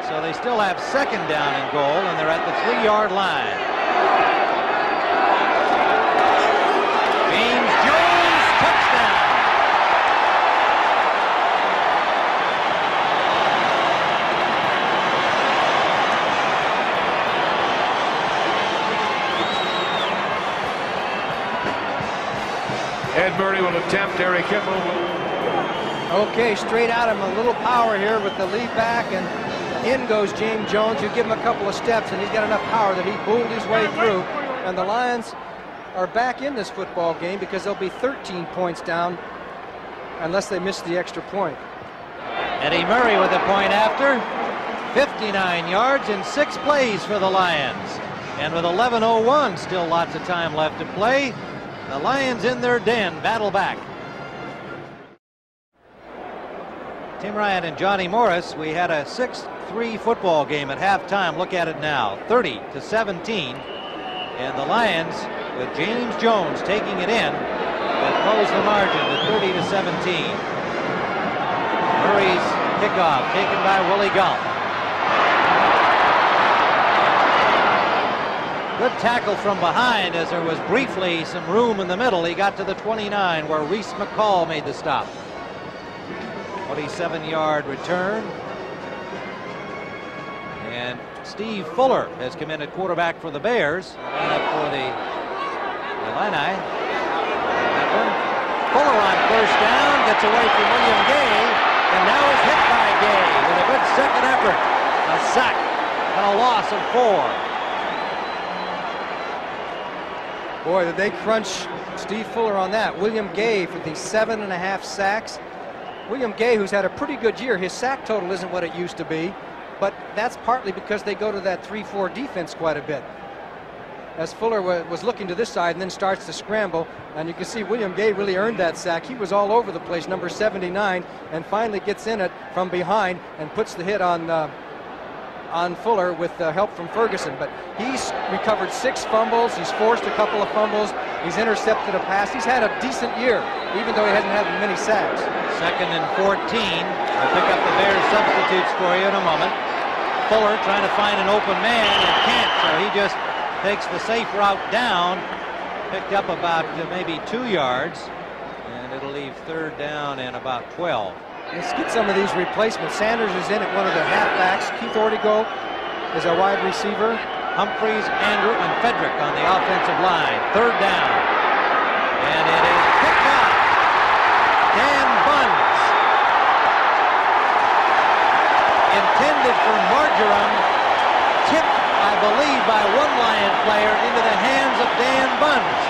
so they still have second down and goal, and they're at the 3-yard line. James Jones, touchdown. Ed Murray will attempt. Eric Hipple. Okay, straight at him, a little power here with the lead back, and in goes James Jones. You give him a couple of steps, and he's got enough power that he bulled his way through. And the Lions are back in this football game because they'll be 13 points down unless they miss the extra point. Eddie Murray with a point after. 59 yards in 6 plays for the Lions. And with 11:01, still lots of time left to play, the Lions in their den battle back. Tim Ryan and Johnny Morris, we had a 6-3 football game at halftime. Look at it now, 30-17. And the Lions, with James Jones taking it in, have closed the margin to 30-17. Murray's kickoff taken by Willie Galt. Good tackle from behind as there was briefly some room in the middle. He got to the 29 where Reese McCall made the stop. 27-yard return. And Steve Fuller has come in at quarterback for the Bears. Line up for the Illini. That one. Fuller on first down, gets away from William Gay, and now is hit by Gay with a good second effort. A sack and a loss of 4. Boy, did they crunch Steve Fuller on that. William Gay for the 7.5 sacks. William Gay, who's had a pretty good year, his sack total isn't what it used to be, but that's partly because they go to that 3-4 defense quite a bit. As Fuller was looking to this side and then starts to scramble, and you can see William Gay really earned that sack. He was all over the place, number 79, and finally gets in it from behind and puts the hit on Fuller with help from Ferguson. But he's recovered 6 fumbles. He's forced a couple of fumbles. He's intercepted a pass. He's had a decent year, even though he hasn't had many sacks. 2nd and 14. We'll pick up the Bears substitutes for you in a moment. Fuller trying to find an open man and can't, so he just takes the safe route down. Picked up about maybe 2 yards, and it'll leave 3rd down and about 12. Let's get some of these replacements. Sanders is in at one of the halfbacks. Keith Ortigo is a wide receiver. Humphreys, Andrew, and Fedrick on the offensive line. 3rd down. And it is picked up. Dan Bunds. Intended for Marjoram. Tipped, I believe, by one Lion player into the hands of Dan Bunds.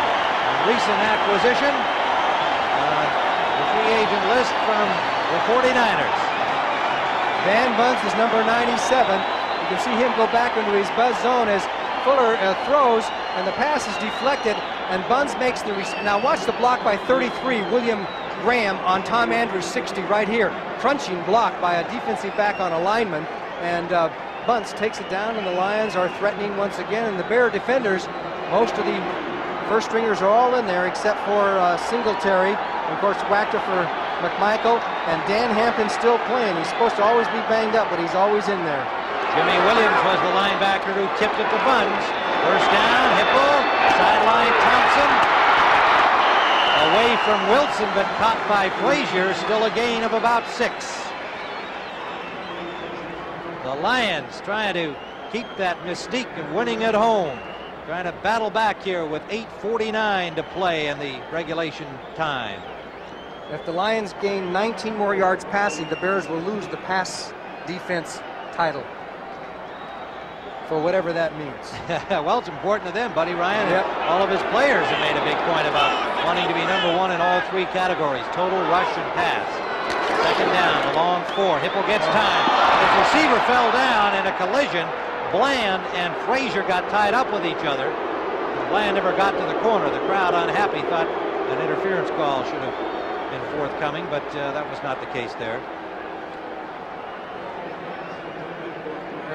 A recent acquisition. The free agent list from the 49ers. Van Bunds is number 97. You can see him go back into his buzz zone as Fuller throws, and the pass is deflected, and Bunds makes the now watch the block by 33, William Graham on Tom Andrews 60 right here. Crunching block by a defensive back on a lineman, and Bunds takes it down, and the Lions are threatening once again, and the Bear defenders, most of the first stringers are all in there except for Singletary, and of course Wachter for McMichael, and Dan Hampton still playing. He's supposed to always be banged up, but he's always in there. Jimmy Williams was the linebacker who tipped it to Bunds. First down, Hipple, sideline Thompson. Away from Wilson, but caught by Frazier. Still a gain of about 6. The Lions trying to keep that mystique of winning at home. Trying to battle back here with 8:49 to play in the regulation time. If the Lions gain 19 more yards passing, the Bears will lose the pass defense title. For whatever that means. Well, it's important to them, Buddy Ryan. Yep. All of his players have made a big point about wanting to be number 1 in all 3 categories, total, rush, and pass. 2nd down, a long 4. Hipple gets time. His receiver fell down in a collision. Bland and Frazier got tied up with each other. Bland never got to the corner. The crowd, unhappy, thought an interference call should have been forthcoming, but that was not the case there.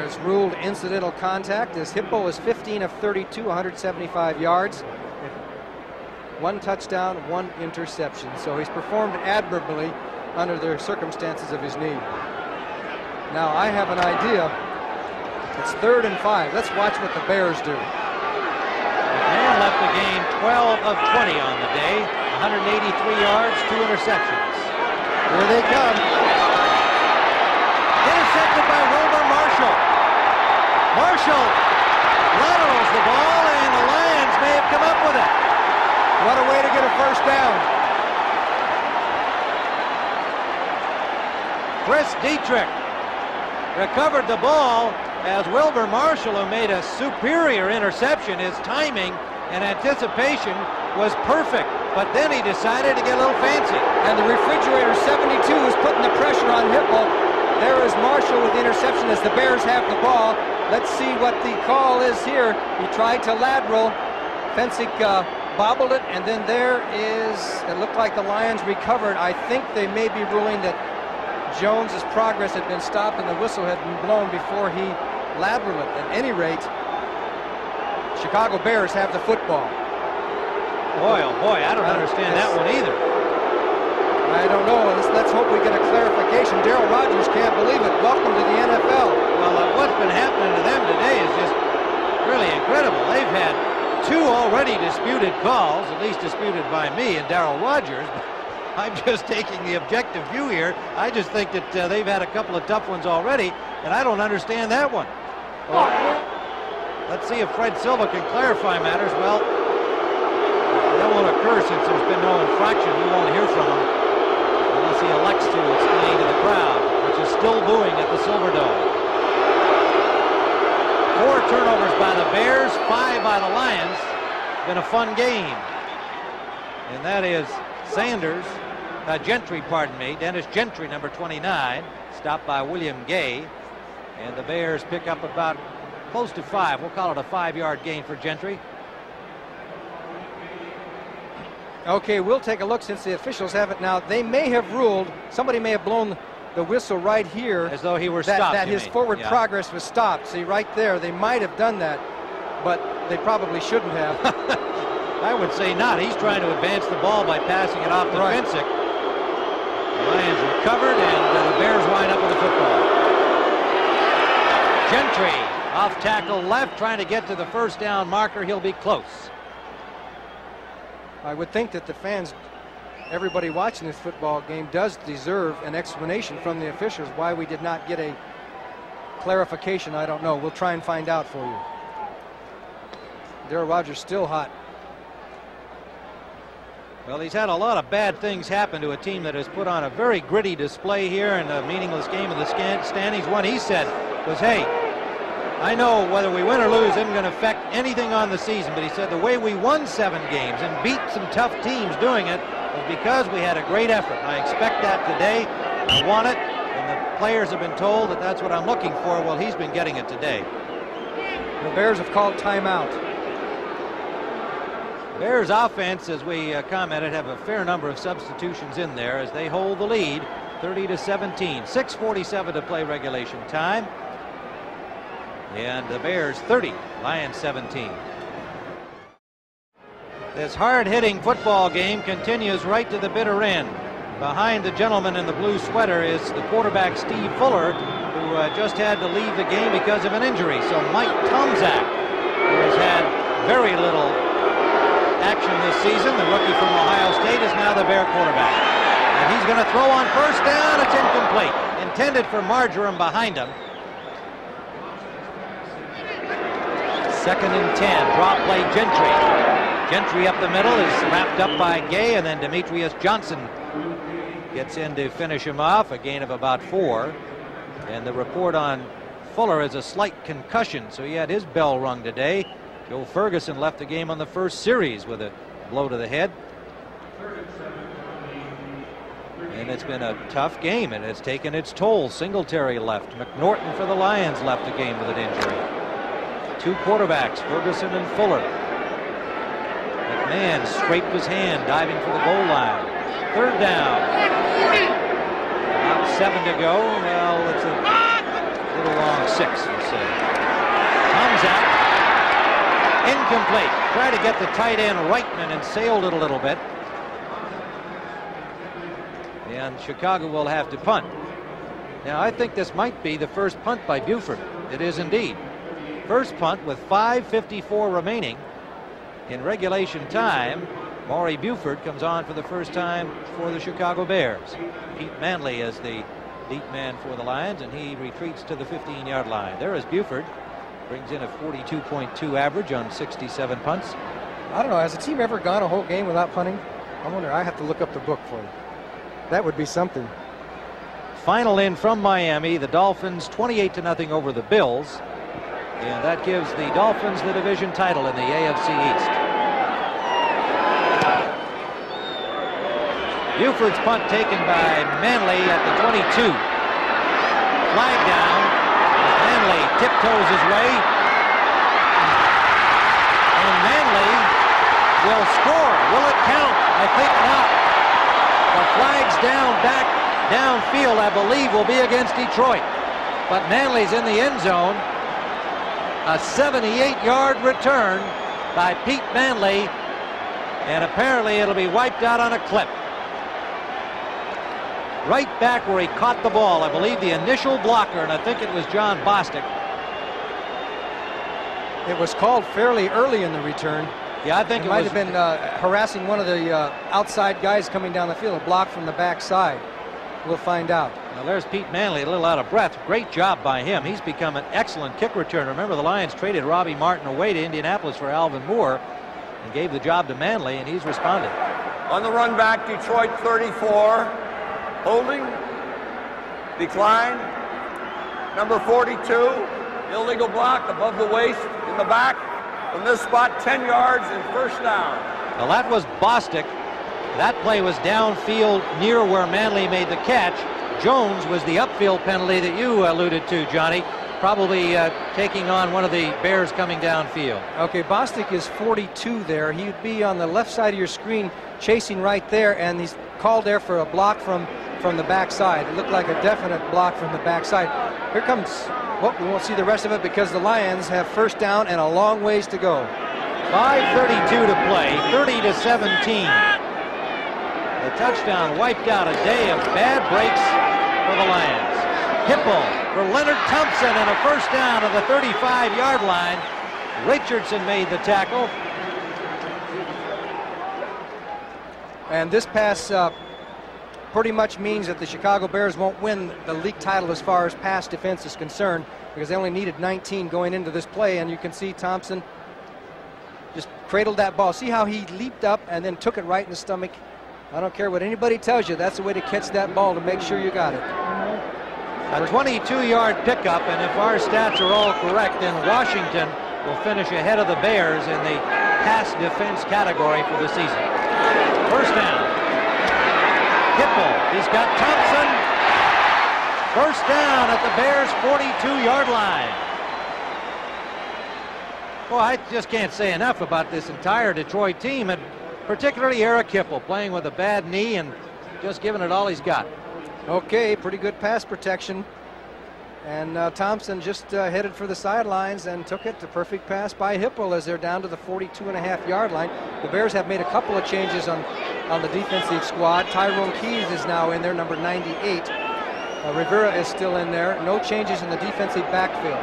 is ruled incidental contact. As Hippo is 15 of 32, 175 yards. 1 touchdown, 1 interception. So he's performed admirably under the circumstances of his knee. Now I have an idea. It's 3rd and 5. Let's watch what the Bears do. McMahon left the game 12 of 20 on the day. 183 yards, 2 interceptions. Here they come. Intercepted by Wilber Marshall. Marshall laterals the ball, and the Lions may have come up with it. What a way to get a first down. Chris Dietrich recovered the ball as Wilber Marshall, who made a superior interception. His timing and anticipation was perfect, but then he decided to get a little fancy. And the refrigerator 72 is putting the pressure on Hippo. There is Marshall with the interception as the Bears have the ball. Let's see what the call is here. He tried to lateral. Fensick bobbled it, and then there is, it looked like the Lions recovered. I think they may be ruling that Jones's progress had been stopped and the whistle had been blown before he lateraled it. At any rate, Chicago Bears have the football. Boy, oh boy, I don't understand that one either. I don't know. Let's hope we get a clarification. Darryl Rogers can't believe it. Welcome to the NFL. Well, what's been happening to them today is just really incredible. They've had 2 already disputed calls, at least disputed by me and Darryl Rogers. I'm just taking the objective view here. I just think that they've had a couple of tough ones already, and I don't understand that one. Well, let's see if Fred Silva can clarify matters. Well, that won't occur since there's been no infraction. We won't hear from him unless he elects to explain to the crowd, which is still booing at the Silverdome. 4 turnovers by the Bears, 5 by the Lions. Been a fun game. And that is Gentry, pardon me. Dennis Gentry, number 29, stopped by William Gay. And the Bears pick up about close to 5. We'll call it a 5-yard gain for Gentry. Okay, we'll take a look since the officials have it now. They may have ruled, somebody may have blown the whistle right here. As though he were stopped. That his forward progress was stopped. See, right there, they might have done that, but they probably shouldn't have. I would say not. He's trying to advance the ball by passing it off to Fensick. The Lions recovered, and the Bears wind up with the football. Gentry off tackle left, trying to get to the first down marker. He'll be close. I would think that the fans, everybody watching this football game, does deserve an explanation from the officials why we did not get a clarification. I don't know. We'll try and find out for you. Darryl Rogers still hot. Well, he's had a lot of bad things happen to a team that has put on a very gritty display here in a meaningless game in the standings. One he said was, hey, I know whether we win or lose isn't going to affect anything on the season, but he said the way we won 7 games and beat some tough teams doing it was because we had a great effort. I expect that today. I want it, and the players have been told that that's what I'm looking for. Well, he's been getting it today. The Bears have called timeout. Bears offense, as we commented, have a fair number of substitutions in there as they hold the lead 30-17. 6:47 to play regulation time. And the Bears 30, Lions 17. This hard-hitting football game continues right to the bitter end. Behind the gentleman in the blue sweater is the quarterback Steve Fuller, who just had to leave the game because of an injury. So Mike Tomczak, who has had very little action this season, the rookie from Ohio State, is now the Bear quarterback. And he's going to throw on first down. It's incomplete. Intended for Marjoram behind him. 2nd and 10. Drop play Gentry. Gentry up the middle is wrapped up by Gay, and then Demetrius Johnson gets in to finish him off. A gain of about 4. And the report on Fuller is a slight concussion, so he had his bell rung today. Joe Ferguson left the game on the first series with a blow to the head. And it's been a tough game, and it's taken its toll. Singletary left. McNorton for the Lions left the game with an injury. 2 quarterbacks, Ferguson and Fuller. McMahon scraped his hand diving for the goal line. 3rd down. About 7 to go. Well, Little long 6, we'll say. Comes out. Incomplete. Tried to get the tight end Reitman and sailed it a little bit. And Chicago will have to punt. Now, I think this might be the first punt by Buford. It is indeed. First punt with 5:54 remaining in regulation time. Maury Buford comes on for the first time for the Chicago Bears. Pete Manley is the deep man for the Lions, and he retreats to the 15-yard line. There is Buford. Brings in a 42.2 average on 67 punts. I don't know, has a team ever gone a whole game without punting? I wonder, I have to look up the book for you. That would be something. Final in from Miami, the Dolphins 28-0 over the Bills. And that gives the Dolphins the division title in the AFC East. Buford's punt taken by Manley at the 22. Flag down. Manley tiptoes his way. And Manley will score. Will it count? I think not. The flag's down back downfield, I believe, will be against Detroit. But Manley's in the end zone. A 78-yard return by Pete Manley. And apparently it'll be wiped out on a clip. Right back where he caught the ball. I believe the initial blocker, and I think it was John Bostic. It was called fairly early in the return. Yeah, I think it might have been harassing one of the outside guys coming down the field, a block from the backside. We'll find out. Now there's Pete Manley, a little out of breath. Great job by him. He's become an excellent kick returner. Remember, the Lions traded Robbie Martin away to Indianapolis for Alvin Moore and gave the job to Manley, and he's responded. On the run back, Detroit 34. Holding. Decline. Number 42. Illegal block above the waist in the back. From this spot, 10 yards and first down. Well, that was Bostic. That play was downfield near where Manley made the catch. Jones was the upfield penalty that you alluded to, Johnny. Probably taking on one of the Bears coming downfield. Okay, Bostic is 42 there. He would be on the left side of your screen chasing right there, and he's called there for a block from the backside. It looked like a definite block from the backside. Here comes, well, we won't see the rest of it because the Lions have first down and a long ways to go. 5:32 to play, 30-17. The touchdown wiped out a day of bad breaks for the Lions. Hipple for Leonard Thompson and a first down at the 35-yard line. Richardson made the tackle. And this pass pretty much means that the Chicago Bears won't win the league title as far as pass defense is concerned, because they only needed 19 going into this play, and you can see Thompson just cradled that ball. See how he leaped up and then took it right in the stomach? I don't care what anybody tells you, that's the way to catch that ball to make sure you got it. A 22-yard pickup, and if our stats are all correct, then Washington will finish ahead of the Bears in the pass defense category for the season. First down. Hipple, he's got Thompson. First down at the Bears' 42-yard line. Well, I just can't say enough about this entire Detroit team, and particularly Eric Hipple, playing with a bad knee and just giving it all he's got. Okay, pretty good pass protection. And Thompson just headed for the sidelines and took it. The perfect pass by Hipple as they're down to the 42.5-yard line. The Bears have made a couple of changes on the defensive squad. Tyrone Keys is now in there, number 98. Rivera is still in there. No changes in the defensive backfield.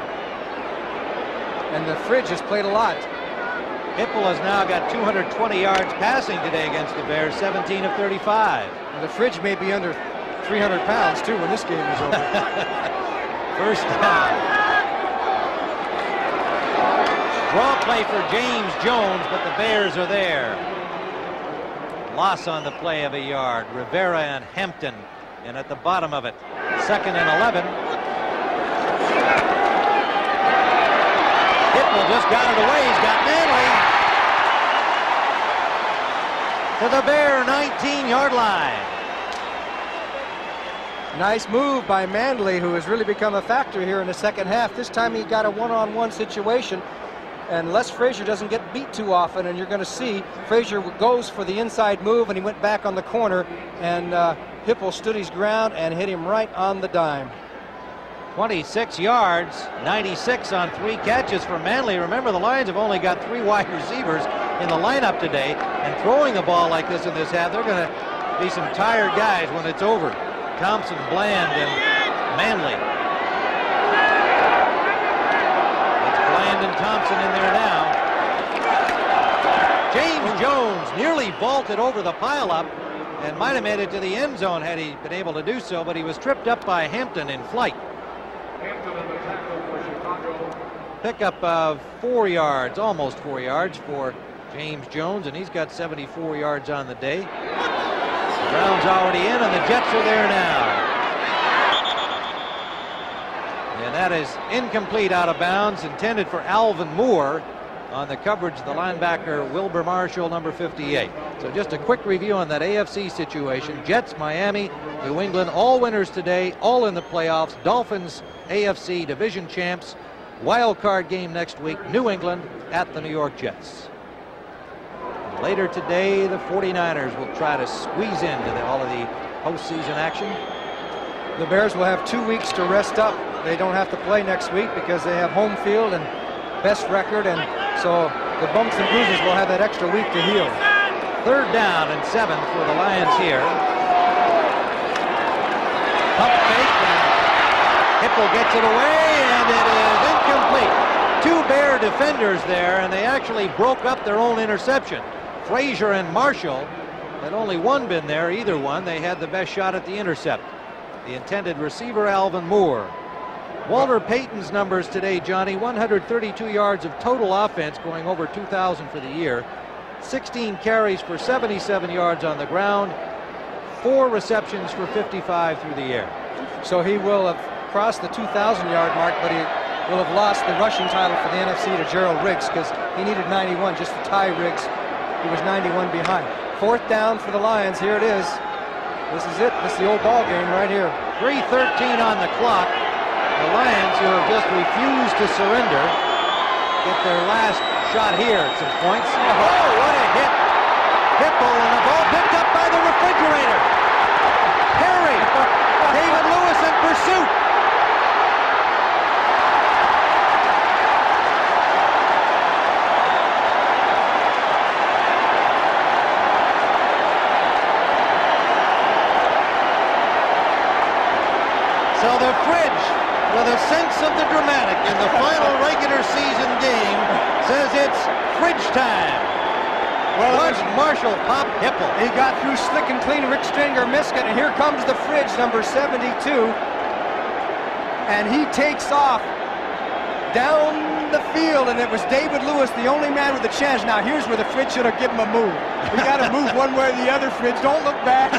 And the Fridge has played a lot. Hipple has now got 220 yards passing today against the Bears, 17 of 35. And the Fridge may be under 300 pounds, too, when this game is over. First down. Draw play for James Jones, but the Bears are there. Loss on the play of a yard. Rivera and Hampton, and at the bottom of it, 2nd and 11. Hipple just got it away. He's got Manley to the Bear 19-yard line. Nice move by Manley, who has really become a factor here in the second half. This time he got a one-on-one situation, and Les Frazier doesn't get beat too often, and you're going to see Frazier goes for the inside move, and he went back on the corner, and Hipple stood his ground and hit him right on the dime. 26 yards, 96 on 3 catches for Manley. Remember, the Lions have only got 3 wide receivers in the lineup today, and throwing a ball like this in this half, they're going to be some tired guys when it's over. Thompson, Bland, and Manley. It's Bland and Thompson in there now. James Jones nearly vaulted over the pileup and might have made it to the end zone had he been able to do so, but he was tripped up by Hampton in flight. Pickup of 4 yards, almost 4 yards for James Jones, and he's got 74 yards on the day. The Browns already in, and the Jets are there now. And that is incomplete, out of bounds, intended for Alvin Moore on the coverage of the linebacker Wilber Marshall, number 58. So just a quick review on that AFC situation. Jets, Miami, New England, all winners today, all in the playoffs. Dolphins, AFC division champs. Wild card game next week, New England at the New York Jets. And later today, the 49ers will try to squeeze into all of the postseason action. The Bears will have 2 weeks to rest up. They don't have to play next week because they have home field and best record, and so the bumps and bruises will have that extra week to heal. 3rd down and 7 for the Lions here. Pump fake, and Hipple gets it away, and it is incomplete. 2 Bear defenders there, and they actually broke up their own interception. Frazier and Marshall, had only one been there, either one, they had the best shot at the intercept. The intended receiver, Alvin Moore. Walter Payton's numbers today, Johnny: 132 yards of total offense, going over 2,000 for the year. 16 carries for 77 yards on the ground. 4 receptions for 55 through the air. So he will have crossed the 2,000-yard mark, but he will have lost the rushing title for the NFC to Gerald Riggs, because he needed 91 just to tie Riggs. He was 91 behind. 4th down for the Lions. Here it is. This is it. This is the old ball game right here. 3:13 on the clock. The Lions, who have just refused to surrender, get their last shot here at some points. Oh, what a hit. Hipple, and the ball picked up by the refrigerator. Perry, David Lewis in pursuit. So the Fridge, with a sense of the dramatic in the final regular season game, says it's Fridge time. Well, watch Marshall pop Hipple. He got through slick and clean. Rick Stringer missed it, and here comes the Fridge, number 72. And he takes off down the field, and it was David Lewis, the only man with a chance. Now, here's where the Fridge should have given him a move. We got to move one way or the other, Fridge. Don't look back.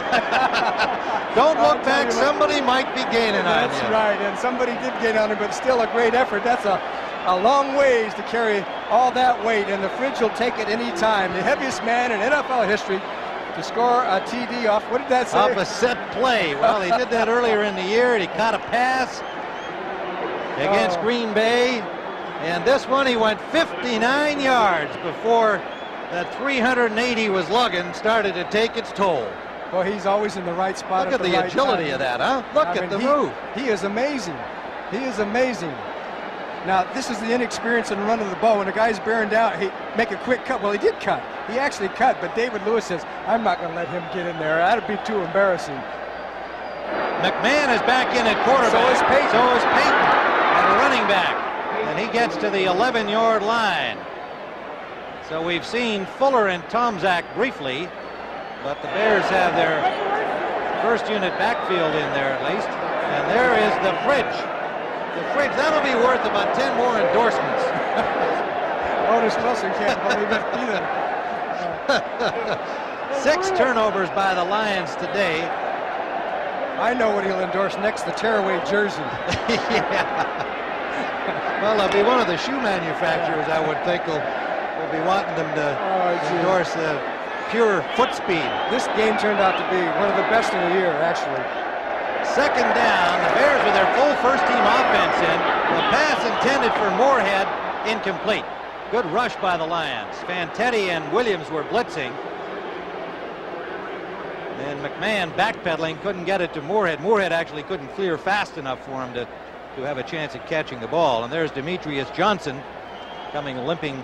Don't look back. Somebody might be gaining on you. That's right, and somebody did gain on him, but still a great effort. That's a long ways to carry all that weight, and the Fridge will take it any time. The heaviest man in NFL history to score a TD off, what did that say? Off a set play. Well, he did that earlier in the year, and he caught a pass against Green Bay. And this one, he went 59 yards before that 380 was lugging started to take its toll. Well, he's always in the right spot. Look at the agility of that, huh? Look at the move. He is amazing. He is amazing. Now, this is the inexperience in running the ball. When the guy's bearing down, he make a quick cut. Well, he did cut. He actually cut, but David Lewis says, I'm not going to let him get in there. That'd be too embarrassing. McMahon is back in at quarterback. So is Payton. So is Payton at a running back. And he gets to the 11-yard line. So we've seen Fuller and Tomczak briefly, but the Bears have their first unit backfield in there at least. And there is the Fridge. The Fridge, that'll be worth about 10 more endorsements. Otis Wilson can't believe it either. 6 turnovers by the Lions today. I know what he'll endorse next, the tearaway jersey. Yeah. Well, it'll be one of the shoe manufacturers, I would think, will be wanting them to endorse pure foot speed. This game turned out to be one of the best in the year, actually. 2nd down, the Bears with their full first-team offense in. The pass intended for Moorhead, incomplete. Good rush by the Lions. Fantetti and Williams were blitzing. And McMahon backpedaling, couldn't get it to Moorhead. Moorhead actually couldn't clear fast enough for him to to have a chance at catching the ball. And there's Demetrius Johnson coming limping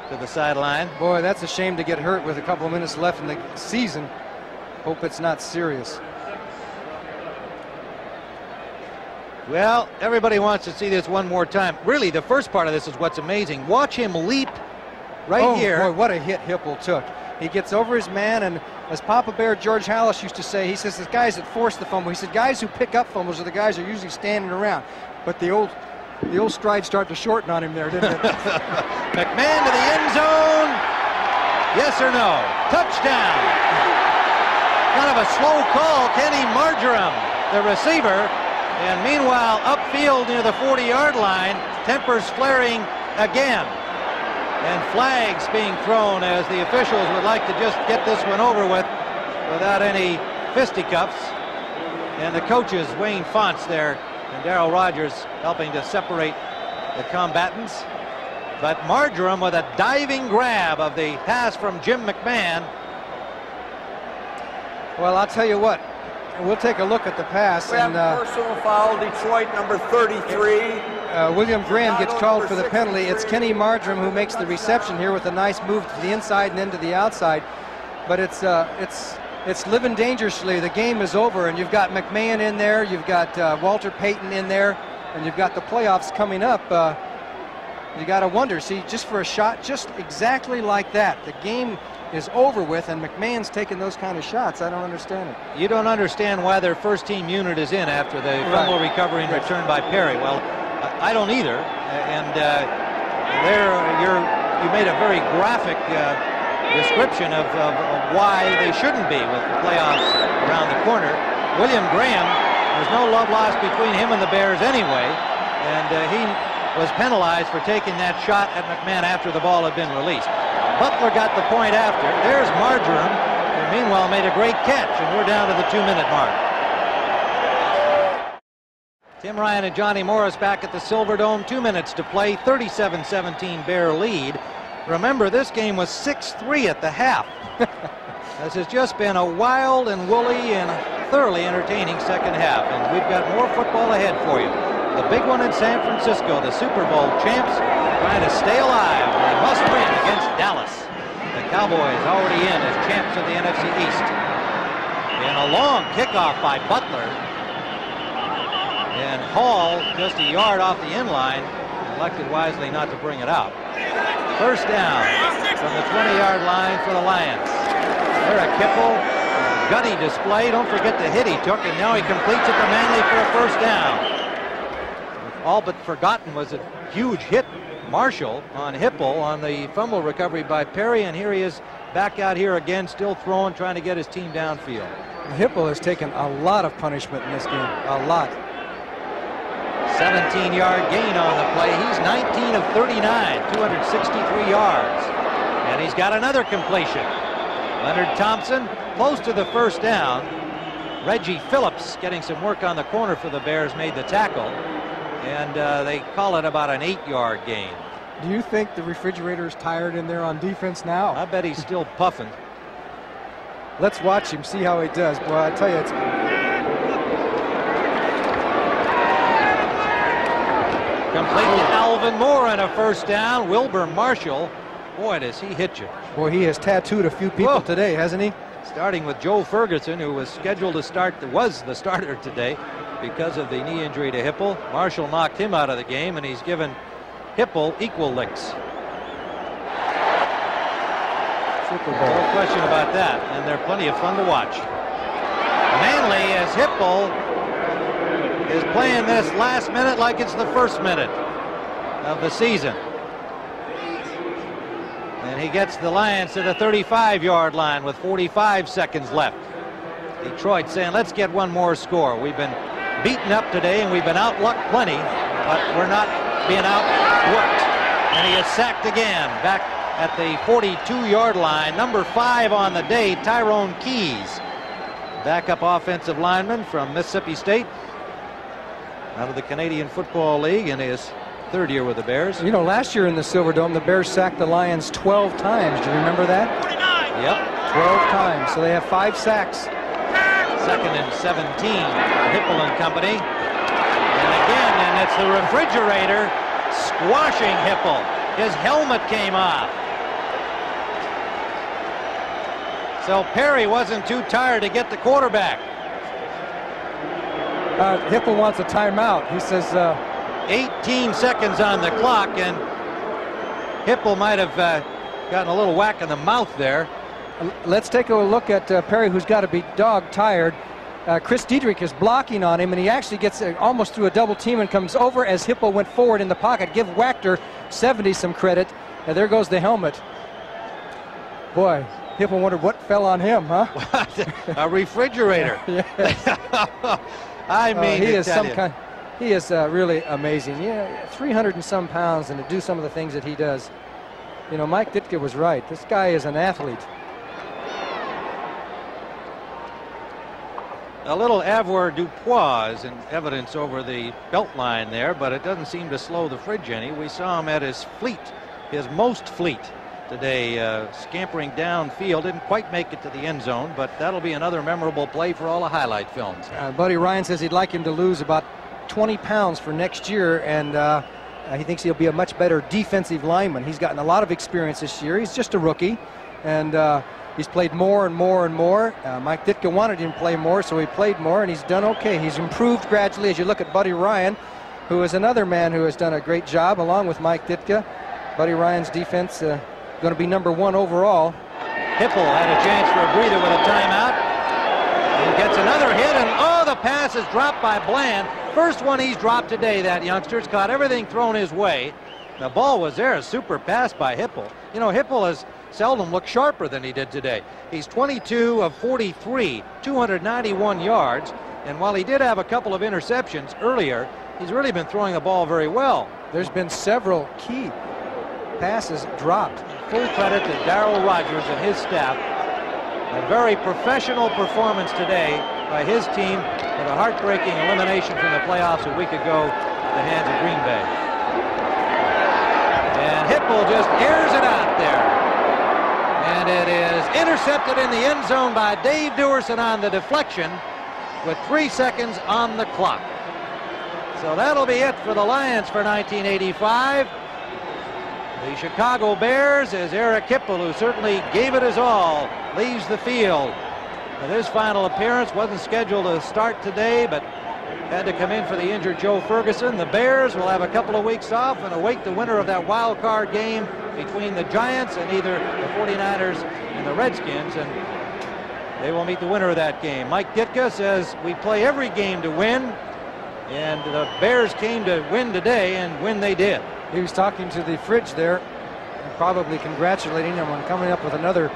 to the sideline. Boy, that's a shame to get hurt with a couple of minutes left in the season. Hope it's not serious. Well, everybody wants to see this one more time. Really, the first part of this is what's amazing. Watch him leap right here. Boy, what a hit Hipple took. He gets over his man, and as Papa Bear George Hallis used to say, he says the guys that force the fumble, he said guys who pick up fumbles are the guys who are usually standing around. But the old strides start to shorten on him there, didn't it? McMahon to the end zone. Yes or no? Touchdown. Kind of a slow call. Kenny Marjoram, the receiver. And meanwhile, upfield near the 40-yard line, tempers flaring again. And flags being thrown as the officials would like to just get this one over with without any fisticuffs. And the coaches, Wayne Fonts there and Darryl Rogers, helping to separate the combatants. But Marjoram with a diving grab of the pass from Jim McMahon. Well, I'll tell you what. We'll take a look at the pass. We have personal foul, Detroit, number 33. William Graham gets called for the penalty. It's Kenny Marjoram who makes the reception here with a nice move to the inside and then to the outside. But it's living dangerously. The game is over, and you've got McMahon in there, you've got Walter Payton in there, and you've got the playoffs coming up. You got to wonder, see, just for a shot, just exactly like that, the game is over with, and McMahon's taking those kind of shots. I don't understand it. You don't understand why their first team unit is in after the fumble recovery and return by Perry. Well, I don't either. And you made a very graphic description of why they shouldn't be with the playoffs around the corner. William Graham, there's no love lost between him and the Bears anyway, and he was penalized for taking that shot at McMahon after the ball had been released. Butler got the point after. There's Marjoram, who meanwhile made a great catch, and we're down to the 2-minute mark. Tim Ryan and Johnny Morris back at the Silverdome. 2 minutes to play. 37-17 Bear lead. Remember, this game was 6-3 at the half. This has just been a wild and woolly and thoroughly entertaining second half, and we've got more football ahead for you. The big one in San Francisco, the Super Bowl champs, trying to stay alive. They must win against Dallas. The Cowboys already in as champs of the NFC East. And a long kickoff by Butler. And Hall, just a yard off the end line, elected wisely not to bring it out. First down from the 20-yard line for the Lions. There a Kipple, gutty display. Don't forget the hit he took, and now he completes it to Manley for a first down. All but forgotten was a huge hit, Marshall, on Hipple on the fumble recovery by Perry, and here he is back out here again, still throwing, trying to get his team downfield. Hipple has taken a lot of punishment in this game, a lot. 17-yard gain on the play. He's 19 of 39, 263 yards. And he's got another completion. Leonard Thompson close to the first down. Reggie Phillips getting some work on the corner for the Bears made the tackle. And they call it about an 8-yard gain. Do you think the refrigerator is tired in there on defense now? I bet he's still puffing. Let's watch him, see how he does. Boy, I tell you, it's... Complete to Alvin Moore and a first down. Wilbur Marshall, boy, does he hit you. Boy, he has tattooed a few people today, hasn't he? Starting with Joe Ferguson, who was scheduled to start, was the starter today because of the knee injury to Hipple. Marshall knocked him out of the game, and he's given Hipple equal licks. Super Bowl. No question about that, and they're plenty of fun to watch. Manley, as Hipple is playing this last minute like it's the first minute of the season. And he gets the Lions to the 35-yard line with 45 seconds left. Detroit saying, let's get one more score. We've been beaten up today, and we've been outlucked plenty, but we're not being outworked. And he is sacked again back at the 42-yard line. Number 5 on the day, Tyrone Keys, backup offensive lineman from Mississippi State, out of the Canadian Football League in his third year with the Bears. You know, last year in the Silverdome, the Bears sacked the Lions 12 times. Do you remember that? 49. Yep. 12 times. So they have 5 sacks. 2nd and 17, Hipple and company. And again, and it's the refrigerator squashing Hipple. His helmet came off. So Perry wasn't too tired to get the quarterback. Hipple wants a timeout. He says 18 seconds on the clock, and Hipple might have gotten a little whack in the mouth there. Let's take a look at Perry, who's got to be dog tired. Chris Diedrich is blocking on him, and he actually gets almost through a double team and comes over as Hipple went forward in the pocket. Give Wachter 70 some credit. And there goes the helmet. Boy, Hipple wondered what fell on him, huh? A refrigerator. I mean, he is some kind. He is really amazing. Yeah, 300 and some pounds, and to do some of the things that he does. You know, Mike Ditka was right. This guy is an athlete. A little avoirdupois is in evidence over the belt line there, but it doesn't seem to slow the fridge any. We saw him at his fleet, his most fleet today, scampering downfield. Didn't quite make it to the end zone, but that'll be another memorable play for all the highlight films. Buddy Ryan says he'd like him to lose about 20 pounds for next year, and he thinks he'll be a much better defensive lineman. He's gotten a lot of experience this year. He's just a rookie, and he's played more and more and more. Mike Ditka wanted him to play more, so he played more, and he's done okay. He's improved gradually as you look at Buddy Ryan, who is another man who has done a great job along with Mike Ditka. Buddy Ryan's defense going to be #1 overall. Hipple had a chance for a breather with a timeout. He gets another hit, and oh, the pass is dropped by Bland. First one he's dropped today, that youngster's caught everything thrown his way. The ball was there, a super pass by Hipple. You know, Hipple has seldom looked sharper than he did today. He's 22 of 43, 291 yards, and while he did have a couple of interceptions earlier, he's really been throwing the ball very well. There's been several key passes dropped. Full credit to Darryl Rogers and his staff. A very professional performance today by his team with a heartbreaking elimination from the playoffs a week ago at the hands of Green Bay. And Hipple just airs it out there. And it is intercepted in the end zone by Dave Duerson on the deflection with 3 seconds on the clock. So that'll be it for the Lions for 1985. The Chicago Bears, as Eric Hipple, who certainly gave it his all, leaves the field. With his final appearance, wasn't scheduled to start today, but had to come in for the injured Joe Ferguson. The Bears will have a couple of weeks off and await the winner of that wild card game between the Giants and either the 49ers and the Redskins, and they will meet the winner of that game. Mike Ditka says we play every game to win, and the Bears came to win today, and win they did. He was talking to the fridge there, and probably congratulating him on coming up with another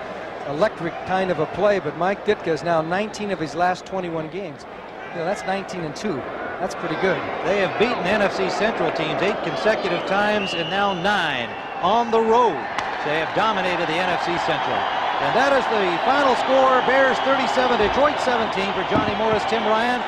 electric kind of a play, but Mike Ditka is now 19 of his last 21 games. You know, that's 19-2. That's pretty good. They have beaten NFC Central teams 8 consecutive times and now 9 on the road. They have dominated the NFC Central. And that is the final score. Bears 37, Detroit 17 for Johnny Morris, Tim Ryan.